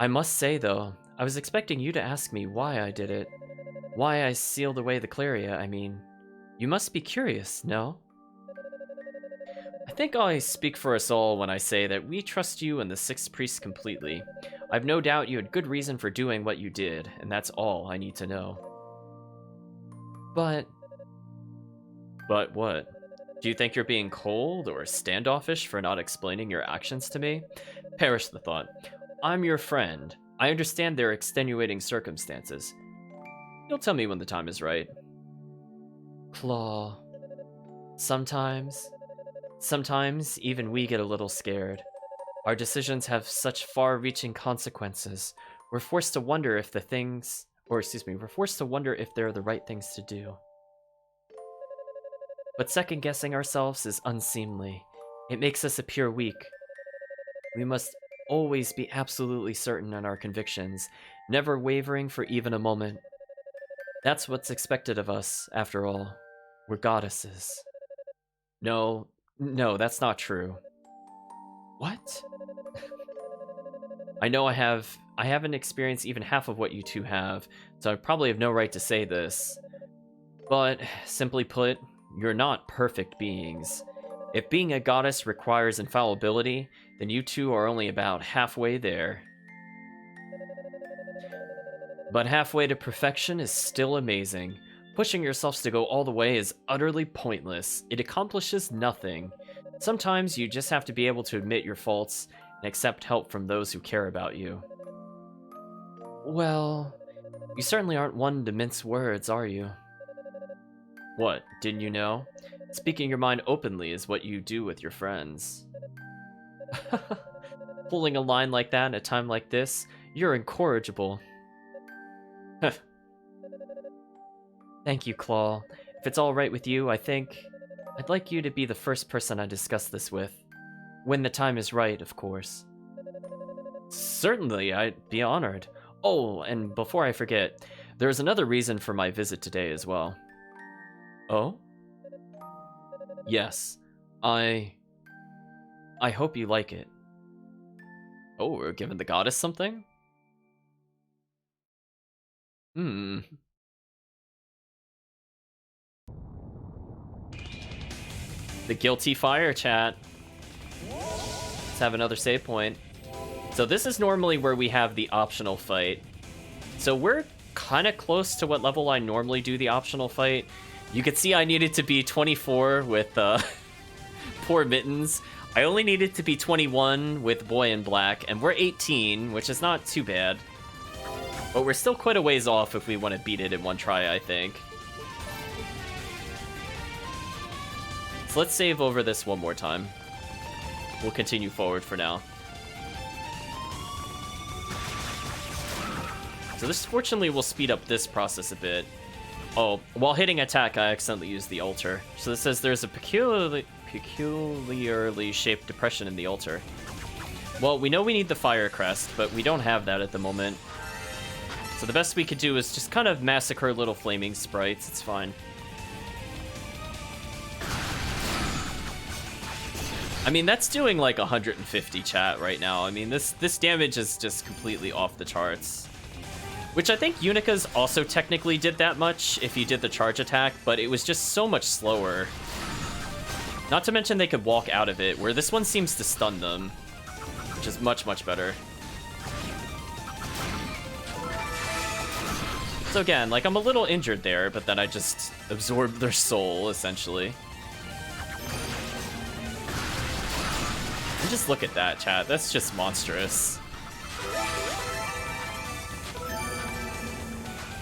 I must say, though, I was expecting you to ask me why I did it. Why I sealed away the Cleria, I mean. You must be curious, no? I think I speak for us all when I say that we trust you and the Sixth Priest completely. I've no doubt you had good reason for doing what you did, and that's all I need to know. But what? Do you think you're being cold or standoffish for not explaining your actions to me? Perish the thought. I'm your friend. I understand there are extenuating circumstances. You'll tell me when the time is right. Claw. Sometimes Sometimes, even we get a little scared. Our decisions have such far-reaching consequences. We're forced to wonder if we're forced to wonder if they're the right things to do. But second-guessing ourselves is unseemly. It makes us appear weak. We must always be absolutely certain in our convictions, never wavering for even a moment. That's what's expected of us, after all. We're goddesses. No, that's not true. What? I know I haven't experienced even half of what you two have, so I probably have no right to say this. But, simply put, you're not perfect beings. If being a goddess requires infallibility, then you two are only about halfway there. But halfway to perfection is still amazing. Pushing yourselves to go all the way is utterly pointless. It accomplishes nothing. Sometimes you just have to be able to admit your faults and accept help from those who care about you. Well, you certainly aren't one to mince words, are you? What, didn't you know? Speaking your mind openly is what you do with your friends. Pulling a line like that at a time like this, you're incorrigible. Thank you, Claw. If it's all right with you, I'd like you to be the first person I discuss this with. When the time is right, of course. Certainly, I'd be honored. Oh, and before I forget, there's another reason for my visit today as well. Oh? Yes. I hope you like it. Oh, we're giving the goddess something? The guilty fire chat. Let's have another save point. So this is normally where we have the optional fight. So we're kind of close to what level I normally do the optional fight. You could see I needed to be 24 with poor Mittens. I only needed to be 21 with Boy in Black, and we're 18, which is not too bad. But we're still quite a ways off if we want to beat it in one try, I think. So let's save over this one more time. We'll continue forward for now. So this fortunately will speed up this process a bit. Oh, while hitting attack, I accidentally used the altar. So this says there's a peculiarly shaped depression in the altar. Well, we know we need the fire crest, but we don't have that at the moment. So the best we could do is just kind of massacre little flaming sprites. It's fine. I mean, that's doing like 150 chat right now. I mean, this damage is just completely off the charts. Which I think Unica's also technically did that much if you did the charge attack, but it was just so much slower. Not to mention they could walk out of it, where this one seems to stun them, which is much, much better. So again, like, I'm a little injured there, but then I just absorbed their soul, essentially. And just look at that, chat. That's just monstrous.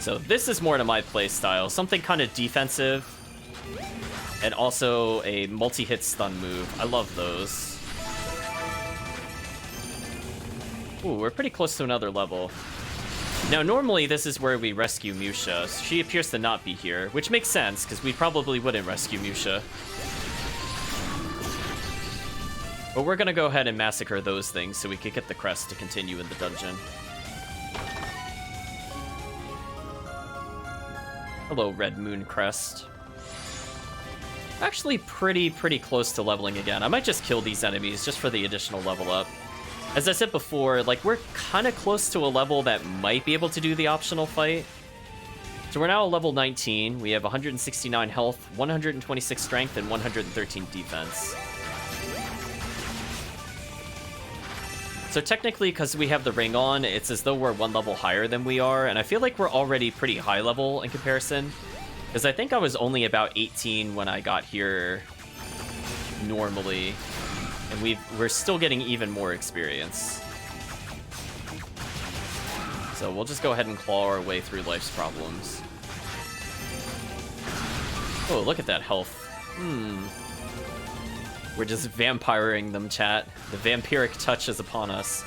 So this is more to my playstyle. Something kind of defensive. And also a multi-hit stun move. I love those. Ooh, we're pretty close to another level. Now, normally this is where we rescue Musha. She appears to not be here, which makes sense, because we probably wouldn't rescue Musha. But we're gonna go ahead and massacre those things so we can get the crest to continue in the dungeon. Hello, Red Moon Crest. Actually pretty close to leveling again. I might just kill these enemies just for the additional level up. As I said before, like, we're kind of close to a level that might be able to do the optional fight. So we're now at level 19. We have 169 health, 126 strength, and 113 defense. So technically, because we have the ring on, it's as though we're one level higher than we are, and I feel like we're already pretty high level in comparison. Because I think I was only about 18 when I got here normally. And we're still getting even more experience. So we'll just go ahead and claw our way through life's problems. Oh, look at that health. We're just vampiring them, chat. The vampiric touch is upon us.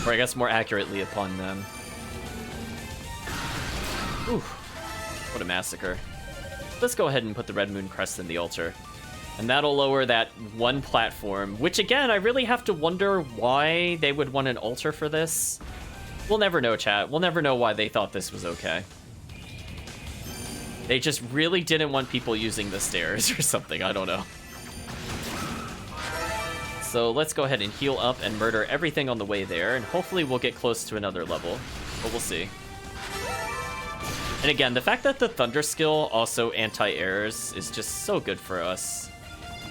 Or I guess more accurately upon them. Ooh, what a massacre. Let's go ahead and put the Red Moon Crest in the altar. And that'll lower that one platform, which again, I really have to wonder why they would want an altar for this. We'll never know, chat. We'll never know why they thought this was okay. They just really didn't want people using the stairs or something, I don't know. So let's go ahead and heal up and murder everything on the way there, and hopefully we'll get close to another level, but we'll see. And again, the fact that the Thunder skill also anti-airs is just so good for us.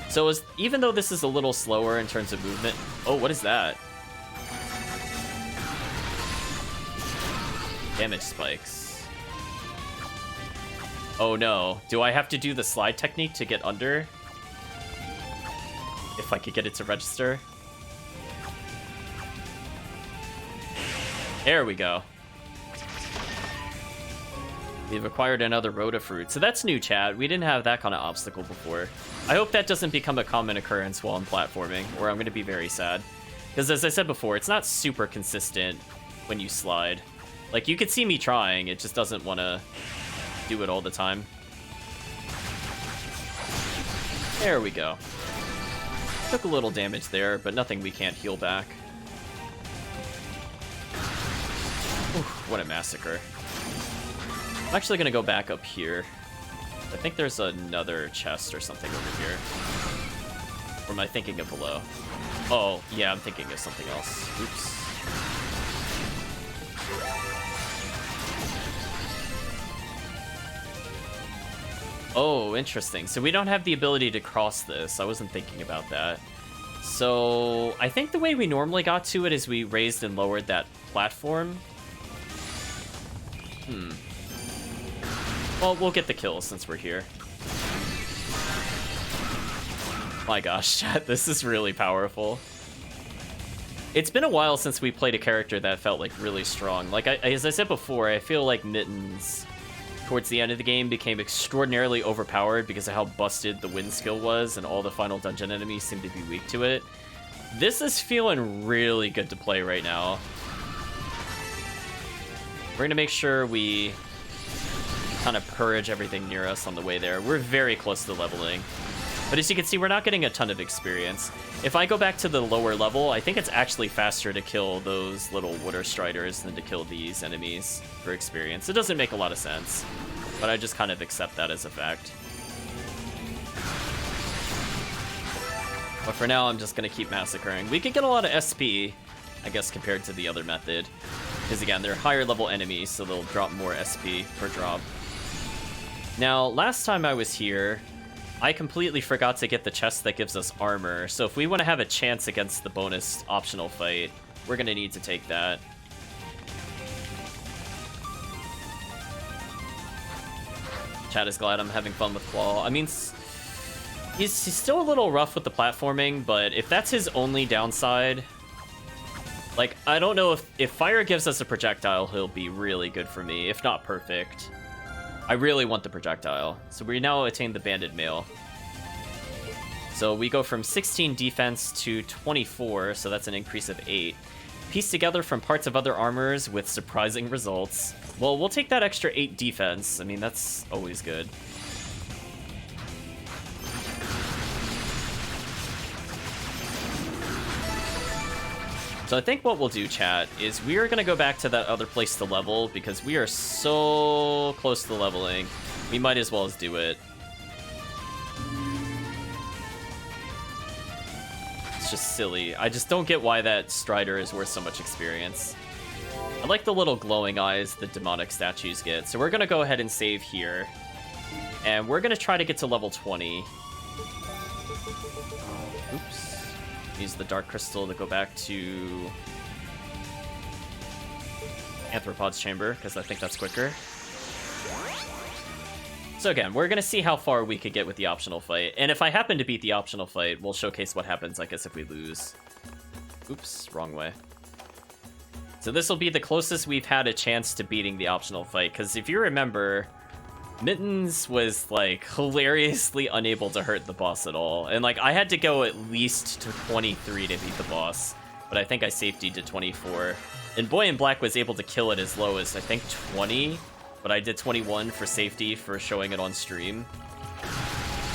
So even though this is a little slower in terms of movement... Oh, what is that? Damage spikes. Oh no. Do I have to do the slide technique to get under? If I could get it to register. There we go. We've acquired another Rotafruit. So that's new, chat. We didn't have that kind of obstacle before. I hope that doesn't become a common occurrence while I'm platforming, or I'm going to be very sad. Because as I said before, it's not super consistent when you slide. Like, you could see me trying, it just doesn't want to do it all the time. There we go. Took a little damage there, but nothing we can't heal back. Oof, what a massacre. I'm actually going to go back up here. I think there's another chest or something over here. Or am I thinking of below? Oh, yeah, I'm thinking of something else. Oops. Oh, interesting. So we don't have the ability to cross this. I wasn't thinking about that. So I think the way we normally got to it is we raised and lowered that platform. Well, we'll get the kill since we're here. My gosh, chat, this is really powerful. It's been a while since we played a character that felt like really strong. Like, as I said before, I feel like Mittens towards the end of the game became extraordinarily overpowered because of how busted the wind skill was, and all the final dungeon enemies seemed to be weak to it. This is feeling really good to play right now. We're gonna make sure we kind of purge everything near us on the way there. We're very close to leveling. But as you can see, we're not getting a ton of experience. If I go back to the lower level, I think it's actually faster to kill those little water striders than to kill these enemies for experience. It doesn't make a lot of sense, but I just kind of accept that as a fact. But for now, I'm just going to keep massacring. We could get a lot of SP, I guess, compared to the other method. Because again, they're higher level enemies, so they'll drop more SP per drop. Now, last time I was here, I completely forgot to get the chest that gives us armor, so if we want to have a chance against the bonus optional fight, we're going to need to take that. Chat is glad I'm having fun with Claw. I mean, he's still a little rough with the platforming, but if that's his only downside... Like, I don't know if fire gives us a projectile, he'll be really good for me, if not perfect. I really want the projectile. So we now attain the Banded Mail. So we go from 16 defense to 24, so that's an increase of 8. Pieced together from parts of other armors with surprising results. Well, we'll take that extra 8 defense. I mean, that's always good. So I think what we'll do, chat, is we are going to go back to that other place to level, because we are so close to leveling. We might as well as do it. It's just silly. I just don't get why that Strider is worth so much experience. I like the little glowing eyes the demonic statues get. So we're going to go ahead and save here. And we're going to try to get to level 20. Oops. Use the Dark Crystal to go back to Anthropod's Chamber, because I think that's quicker. So again, we're going to see how far we could get with the optional fight. And if I happen to beat the optional fight, we'll showcase what happens, I guess, if we lose. Oops, wrong way. So this will be the closest we've had a chance to beating the optional fight, because if you remember, Mittens was, like, hilariously unable to hurt the boss at all. And, like, I had to go at least to 23 to beat the boss. But I think I safetied to 24. And Boy in Black was able to kill it as low as, I think, 20. But I did 21 for safety for showing it on stream.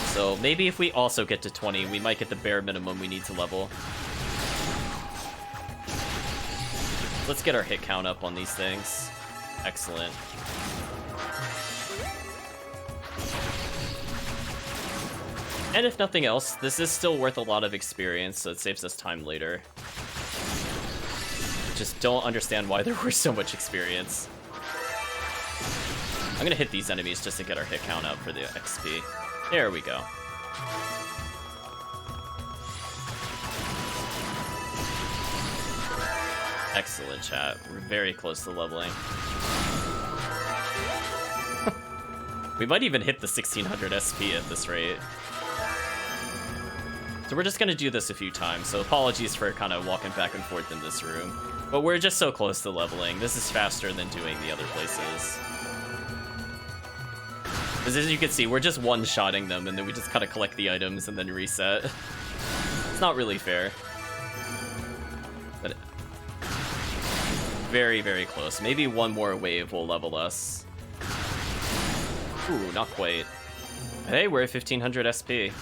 So maybe if we also get to 20, we might get the bare minimum we need to level. Let's get our hit count up on these things. Excellent. And if nothing else, this is still worth a lot of experience, so it saves us time later. Just don't understand why there was so much experience. I'm gonna hit these enemies just to get our hit count up for the XP. There we go. Excellent, chat. We're very close to leveling. We might even hit the 1600 SP at this rate. So we're just gonna do this a few times, so apologies for kind of walking back and forth in this room. But we're just so close to leveling. This is faster than doing the other places. Because as you can see, we're just one-shotting them, and then we just kind of collect the items and then reset. It's not really fair. But very, very close. Maybe one more wave will level us. Ooh, not quite. Hey, we're at 1500 SP.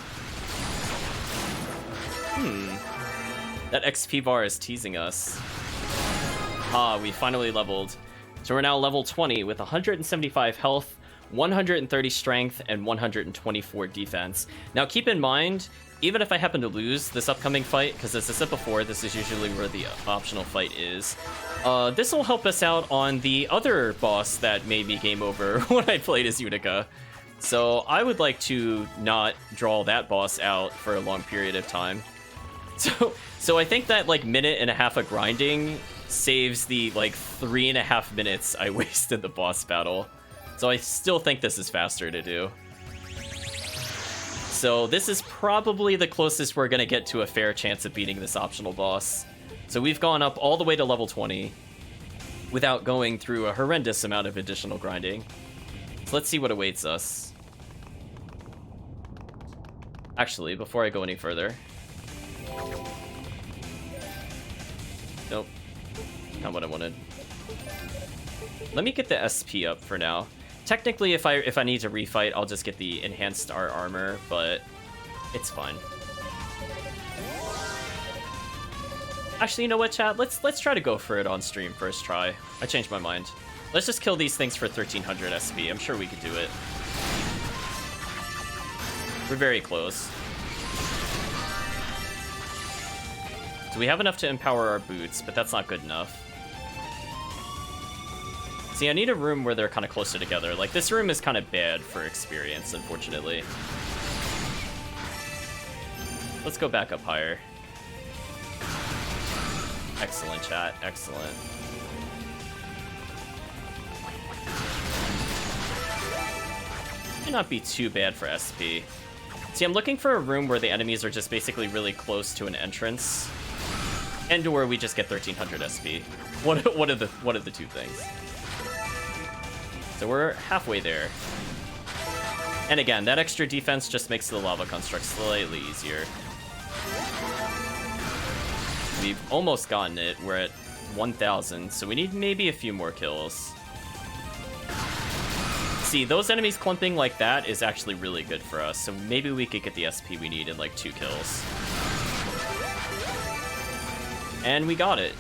That XP bar is teasing us. Ah, we finally leveled. So we're now level 20 with 175 health, 130 strength, and 124 defense. Now keep in mind, even if I happen to lose this upcoming fight, because as I said before, this is usually where the optional fight is, this will help us out on the other boss that made me game over when I played as Unica. So I would like to not draw that boss out for a long period of time. So I think that like minute and a half of grinding saves the like 3.5 minutes I wasted the boss battle. So I still think this is faster to do. So this is probably the closest we're gonna get to a fair chance of beating this optional boss. So we've gone up all the way to level 20 without going through a horrendous amount of additional grinding. So let's see what awaits us. Actually, before I go any further. Nope. Not what I wanted. Let me get the SP up for now. Technically, if I need to refight, I'll just get the enhanced art armor, but it's fine. Actually, you know what, chat? Let's try to go for it on stream first try. I changed my mind. Let's just kill these things for 1300 SP. I'm sure we could do it. We're very close. So we have enough to empower our boots, but that's not good enough. See, I need a room where they're kind of closer together. Like, this room is kind of bad for experience, unfortunately. Let's go back up higher. Excellent, chat. Excellent. Might not be too bad for SP. See, I'm looking for a room where the enemies are just basically really close to an entrance, and where we just get 1300 SP. What are the two things? So we're halfway there. And again, that extra defense just makes the lava construct slightly easier. We've almost gotten it. We're at 1000, so we need maybe a few more kills. See, those enemies clumping like that is actually really good for us, so maybe we could get the SP we need in like 2 kills. And we got it.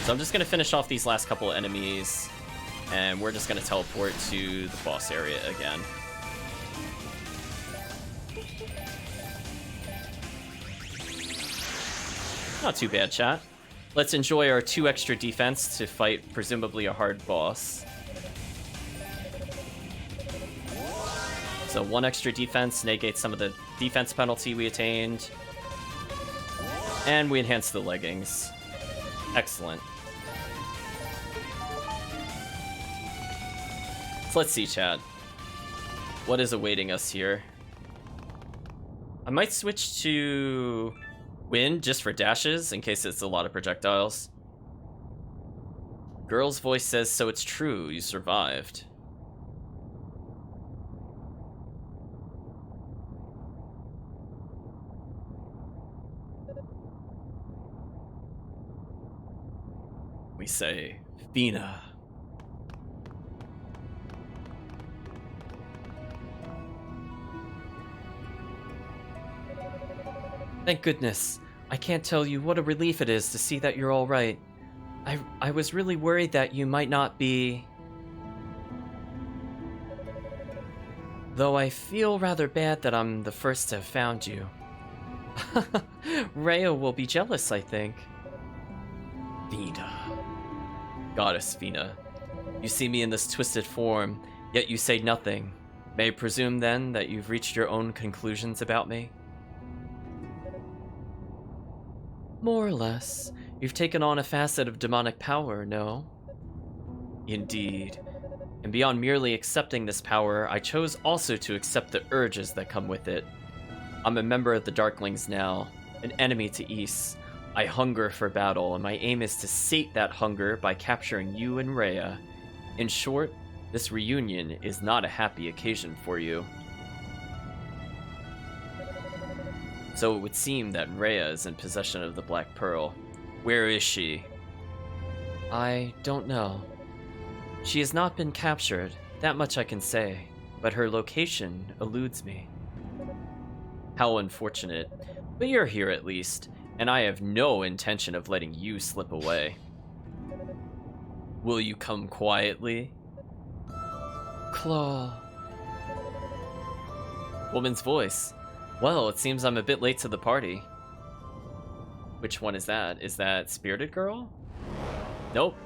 So I'm just gonna finish off these last couple of enemies, and we're just gonna teleport to the boss area again. Not too bad, chat. Let's enjoy our 2 extra defense to fight presumably a hard boss. So 1 extra defense negates some of the defense penalty we attained. And we enhance the leggings. Excellent. So let's see, chat. What is awaiting us here? I might switch to wind just for dashes in case it's a lot of projectiles. Girl's voice says, so it's true, you survived. We say, Fina. Thank goodness. I can't tell you what a relief it is to see that you're all right. I was really worried that you might not be... Though I feel rather bad that I'm the first to have found you. Rhea will be jealous, I think. Fina. Goddess Fina. You see me in this twisted form, yet you say nothing. May I presume, then, that you've reached your own conclusions about me? More or less. You've taken on a facet of demonic power, no? Indeed. And beyond merely accepting this power, I chose also to accept the urges that come with it. I'm a member of the Darklings now, an enemy to Ys. I hunger for battle, and my aim is to sate that hunger by capturing you and Rhea. In short, this reunion is not a happy occasion for you. So it would seem that Rhea is in possession of the Black Pearl. Where is she? I don't know. She has not been captured, that much I can say, but her location eludes me. How unfortunate. But you're here at least, and I have no intention of letting you slip away. Will you come quietly? Claw. Woman's voice. Well, it seems I'm a bit late to the party. Which one is that? Is that Spirited Girl? Nope.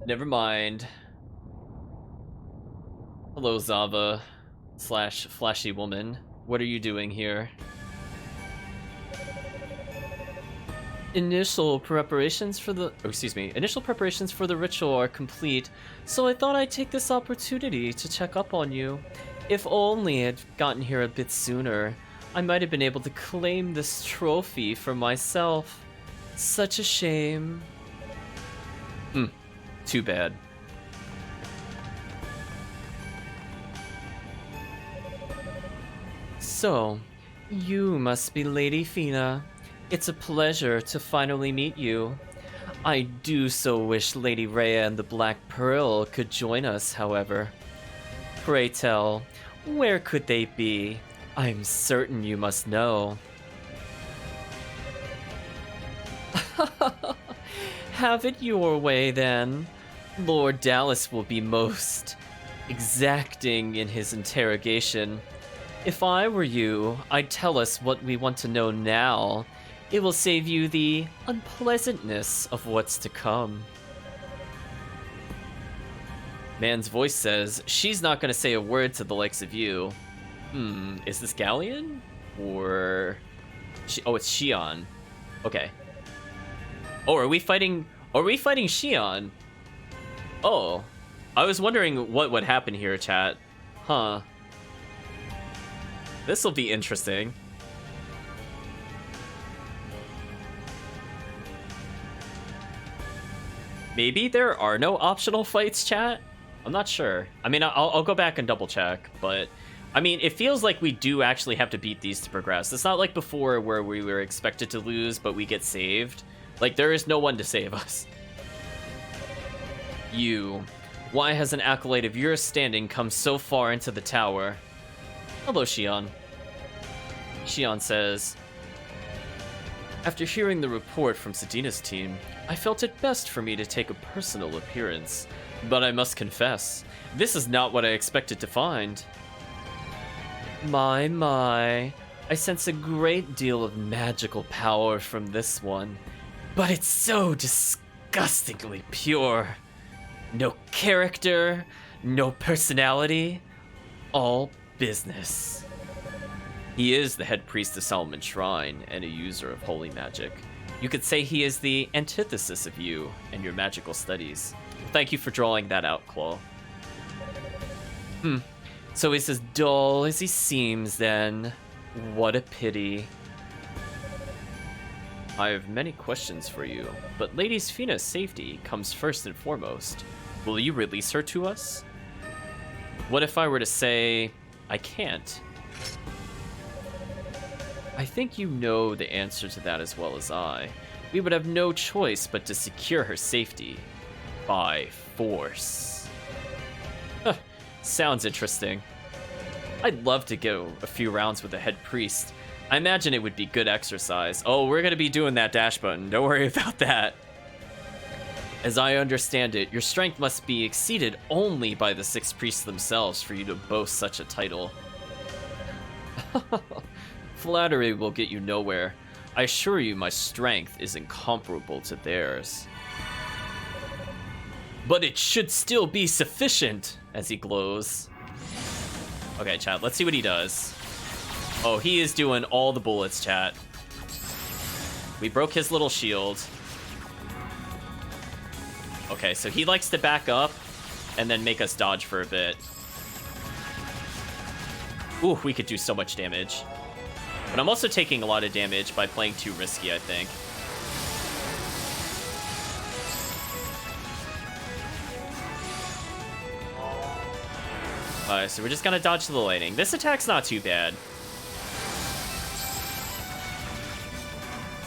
Never mind. Hello, Zava / Flashy Woman. What are you doing here? Initial preparations for the ritual are complete, so I thought I'd take this opportunity to check up on you. If only I'd gotten here a bit sooner, I might have been able to claim this trophy for myself. Such a shame. Too bad. So, you must be Lady Fina. It's a pleasure to finally meet you. I do so wish Lady Rhea and the Black Pearl could join us, however. Pray tell, where could they be? I'm certain you must know. Have it your way, then. Lord Dallas will be most exacting in his interrogation. If I were you, I'd tell us what we want to know now. It will save you the unpleasantness of what's to come. Man's voice says, she's not going to say a word to the likes of you. Is this Galleon? Or... Oh, it's Xion. Okay. Oh, are we fighting Xion? Oh. I was wondering what would happen here, chat. Huh. This'll be interesting. Maybe there are no optional fights, chat? I'm not sure. I mean, I'll go back and double check, but... I mean, it feels like we do actually have to beat these to progress. It's not like before where we were expected to lose, but we get saved. Like, there is no one to save us. You. Why has an acolyte of your standing come so far into the tower? Hello, Xion. Xion says, after hearing the report from Sedina's team, I felt it best for me to take a personal appearance. But I must confess, this is not what I expected to find. My. I sense a great deal of magical power from this one. But it's so disgustingly pure. No character, no personality, all business. He is the head priest of Solomon Shrine and a user of holy magic. You could say he is the antithesis of you and your magical studies. Thank you for drawing that out, Claw. So he's as dull as he seems, then. What a pity. I have many questions for you, but Lady Fina's safety comes first and foremost. Will you release her to us? What if I were to say, I can't? I think you know the answer to that as well as I. we would have no choice but to secure her safety by force. Sounds interesting. I'd love to go a few rounds with the head priest. I imagine it would be good exercise. Oh, we're gonna be doing that dash button. Don't worry about that. As I understand it, your strength must be exceeded only by the 6 priests themselves for you to boast such a title. Flattery will get you nowhere. I assure you my strength is incomparable to theirs. But it should still be sufficient, as he glows. Okay, chat, let's see what he does. Oh, he is doing all the bullets, chat. We broke his little shield. Okay, so he likes to back up and then make us dodge for a bit. Ooh, we could do so much damage. But I'm also taking a lot of damage by playing too risky, I think. So we're just gonna dodge to the lightning. This attack's not too bad.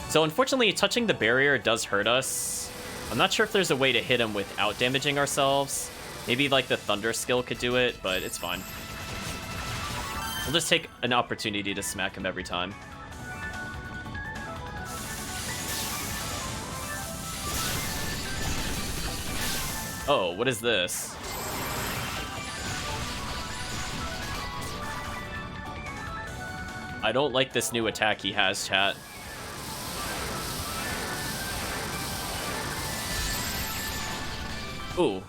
So unfortunately, touching the barrier does hurt us. I'm not sure if there's a way to hit him without damaging ourselves. Maybe like the thunder skill could do it, but it's fine. We'll just take an opportunity to smack him every time. Oh, what is this? I don't like this new attack he has, chat. Ooh.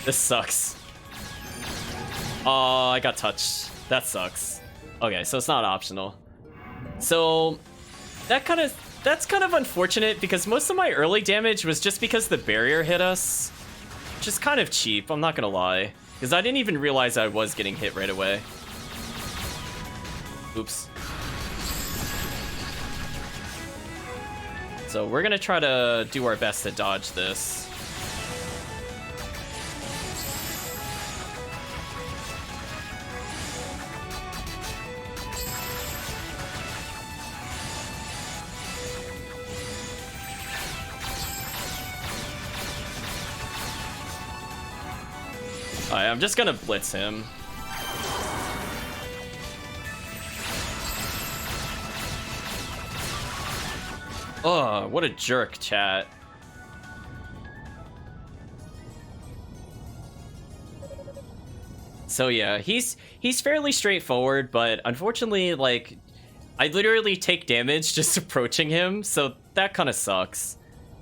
This sucks. Oh, I got touched. That sucks. Okay, so it's not optional. So that's kind of unfortunate because most of my early damage was just because the barrier hit us. Which is kind of cheap, I'm not gonna lie. Because I didn't even realize I was getting hit right away. Oops. So we're gonna try to do our best to dodge this. Alright, I'm just gonna blitz him. Oh, what a jerk, chat. So yeah, he's fairly straightforward, but unfortunately, like, I literally take damage just approaching him, so that kind of sucks.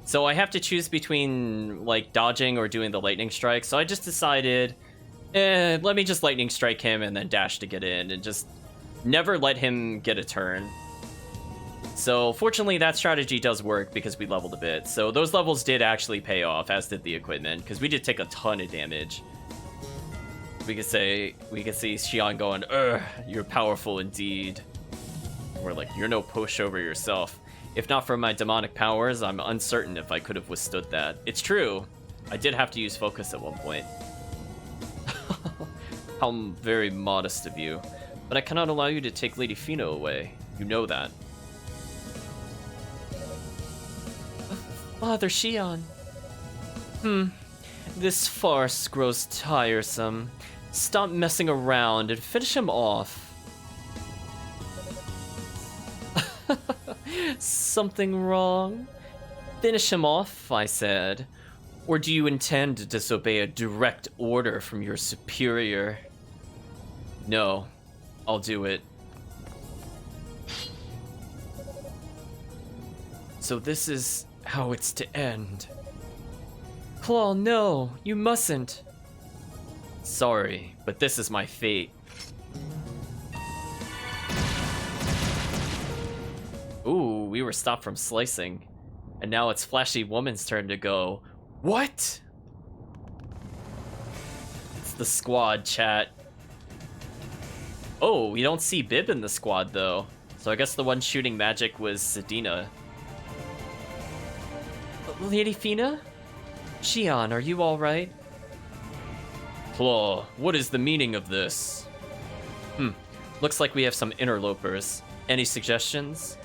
So I have to choose between, like, dodging or doing the lightning strike, so I just decided, let me just lightning strike him and then dash to get in, and just never let him get a turn. So fortunately that strategy does work because we leveled a bit. So those levels did actually pay off, as did the equipment, because we did take a ton of damage. We could see Xion going, "Ugh, you're powerful indeed." We're like, "You're no pushover yourself. If not for my demonic powers, I'm uncertain if I could have withstood that." It's true. I did have to use focus at one point. How very modest of you. But I cannot allow you to take Lady Fino away. You know that. Father Xion. This farce grows tiresome. Stop messing around and finish him off. Something wrong? Finish him off, I said. Or do you intend to disobey a direct order from your superior? No, I'll do it. So this is how it's to end. Claw, no, you mustn't. Sorry, but this is my fate. Ooh, we were stopped from slicing. And now it's Flashy Woman's turn to go. What? It's the squad, chat. Oh, we don't see Bib in the squad, though. So I guess the one shooting magic was Sedina. Lady Fina? Xion, are you alright? Claw, what is the meaning of this? Looks like we have some interlopers. Any suggestions?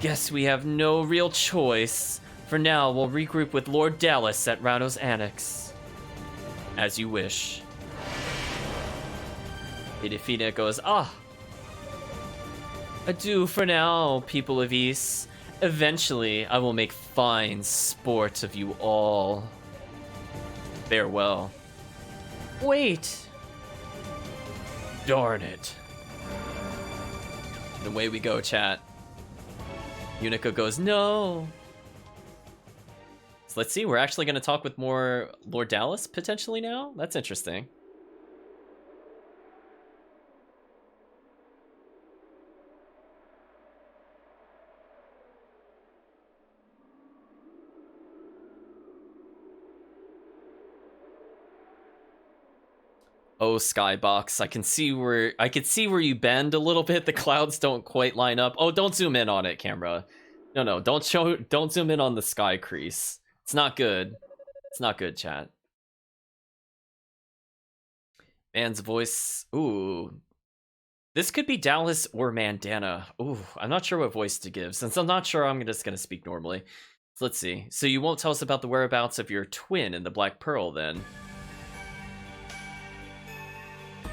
Guess we have no real choice. For now, we'll regroup with Lord Dallas at Rauno's Annex. As you wish. Idifina goes, Adieu for now, people of Ys. Eventually, I will make fine sport of you all. Farewell. Wait! Darn it. And away we go, chat. Unica goes, no! So let's see, we're actually going to talk with more Lord Dallas, potentially now? That's interesting. Oh, Skybox, I can see where you bend a little bit. The clouds don't quite line up. Oh, don't zoom in on it, camera. No, don't zoom in on the sky crease. It's not good. It's not good, chat. Man's voice. Ooh. This could be Dallas or Mandana. Ooh, I'm not sure what voice to give. Since I'm not sure, I'm just gonna speak normally. So let's see. So you won't tell us about the whereabouts of your twin in the Black Pearl, then?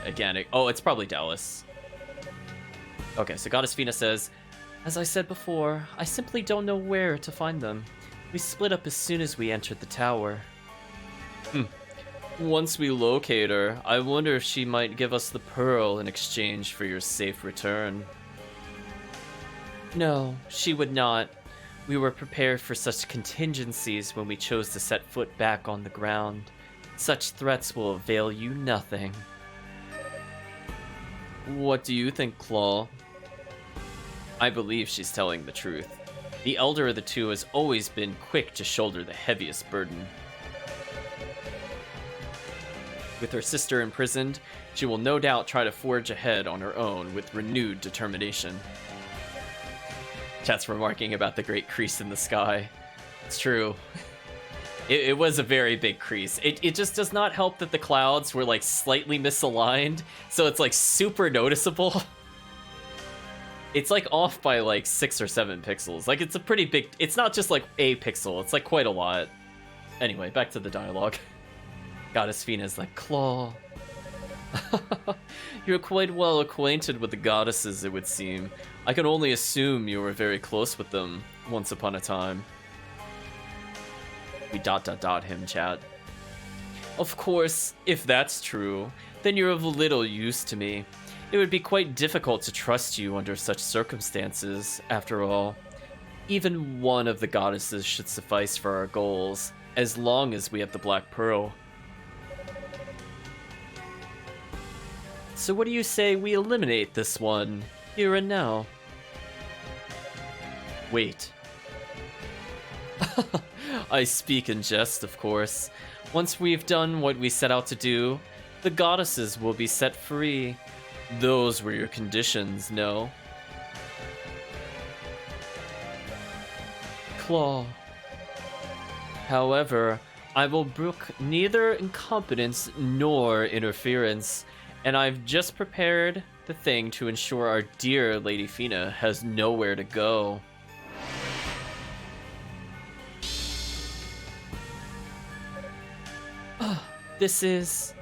Again, it's probably Dallas. Okay, so Goddess Fina says, as I said before, I simply don't know where to find them. We split up as soon as we entered the tower. Once we locate her, I wonder if she might give us the pearl in exchange for your safe return. No, she would not. We were prepared for such contingencies when we chose to set foot back on the ground. Such threats will avail you nothing. What do you think, Claw? I believe she's telling the truth. The elder of the two has always been quick to shoulder the heaviest burden. With her sister imprisoned, she will no doubt try to forge ahead on her own with renewed determination. Chat's remarking about the great crease in the sky. It's true. It was a very big crease. It just does not help that the clouds were like slightly misaligned, so it's like super noticeable. It's like off by like 6 or 7 pixels. Like it's a pretty big, it's not just like a pixel, it's like quite a lot. Anyway, back to the dialogue. Goddess Fina's like, Claw. You're quite well acquainted with the goddesses, it would seem. I can only assume you were very close with them once upon a time. We ... him, chat. Of course, if that's true, then you're of little use to me. It would be quite difficult to trust you under such circumstances, after all. Even one of the goddesses should suffice for our goals, as long as we have the Black Pearl. So what do you say we eliminate this one, here and now? Wait. I speak in jest, of course. Once we've done what we set out to do, the goddesses will be set free. Those were your conditions, no? Claw. However, I will brook neither incompetence nor interference, and I've just prepared the thing to ensure our dear Lady Fina has nowhere to go. This is...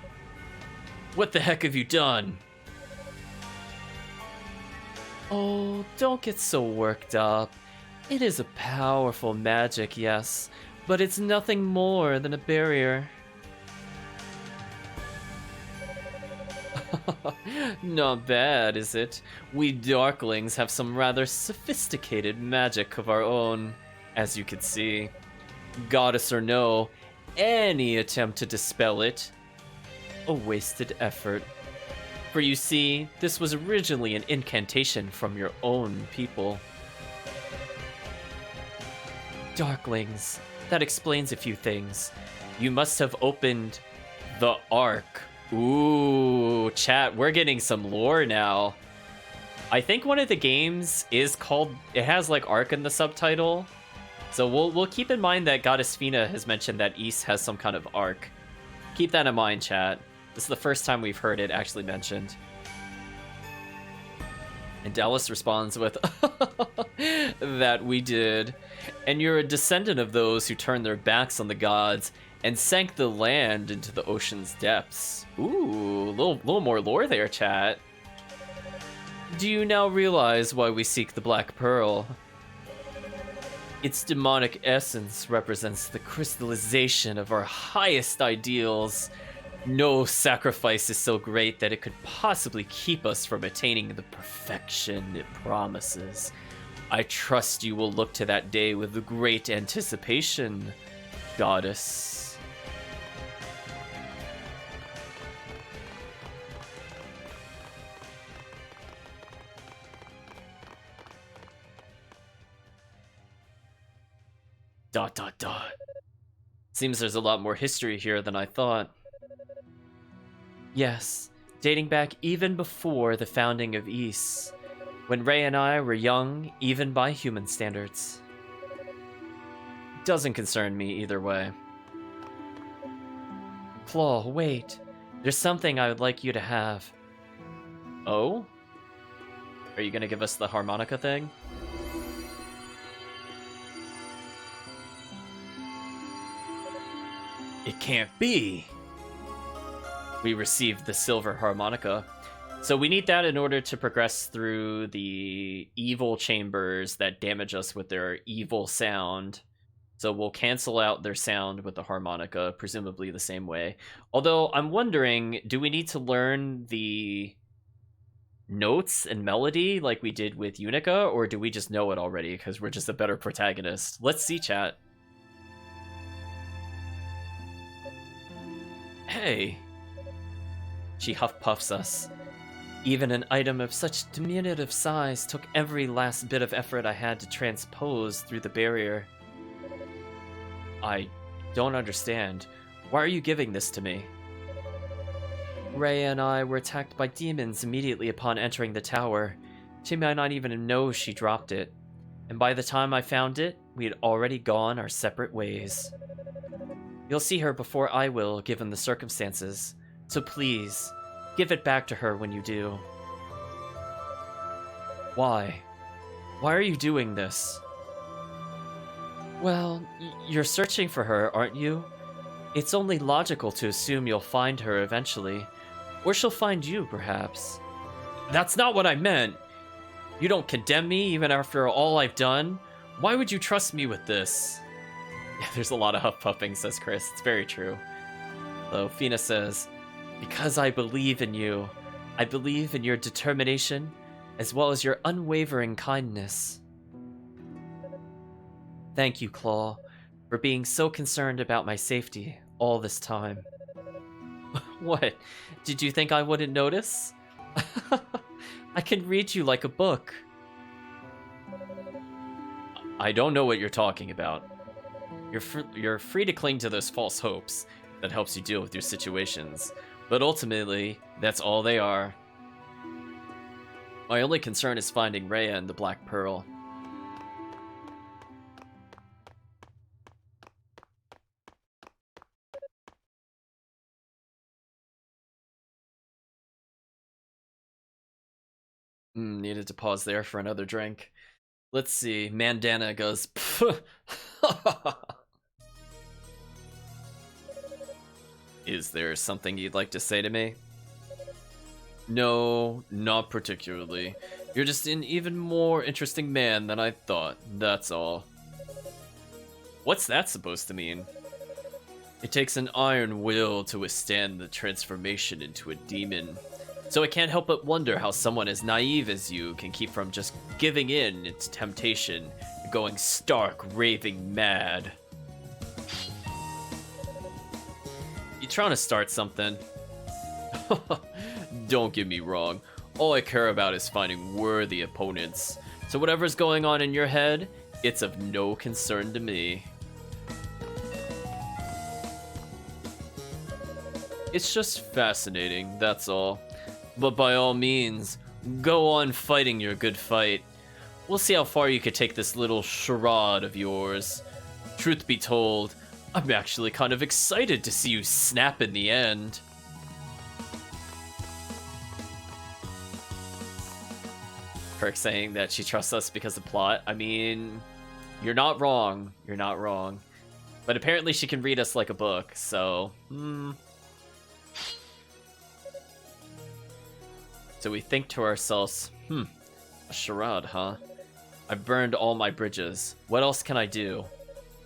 What the heck have you done? Oh, don't get so worked up. It is a powerful magic, yes, but it's nothing more than a barrier. Not bad, is it? We Darklings have some rather sophisticated magic of our own, as you can see. Goddess or no, any attempt to dispel it, a wasted effort. For you see, this was originally an incantation from your own people. Darklings, that explains a few things. You must have opened the Ark. Ooh, chat, we're getting some lore now. I think one of the games is called, it has like Ark in the subtitle. So we'll keep in mind that Goddess Fina has mentioned that Ys has some kind of Ark. Keep that in mind, chat. This is the first time we've heard it actually mentioned. And Dallas responds with, that we did. And you're a descendant of those who turned their backs on the gods and sank the land into the ocean's depths. Ooh, a little more lore there, chat. Do you now realize why we seek the Black Pearl? Its demonic essence represents the crystallization of our highest ideals. No sacrifice is so great that it could possibly keep us from attaining the perfection it promises. I trust you will look to that day with great anticipation, goddess. Dot dot dot. Seems there's a lot more history here than I thought. Yes, dating back even before the founding of Ys, when Ray and I were young, even by human standards. Doesn't concern me either way. Claw, wait. There's something I would like you to have. Oh? Are you gonna give us the harmonica thing? It can't be! We received the silver harmonica. So we need that in order to progress through the evil chambers that damage us with their evil sound. So we'll cancel out their sound with the harmonica, presumably the same way. Although I'm wondering, do we need to learn the notes and melody like we did with Unica, or do we just know it already because we're just a better protagonist? Let's see, chat. Hey. She huff-puffs us. Even an item of such diminutive size took every last bit of effort I had to transpose through the barrier. I don't understand. Why are you giving this to me? Ray and I were attacked by demons immediately upon entering the tower. She might not even know she dropped it. And by the time I found it, we had already gone our separate ways. You'll see her before I will, given the circumstances. So please, give it back to her when you do. Why? Why are you doing this? Well, you're searching for her, aren't you? It's only logical to assume you'll find her eventually. Or she'll find you, perhaps. That's not what I meant! You don't condemn me even after all I've done? Why would you trust me with this? Yeah, there's a lot of huff-puffing, says Chris. It's very true. Though Fina says, because I believe in you. I believe in your determination, as well as your unwavering kindness. Thank you, Claw, for being so concerned about my safety all this time. What? Did you think I wouldn't notice? I can read you like a book. I don't know what you're talking about. You're free to cling to those false hopes. That helps you deal with your situations. But ultimately, that's all they are. My only concern is finding Rhea and the Black Pearl. Needed to pause there for another drink. Let's see. Mandana goes, Is there something you'd like to say to me? No, not particularly. You're just an even more interesting man than I thought, that's all. What's that supposed to mean? It takes an iron will to withstand the transformation into a demon. So I can't help but wonder how someone as naive as you can keep from just giving in to temptation and going stark, raving mad. You trying to start something? Don't get me wrong. All I care about is finding worthy opponents. So whatever's going on in your head, it's of no concern to me. It's just fascinating, that's all. But by all means, go on fighting your good fight. We'll see how far you could take this little charade of yours. Truth be told, I'm actually kind of excited to see you snap in the end. Perk saying that she trusts us because of plot. I mean, you're not wrong. You're not wrong. But apparently she can read us like a book, so... So we think to ourselves, a charade, huh? I've burned all my bridges. What else can I do?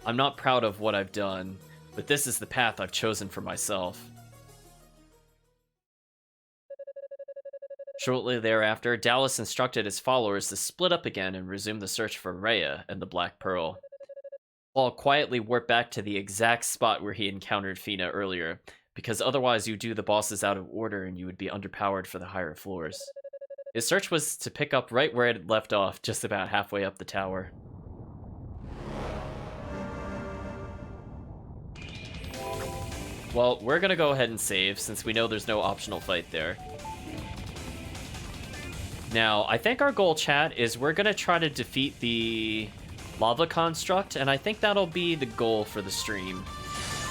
I'm not proud of what I've done, but this is the path I've chosen for myself. Shortly thereafter, Dallas instructed his followers to split up again and resume the search for Rhea and the Black Pearl. Paul quietly warped back to the exact spot where he encountered Fina earlier, because otherwise you do the bosses out of order and you would be underpowered for the higher floors. His search was to pick up right where it had left off, just about halfway up the tower. Well, we're gonna go ahead and save, since we know there's no optional fight there. Now, I think our goal, chat, is we're gonna try to defeat the lava construct, and I think that'll be the goal for the stream.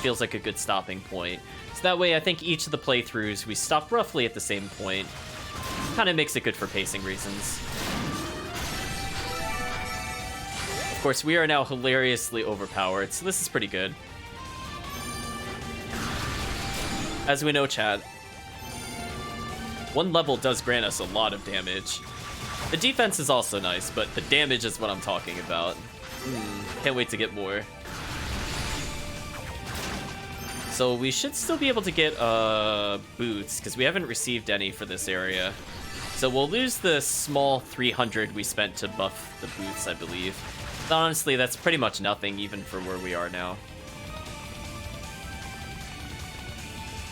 Feels like a good stopping point. So that way, I think each of the playthroughs, we stop roughly at the same point. Kind of makes it good for pacing reasons. Of course, we are now hilariously overpowered, so this is pretty good. As we know, chat, one level does grant us a lot of damage. The defense is also nice, but the damage is what I'm talking about. Can't wait to get more. So we should still be able to get boots, because we haven't received any for this area. So we'll lose the small 300 we spent to buff the boots, I believe. But honestly, that's pretty much nothing, even for where we are now.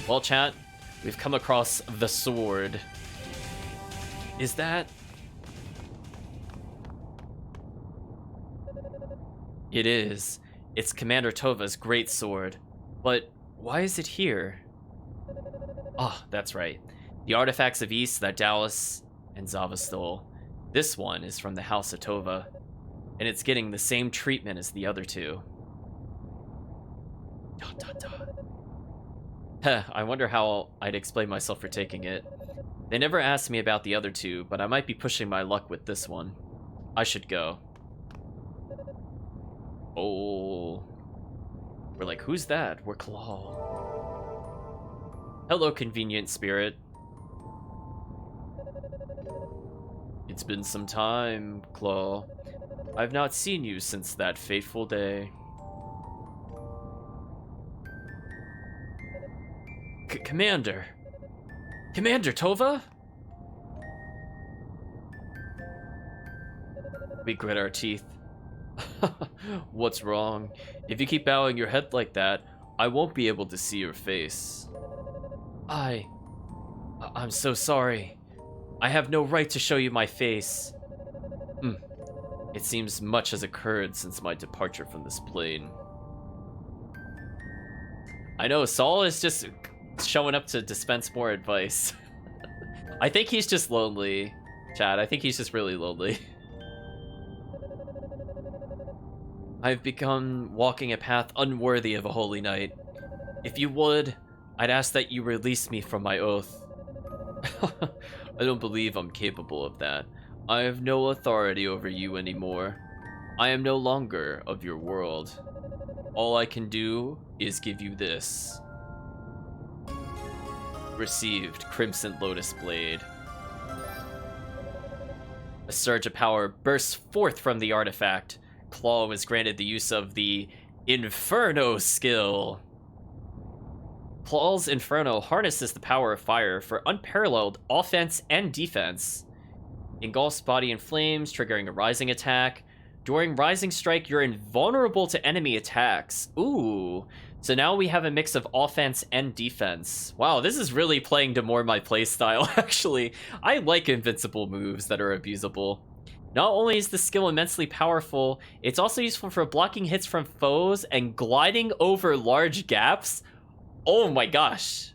Well, chat, we've come across the sword. Is that... It is. It's Commander Tova's great sword. But why is it here? Ah, that's right. The artifacts of East that Dallas and Zava stole. This one is from the House of Tova, and it's getting the same treatment as the other two. Dot, dot, dot. Heh, I wonder how I'd explain myself for taking it. They never asked me about the other two, but I might be pushing my luck with this one. I should go. Oh. We're like, who's that? We're Claw. Hello, convenient spirit. It's been some time, Claw. I've not seen you since that fateful day. Commander! Commander Tova? We grit our teeth. What's wrong? If you keep bowing your head like that, I won't be able to see your face. I'm so sorry. I have no right to show you my face. It seems much has occurred since my departure from this plane. I know, Saul is just showing up to dispense more advice. I think he's just lonely, Chad. I think he's just really lonely. I've begun walking a path unworthy of a holy knight. If you would, I'd ask that you release me from my oath. I don't believe I'm capable of that. I have no authority over you anymore. I am no longer of your world. All I can do is give you this. Received Crimson Lotus Blade. A surge of power bursts forth from the artifact. Claw was granted the use of the Inferno skill. Claw's Inferno harnesses the power of fire for unparalleled offense and defense. Engulfs body in flames, triggering a rising attack. During Rising Strike, you're invulnerable to enemy attacks. Ooh. So now we have a mix of offense and defense. Wow, this is really playing to more my playstyle, actually. I like invincible moves that are abusable. Not only is the skill immensely powerful, it's also useful for blocking hits from foes and gliding over large gaps. Oh my gosh.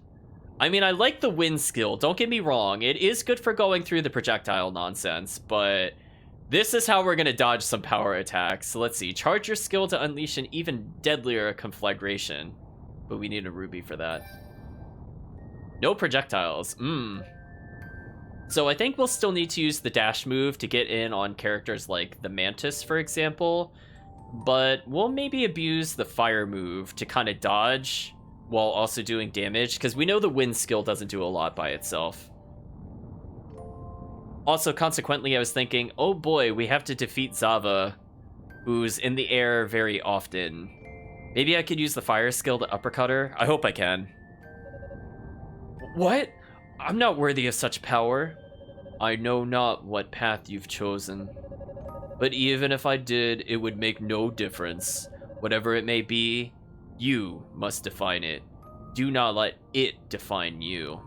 I mean, I like the wind skill, don't get me wrong. It is good for going through the projectile nonsense, but This is how we're gonna dodge some power attacks. So let's see. Charge your skill to unleash an even deadlier conflagration. But we need a ruby for that. No projectiles. So I think we'll still need to use the dash move to get in on characters like the Mantis, for example. But we'll maybe abuse the fire move to kind of dodge while also doing damage, because we know the wind skill doesn't do a lot by itself. Also, consequently, I was thinking, oh boy, we have to defeat Zava, who's in the air very often. Maybe I could use the fire skill to uppercut her? I hope I can. What? I'm not worthy of such power. I know not what path you've chosen. But even if I did, it would make no difference. Whatever it may be, you must define it. Do not let it define you.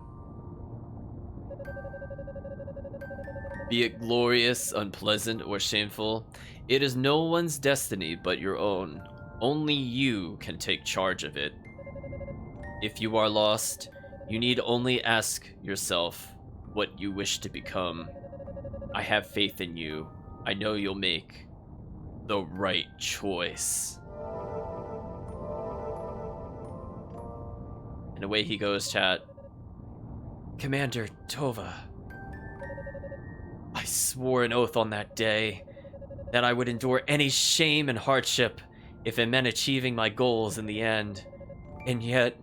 Be it glorious, unpleasant, or shameful, it is no one's destiny but your own. Only you can take charge of it. If you are lost, you need only ask yourself what you wish to become. I have faith in you. I know you'll make the right choice. And away he goes, chat. Commander Tova. I swore an oath on that day that I would endure any shame and hardship if it meant achieving my goals in the end. And yet,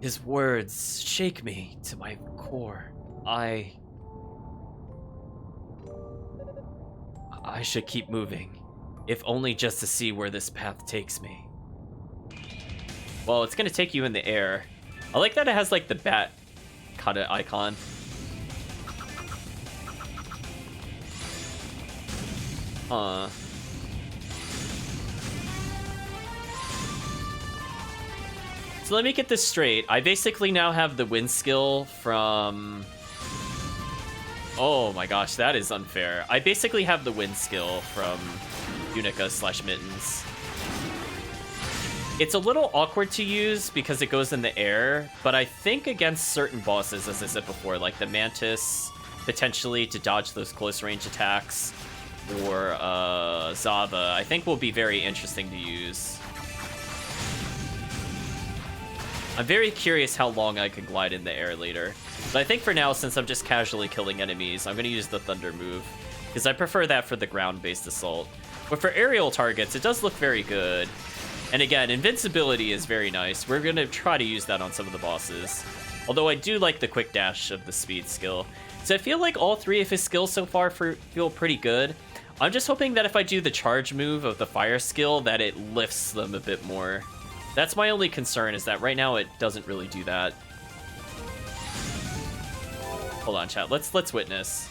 his words shake me to my core. I should keep moving, if only just to see where this path takes me. Well, it's gonna take you in the air. I like that it has like the bat kind of icon. So let me get this straight. I basically now have the wind skill from... Oh my gosh, that is unfair. I basically have the wind skill from Unica/Mittens. It's a little awkward to use because it goes in the air, but I think against certain bosses, as I said before, like the Mantis, potentially to dodge those close range attacks, or Zava, I think will be very interesting to use. I'm very curious how long I can glide in the air later. But I think for now, since I'm just casually killing enemies, I'm going to use the Thunder move, because I prefer that for the ground-based assault. But for aerial targets, it does look very good. And again, invincibility is very nice. We're going to try to use that on some of the bosses. Although I do like the quick dash of the speed skill. So I feel like all three of his skills so far feel pretty good. I'm just hoping that if I do the charge move of the fire skill, that it lifts them a bit more. That's my only concern, is that right now it doesn't really do that. Hold on, chat. Let's witness.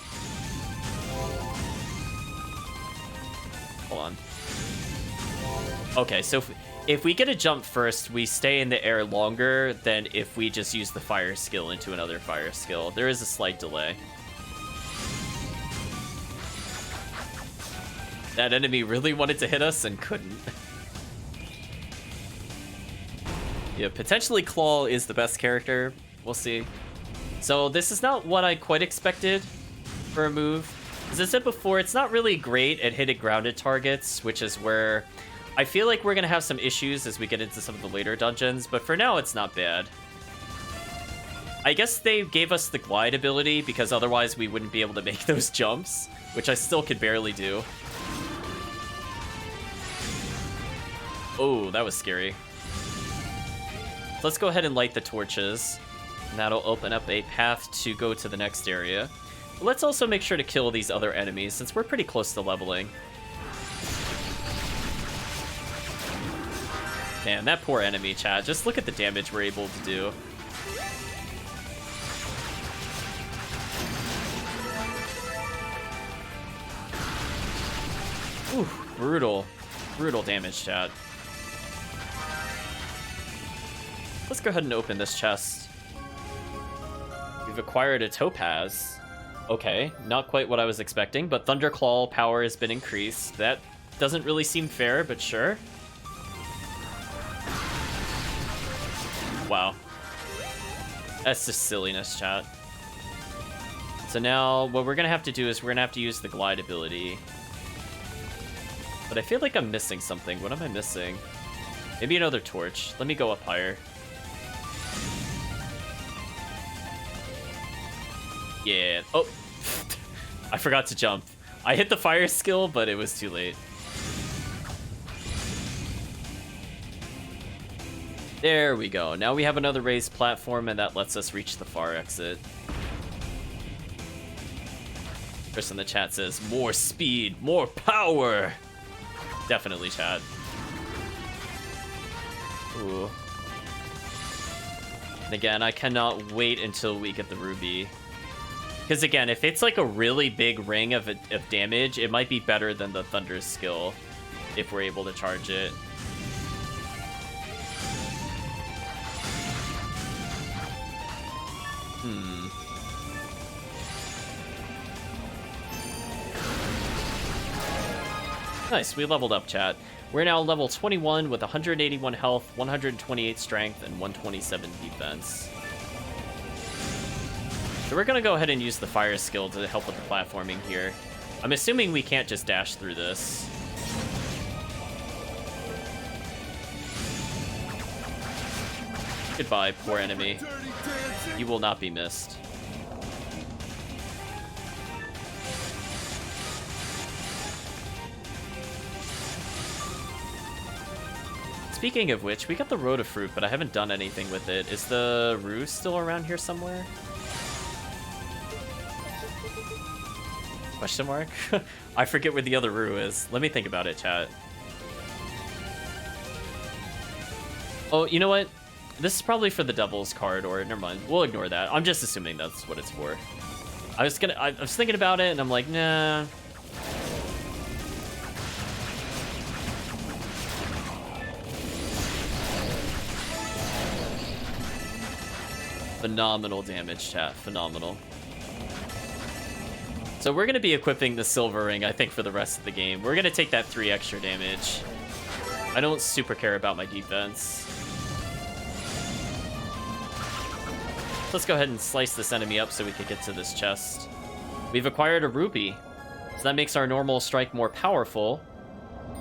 Hold on. Okay, so if we get a jump first, we stay in the air longer than if we just use the fire skill into another fire skill. There is a slight delay. That enemy really wanted to hit us and couldn't. Yeah, potentially Claw is the best character. We'll see. So this is not what I quite expected for a move. As I said before, it's not really great at hitting grounded targets, which is where I feel like we're going to have some issues as we get into some of the later dungeons, but for now it's not bad. I guess they gave us the glide ability because otherwise we wouldn't be able to make those jumps, which I still could barely do. Oh, that was scary. Let's go ahead and light the torches. And that'll open up a path to go to the next area. But let's also make sure to kill these other enemies since we're pretty close to leveling. Man, that poor enemy, chat. Just look at the damage we're able to do. Ooh, brutal. Brutal damage, chat. Let's go ahead and open this chest. We've acquired a topaz. Okay, not quite what I was expecting, but Thunderclaw power has been increased. That doesn't really seem fair, but sure. Wow. That's just silliness, chat. So now what we're gonna have to do is we're gonna have to use the glide ability. But I feel like I'm missing something. What am I missing? Maybe another torch. Let me go up higher. Yeah. Oh! I forgot to jump. I hit the fire skill, but it was too late. There we go. Now we have another raised platform, and that lets us reach the far exit. Chris in the chat says, more speed, more power! Definitely, chat. Ooh. And again, I cannot wait until we get the ruby. Because again, if it's like a really big ring of damage, it might be better than the Thunder skill if we're able to charge it. Nice, we leveled up, chat. We're now level 21 with 181 health, 128 strength, and 127 defense. So we're gonna go ahead and use the fire skill to help with the platforming here. I'm assuming we can't just dash through this. Goodbye, poor enemy. You will not be missed. Speaking of which, we got the Rhoda fruit, but I haven't done anything with it. Is the rue still around here somewhere? Question mark? I forget where the other rue is. Let me think about it, chat. Oh, you know what? This is probably for the Devil's Corridor. Never mind. We'll ignore that. I'm just assuming that's what it's for. I was thinking about it, and I'm like, nah. Phenomenal damage, chat. Phenomenal. So we're going to be equipping the Silver Ring, I think, for the rest of the game. We're going to take that 3 extra damage. I don't super care about my defense. Let's go ahead and slice this enemy up so we can get to this chest. We've acquired a ruby. So that makes our normal strike more powerful.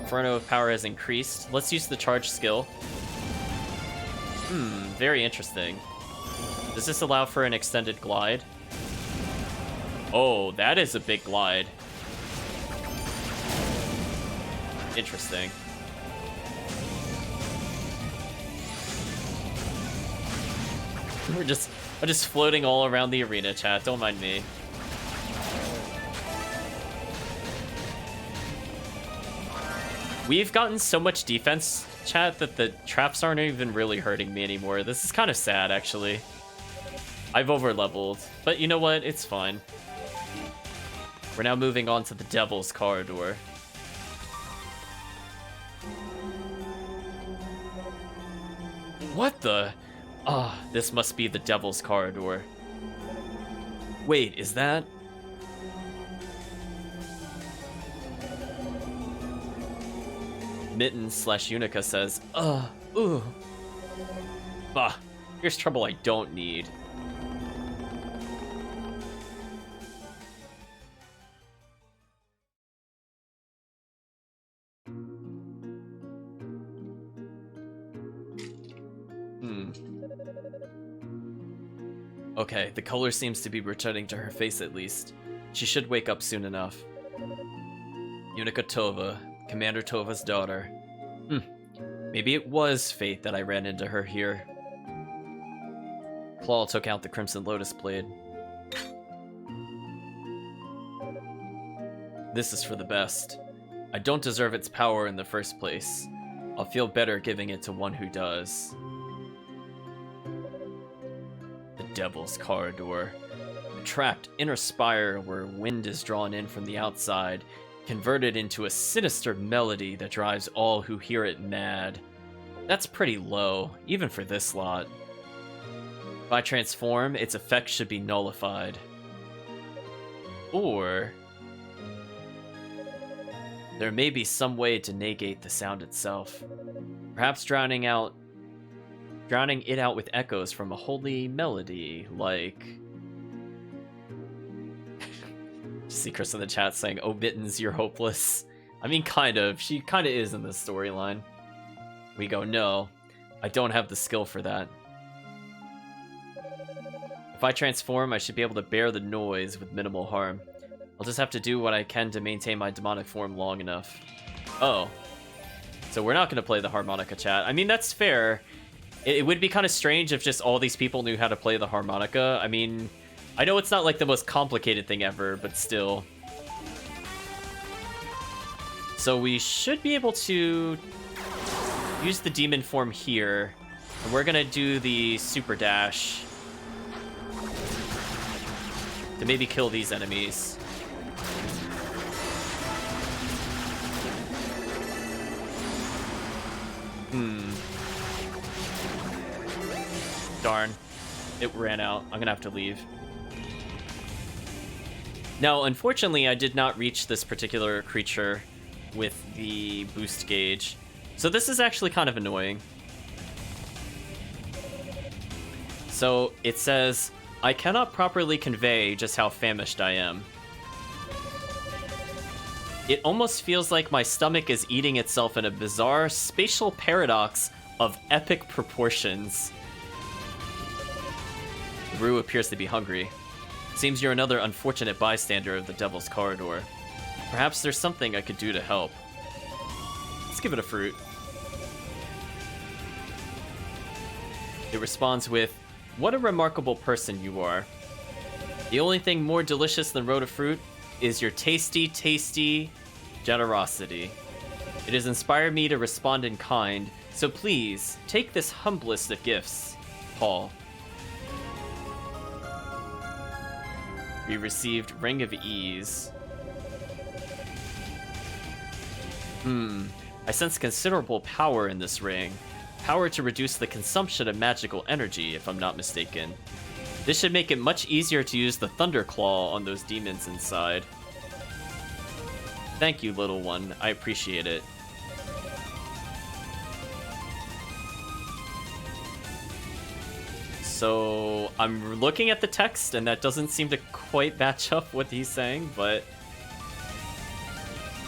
Inferno of Power has increased. Let's use the charge skill. Very interesting. Does this allow for an extended glide? Oh, that is a big glide. Interesting. I'm just floating all around the arena, chat. Don't mind me. We've gotten so much defense, chat, that the traps aren't even really hurting me anymore. This is kind of sad, actually. I've over-leveled, but you know what? It's fine. We're now moving on to the Devil's Corridor. What the? Ah, this must be the Devil's Corridor. Wait, is that? Mitten/Unica says, ooh. Bah, here's trouble I don't need. Okay, the color seems to be returning to her face at least. She should wake up soon enough. Unica Tova, Commander Tova's daughter. Maybe it was fate that I ran into her here. Claw took out the Crimson Lotus blade. This is for the best. I don't deserve its power in the first place. I'll feel better giving it to one who does. The Devil's Corridor. A trapped inner spire where wind is drawn in from the outside, converted into a sinister melody that drives all who hear it mad. That's pretty low, even for this lot. If I transform, its effects should be nullified. Or there may be some way to negate the sound itself. Perhaps drowning it out with echoes from a holy melody, like... See Chris in the chat saying, "Oh, Mittens, you're hopeless." I mean, kind of. She kind of is in this storyline. We go, no, I don't have the skill for that. If I transform, I should be able to bear the noise with minimal harm. I'll just have to do what I can to maintain my demonic form long enough. Oh. So we're not going to play the harmonica, chat. I mean, that's fair. It would be kind of strange if just all these people knew how to play the harmonica. I mean, I know it's not like the most complicated thing ever, but still. So we should be able to use the demon form here. And we're going to do the super dash to maybe kill these enemies. Darn. It ran out. I'm gonna have to leave. Now, unfortunately, I did not reach this particular creature with the boost gauge. So this is actually kind of annoying. So it says, I cannot properly convey just how famished I am. It almost feels like my stomach is eating itself in a bizarre spatial paradox of epic proportions. Rue appears to be hungry. Seems you're another unfortunate bystander of the Devil's Corridor. Perhaps there's something I could do to help. Let's give it a fruit. It responds with, what a remarkable person you are. The only thing more delicious than Rota fruit is your tasty, tasty generosity. It has inspired me to respond in kind, so please, take this humblest of gifts, Paul. We received Ring of Ease. I sense considerable power in this ring. Power to reduce the consumption of magical energy, if I'm not mistaken. This should make it much easier to use the Thunder Claw on those demons inside. Thank you, little one. I appreciate it. So I'm looking at the text, and that doesn't seem to quite match up what he's saying, but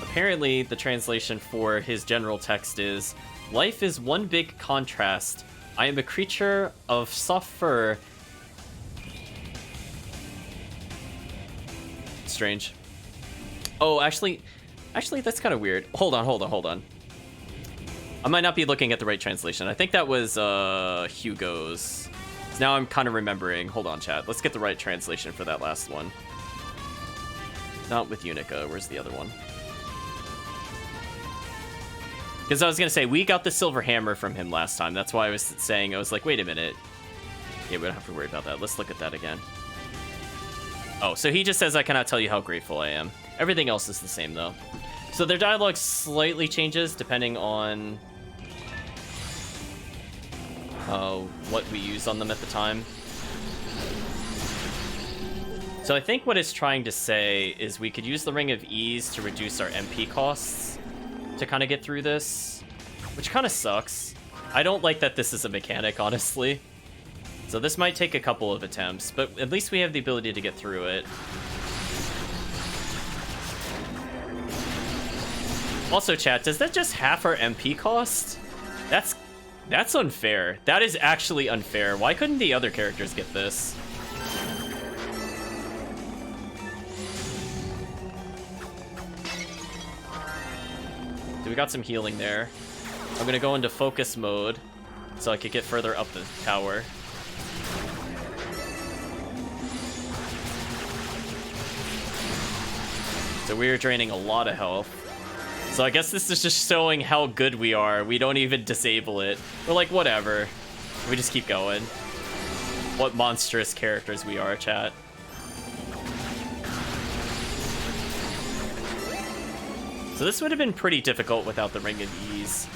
apparently the translation for his general text is, life is one big contrast. I am a creature of soft fur. Strange. Oh, actually, that's kind of weird. Hold on. I might not be looking at the right translation. I think that was Hugo's. Now I'm kind of remembering. Hold on, chat. Let's get the right translation for that last one. Not with Unica. Where's the other one? Because I was going to say, we got the silver hammer from him last time. That's why I was saying, I was like, wait a minute. Yeah, we don't have to worry about that. Let's look at that again. Oh, so he just says, I cannot tell you how grateful I am. Everything else is the same, though. So their dialogue slightly changes depending on what we use on them at the time. So I think what it's trying to say is we could use the Ring of Ease to reduce our MP costs to kind of get through this, which kind of sucks. I don't like that this is a mechanic, honestly. So this might take a couple of attempts, but at least we have the ability to get through it. Also, chat, does that just half our MP cost? That's unfair. That is actually unfair. Why couldn't the other characters get this? So we got some healing there. I'm gonna go into focus mode so I could get further up the tower. So we're draining a lot of health. So I guess this is just showing how good we are. We don't even disable it. We're like, whatever. We just keep going. What monstrous characters we are, chat. So this would have been pretty difficult without the Ring of Ease.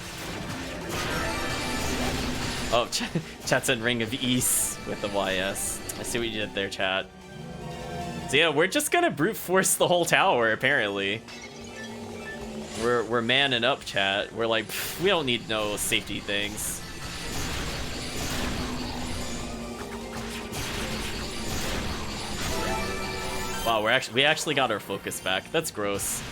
Oh, chat said Ring of Ease with the YS. I see what you did there, chat. So yeah, we're just gonna brute force the whole tower, apparently. We're manning up, chat. We're like, we don't need no safety things. Wow, we actually got our focus back. That's gross.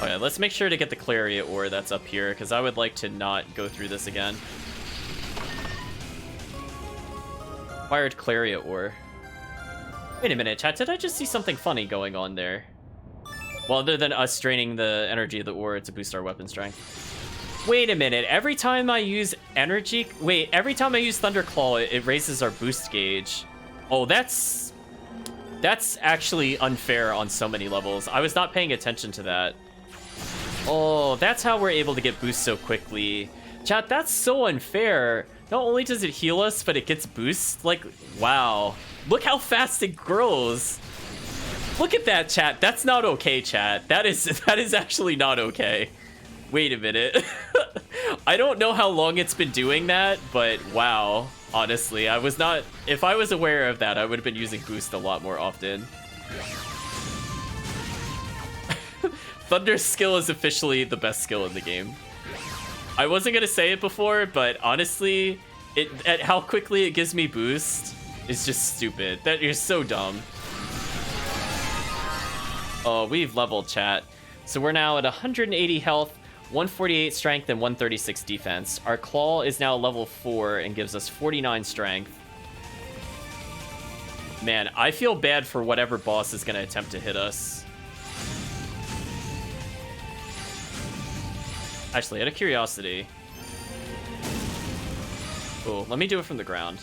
Oh yeah, let's make sure to get the Clariot ore that's up here, because I would like to not go through this again. Acquired Clariot ore. Wait a minute, chat, did I just see something funny going on there? Well, other than us draining the energy of the ore to boost our weapon strength. Wait a minute, every time I use energy... Wait, every time I use Thunderclaw, it raises our boost gauge. Oh, that's actually unfair on so many levels. I was not paying attention to that. Oh, that's how we're able to get boosts so quickly. Chat, that's so unfair. Not only does it heal us, but it gets boosts. Like, wow. Look how fast it grows. Look at that, chat. That's not okay, chat. That is actually not okay. Wait a minute. I don't know how long it's been doing that, but wow. Honestly, I was not... If I was aware of that, I would have been using boost a lot more often. Thunder's skill is officially the best skill in the game. I wasn't going to say it before, but honestly, at how quickly it gives me boost is just stupid. That is so dumb. Oh, we've leveled, chat. So we're now at 180 health, 148 strength, and 136 defense. Our claw is now level 4 and gives us 49 strength. Man, I feel bad for whatever boss is going to attempt to hit us. Actually, out of curiosity... Cool, let me do it from the ground.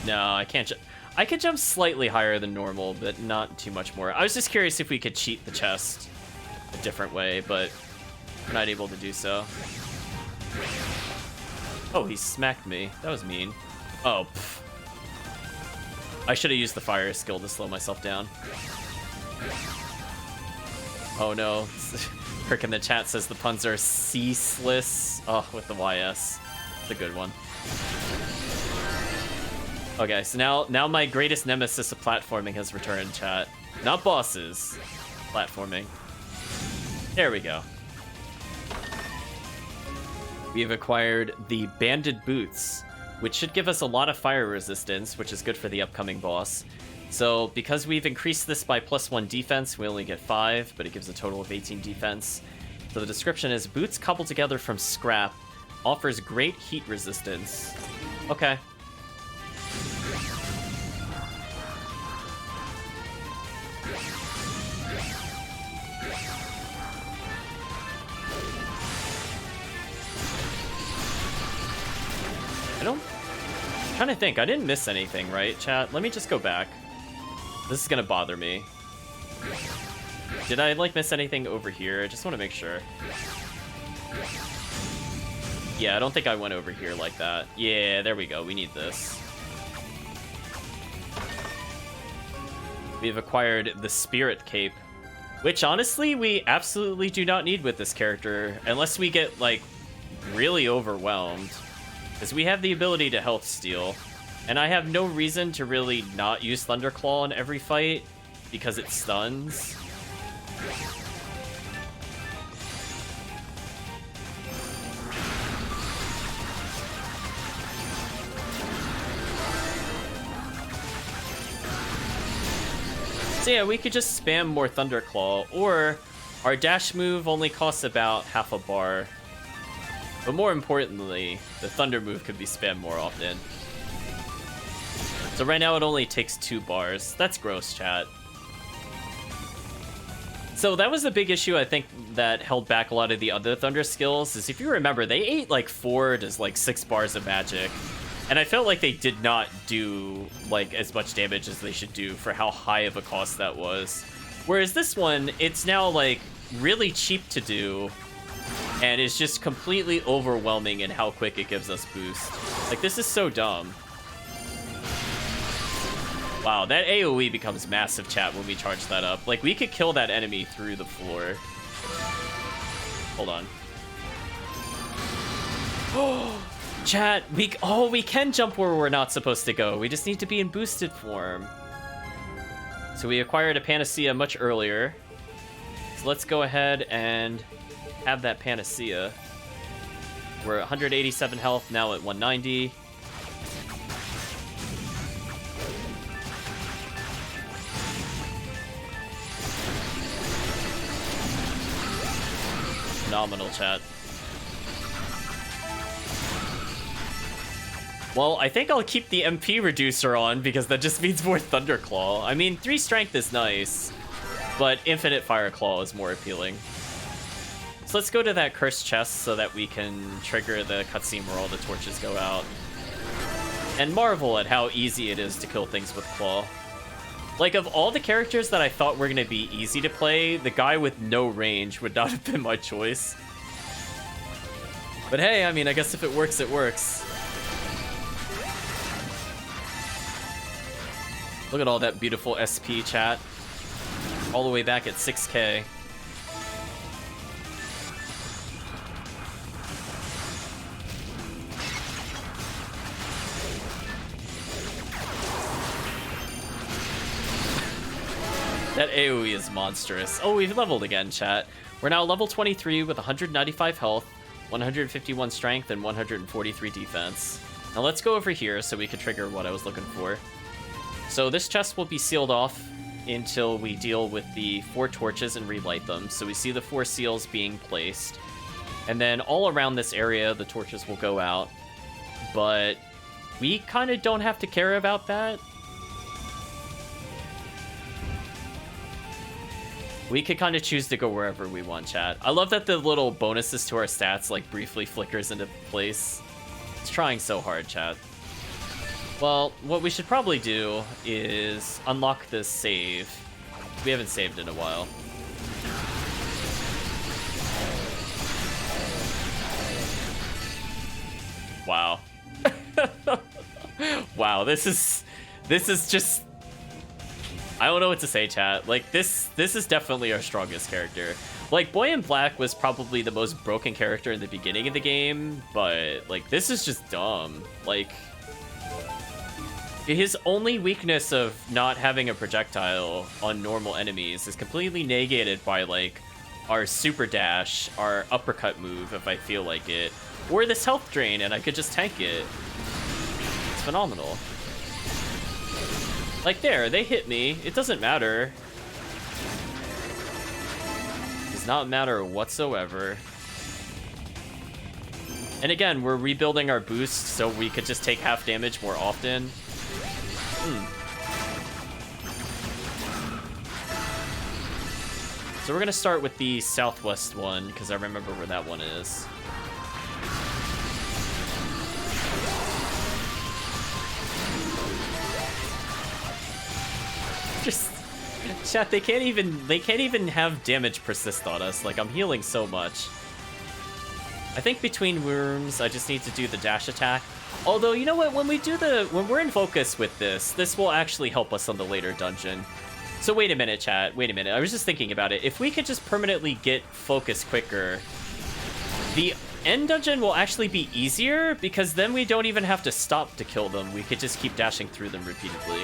No, I can't I could jump slightly higher than normal, but not too much more. I was just curious if we could cheat the chest a different way, but we're not able to do so. Oh, he smacked me. That was mean. Oh, pff. I should have used the fire skill to slow myself down. Oh no. Kirk in the chat says the puns are ceaseless. Oh, with the YS. It's a good one. Okay, so now my greatest nemesis of platforming has returned, chat. Not bosses. Platforming. There we go. We have acquired the Banded Boots, which should give us a lot of fire resistance, which is good for the upcoming boss. So, because we've increased this by +1 defense, we only get 5, but it gives a total of 18 defense. So the description is, boots cobbled together from scrap, offers great heat resistance. Okay. I'm trying to think. I didn't miss anything, right, chat? Let me just go back. This is gonna bother me. Did I, like, miss anything over here? I just want to make sure. Yeah, I don't think I went over here like that. Yeah, there we go. We need this. We've acquired the Spirit Cape, which, honestly, we absolutely do not need with this character, unless we get, like, really overwhelmed. Because we have the ability to health steal, and I have no reason to really not use Thunderclaw in every fight, because it stuns. So yeah, we could just spam more Thunderclaw, or our dash move only costs about half a bar. But more importantly, the Thunder move could be spammed more often. So right now it only takes 2 bars. That's gross, chat. So that was the big issue, I think, that held back a lot of the other Thunder skills, is if you remember, they ate like 4 to like 6 bars of magic. And I felt like they did not do like as much damage as they should do for how high of a cost that was. Whereas this one, it's now like really cheap to do, and it's just completely overwhelming in how quick it gives us boost. Like, this is so dumb. Wow, that AoE becomes massive, chat, when we charge that up. Like, we could kill that enemy through the floor. Hold on. Oh, chat, we can jump where we're not supposed to go. We just need to be in boosted form. So we acquired a Panacea much earlier. So let's go ahead and have that Panacea. We're at 187 health, now at 190. Phenomenal, chat. Well, I think I'll keep the MP reducer on because that just means more Thunderclaw. I mean, 3 strength is nice, but infinite Fire Claw is more appealing. So let's go to that cursed chest so that we can trigger the cutscene where all the torches go out. And marvel at how easy it is to kill things with Claw. Like, of all the characters that I thought were going to be easy to play, the guy with no range would not have been my choice. But hey, I mean, I guess if it works, it works. Look at all that beautiful SP, chat. All the way back at 6K. That AoE is monstrous. Oh, we've leveled again, chat. We're now level 23 with 195 health, 151 strength, and 143 defense. Now let's go over here so we can trigger what I was looking for. So this chest will be sealed off until we deal with the 4 torches and relight them. So we see the 4 seals being placed. And then all around this area, the torches will go out. But we kind of don't have to care about that. We could kind of choose to go wherever we want, chat. I love that the little bonuses to our stats like briefly flickers into place. It's trying so hard, chat. Well, what we should probably do is unlock this save. We haven't saved in a while. Wow. Wow, this is just... I don't know what to say, chat. Like, this is definitely our strongest character. Like, Boy in Black was probably the most broken character in the beginning of the game, but, like, this is just dumb. Like, his only weakness of not having a projectile on normal enemies is completely negated by, like, our super dash, our uppercut move, if I feel like it, or this health drain, and I could just tank it. It's phenomenal. Like, there, they hit me. It doesn't matter. It does not matter whatsoever. And again, we're rebuilding our boost so we could just take half damage more often. So we're gonna start with the southwest one, because I remember where that one is. Just chat, they can't even have damage persist on us. Like, I'm healing so much. I think between rooms I just need to do the dash attack. Although, you know what, when we're in focus with this will actually help us on the later dungeon. So wait a minute, chat, wait a minute. I was just thinking about it. If we could just permanently get focus quicker, the end dungeon will actually be easier, because then we don't even have to stop to kill them. We could just keep dashing through them repeatedly.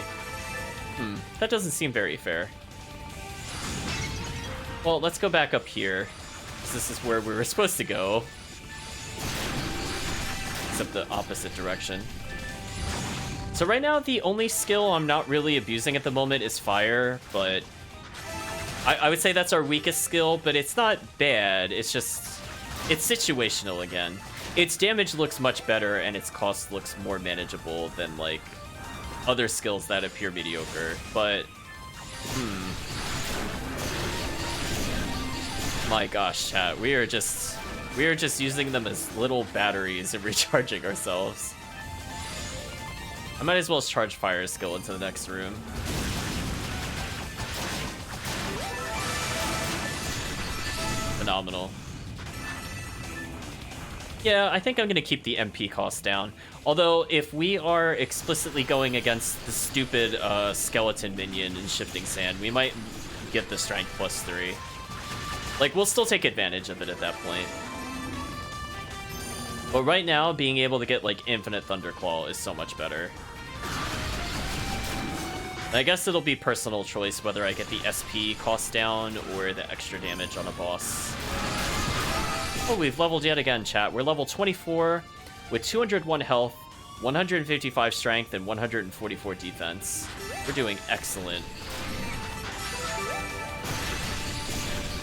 That doesn't seem very fair. Well, let's go back up here, because this is where we were supposed to go. Except the opposite direction. So right now, the only skill I'm not really abusing at the moment is fire, but I would say that's our weakest skill, but it's not bad. It's just, it's situational again. Its damage looks much better, and its cost looks more manageable than, like, other skills that appear mediocre, but... My gosh, chat, we are just using them as little batteries and recharging ourselves. I might as well charge fire skill into the next room. Phenomenal. Yeah, I think I'm gonna keep the MP cost down. Although, if we are explicitly going against the stupid skeleton minion in Shifting Sand, we might get the strength +3. Like, we'll still take advantage of it at that point. But right now, being able to get, like, infinite Thunderclaw is so much better. I guess it'll be personal choice whether I get the SP cost down or the extra damage on a boss. Oh, we've leveled yet again, chat. We're level 24 with 201 health, 155 strength, and 144 defense. We're doing excellent.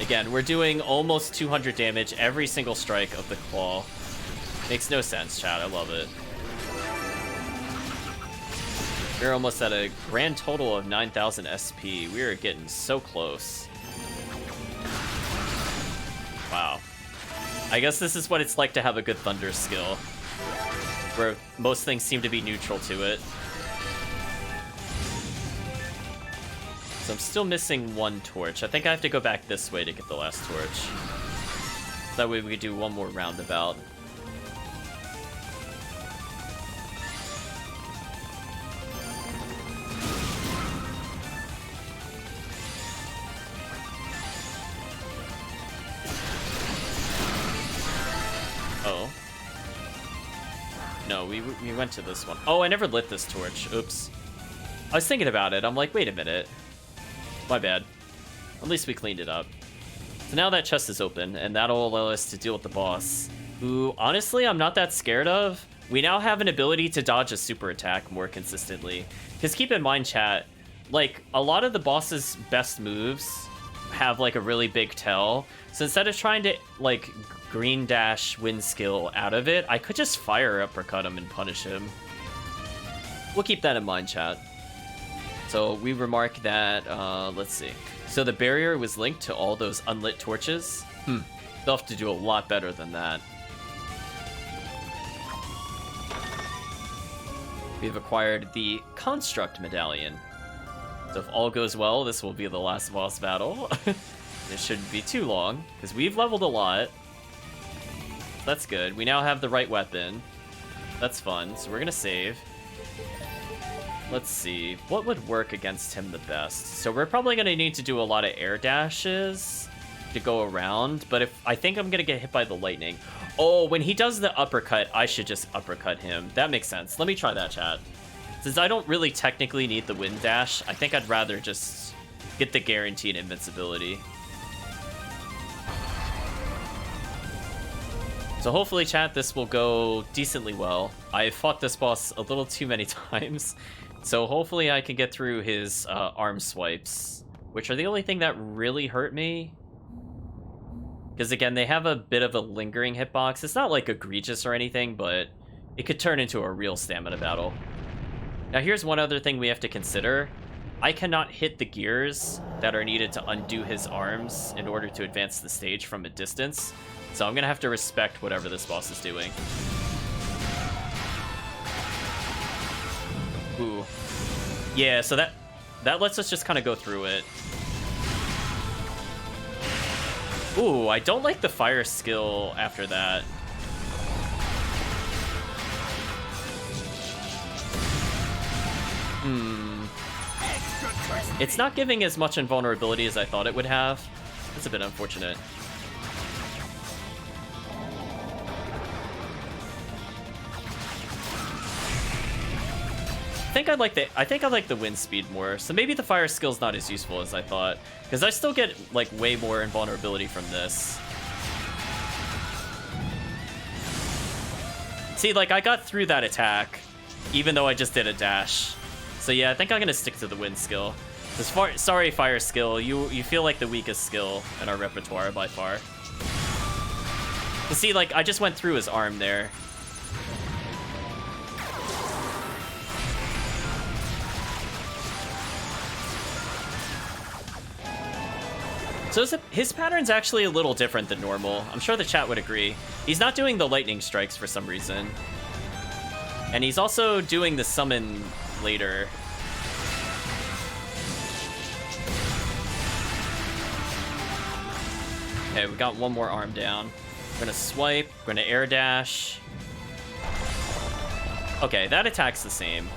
Again, we're doing almost 200 damage every single strike of the claw. Makes no sense, chat. I love it. We're almost at a grand total of 9,000 SP. We are getting so close. Wow. I guess this is what it's like to have a good Thunder skill, where most things seem to be neutral to it. So I'm still missing one torch. I think I have to go back this way to get the last torch. That way we could do one more roundabout. Oh. No, we went to this one. Oh, I never lit this torch. Oops. I was thinking about it. I'm like, wait a minute. My bad. At least we cleaned it up. So now that chest is open, and that'll allow us to deal with the boss, who, honestly, I'm not that scared of. We now have an ability to dodge a super attack more consistently. Because keep in mind, chat, like, a lot of the boss's best moves have, like, a really big tail. So instead of trying to, like, green dash wind skill out of it, I could just fire uppercut him and punish him. We'll keep that in mind, chat. So we remark that, let's see. So the barrier was linked to all those unlit torches? They'll have to do a lot better than that. We've acquired the Construct Medallion. So if all goes well, this will be the last boss battle. It shouldn't be too long, because we've leveled a lot. That's good. We now have the right weapon. That's fun, so we're gonna save. Let's see, what would work against him the best? So we're probably going to need to do a lot of air dashes to go around, but I think I'm going to get hit by the lightning. Oh, when he does the uppercut, I should just uppercut him. That makes sense. Let me try that, chat. Since I don't really technically need the wind dash, I think I'd rather just get the guaranteed invincibility. So hopefully, chat, this will go decently well. I fought this boss a little too many times. So hopefully I can get through his arm swipes, which are the only thing that really hurt me. Because again, they have a bit of a lingering hitbox. It's not like egregious or anything, but it could turn into a real stamina battle. Now here's one other thing we have to consider. I cannot hit the gears that are needed to undo his arms in order to advance the stage from a distance. So I'm going to have to respect whatever this boss is doing. Ooh. Yeah, so that lets us just kind of go through it. Ooh, I don't like the fire skill after that. It's not giving as much invulnerability as I thought it would have. That's a bit unfortunate. I think I like the wind speed more, so maybe the fire skill's not as useful as I thought, because I still get like way more invulnerability from this. See, like I got through that attack, even though I just did a dash. So yeah, I think I'm gonna stick to the wind skill. Sorry, fire skill, you feel like the weakest skill in our repertoire by far. But see, like I just went through his arm there. So his pattern's actually a little different than normal. I'm sure the chat would agree. He's not doing the lightning strikes for some reason. And he's also doing the summon later. Okay, we got one more arm down. We're gonna swipe, we're gonna air dash. Okay, that attack's the same.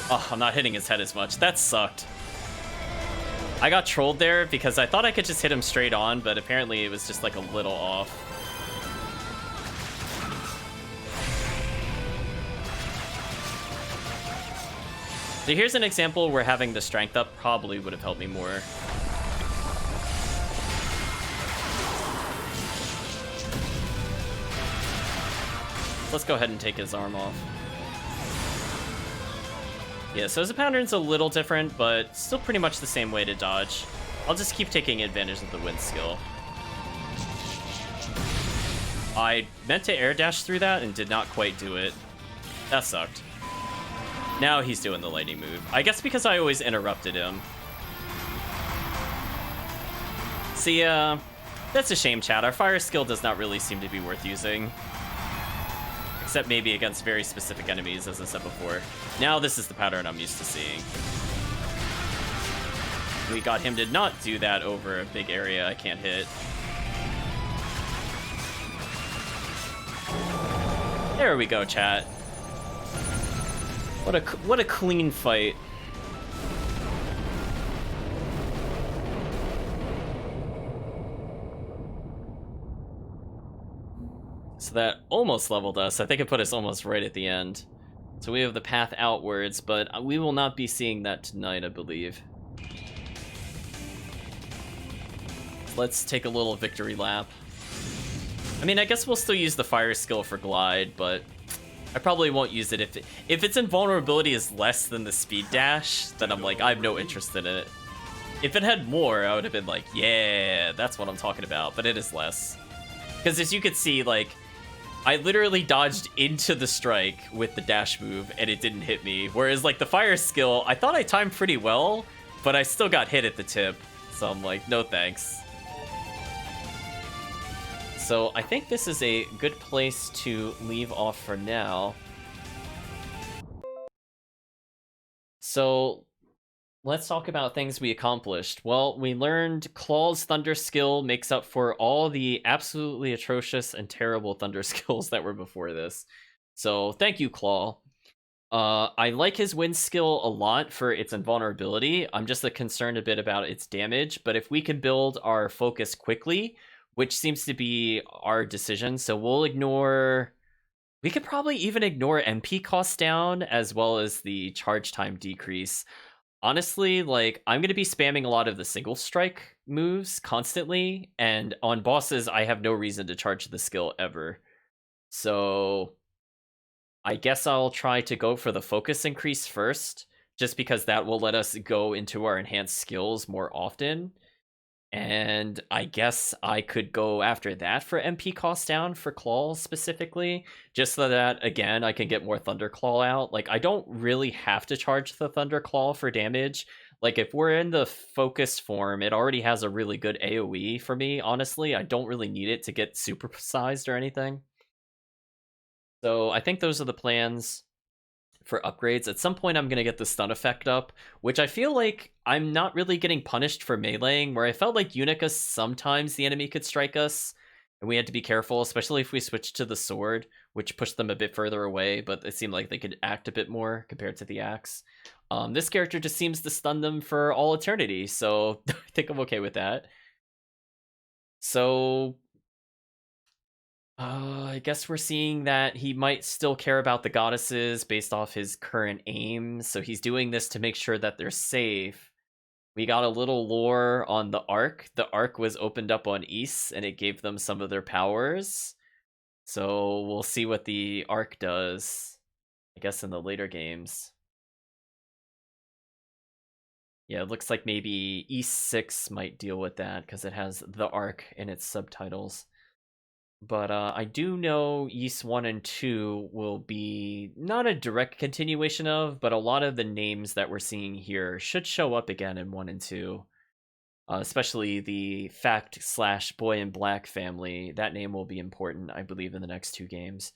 Oh, I'm not hitting his head as much. That sucked. I got trolled there because I thought I could just hit him straight on, but apparently it was just like a little off. So here's an example where having the strength up probably would have helped me more. Let's go ahead and take his arm off. Yeah, so his pattern's a little different, but still pretty much the same way to dodge. I'll just keep taking advantage of the wind skill. I meant to air dash through that and did not quite do it. That sucked. Now he's doing the lightning move. I guess because I always interrupted him. See, that's a shame, chat. Our fire skill does not really seem to be worth using. Except maybe against very specific enemies, as I said before. Now this is the pattern I'm used to seeing. We got him to not do that over a big area I can't hit. There we go, chat. What a clean fight. So that almost leveled us. I think it put us almost right at the end. So we have the path outwards, but we will not be seeing that tonight, I believe. Let's take a little victory lap. I mean, I guess we'll still use the fire skill for glide, but I probably won't use it if its invulnerability is less than the speed dash, then I'm like, I have no interest in it. If it had more, I would have been like, yeah, that's what I'm talking about, but it is less. Because as you can see, like, I literally dodged into the strike with the dash move and it didn't hit me. Whereas like the fire skill, I thought I timed pretty well, but I still got hit at the tip. So I'm like, no thanks. So I think this is a good place to leave off for now. So let's talk about things we accomplished. Well, we learned Claw's Thunder skill makes up for all the absolutely atrocious and terrible Thunder skills that were before this. So thank you, Claw. I like his Wind skill a lot for its invulnerability. I'm just concerned a bit about its damage, but if we can build our focus quickly, which seems to be our decision, so we'll ignore... We could probably even ignore MP cost down as well as the charge time decrease. Honestly, like, I'm going to be spamming a lot of the single strike moves constantly, and on bosses, I have no reason to charge the skill ever. So I guess I'll try to go for the focus increase first, just because that will let us go into our enhanced skills more often. And I guess I could go after that for MP cost down for Claw specifically, just so that, again, I can get more Thunderclaw out. Like, I don't really have to charge the Thunderclaw for damage. Like, if we're in the focus form, it already has a really good AoE for me, honestly. I don't really need it to get supersized or anything. So I think those are the plans for upgrades. At some point, I'm going to get the stun effect up, which I feel like I'm not really getting punished for meleeing, where I felt like Unica, sometimes the enemy could strike us, and we had to be careful, especially if we switched to the sword, which pushed them a bit further away, but it seemed like they could act a bit more compared to the axe. This character just seems to stun them for all eternity, so I think I'm okay with that. So I guess we're seeing that he might still care about the goddesses based off his current aim, so he's doing this to make sure that they're safe. We got a little lore on the Ark. The Ark was opened up on Ys, and it gave them some of their powers. So we'll see what the Ark does, I guess, in the later games. Yeah, it looks like maybe Ys 6 might deal with that, because it has the Ark in its subtitles. But I do know Ys 1 and 2 will be not a direct continuation of, but a lot of the names that we're seeing here should show up again in 1 and 2. Especially the Fact/Boy in Black family. That name will be important, I believe, in the next 2 games.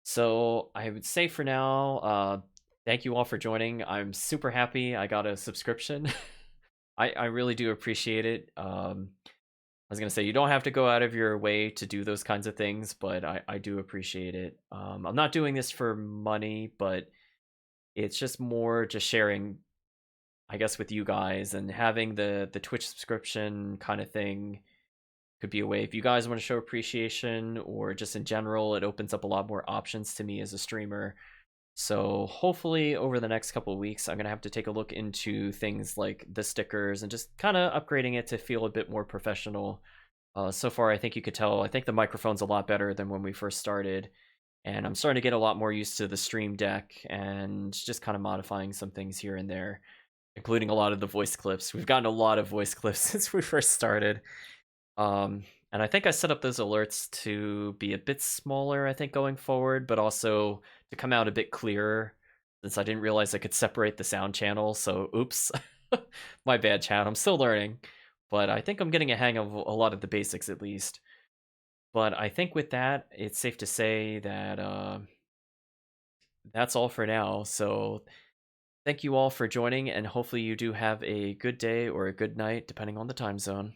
So I would say for now, thank you all for joining. I'm super happy I got a subscription. I really do appreciate it. I was going to say, you don't have to go out of your way to do those kinds of things, but I do appreciate it. I'm not doing this for money, but it's just more just sharing, I guess, with you guys, and having the Twitch subscription kind of thing could be a way. If you guys want to show appreciation, or just in general, it opens up a lot more options to me as a streamer. So hopefully over the next couple of weeks, I'm going to have to take a look into things like the stickers and just kind of upgrading it to feel a bit more professional. So far, I think you could tell, I think the microphone's a lot better than when we first started. and I'm starting to get a lot more used to the Stream Deck and just kind of modifying some things here and there, including a lot of the voice clips. We've gotten a lot of voice clips since we first started. And I think I set up those alerts to be a bit smaller, I think, going forward, but also to come out a bit clearer, since I didn't realize I could separate the sound channel. So, oops, my bad, chat. I'm still learning, but I think I'm getting a hang of a lot of the basics at least. But I think with that, it's safe to say that that's all for now. So, thank you all for joining, and hopefully, you do have a good day or a good night, depending on the time zone.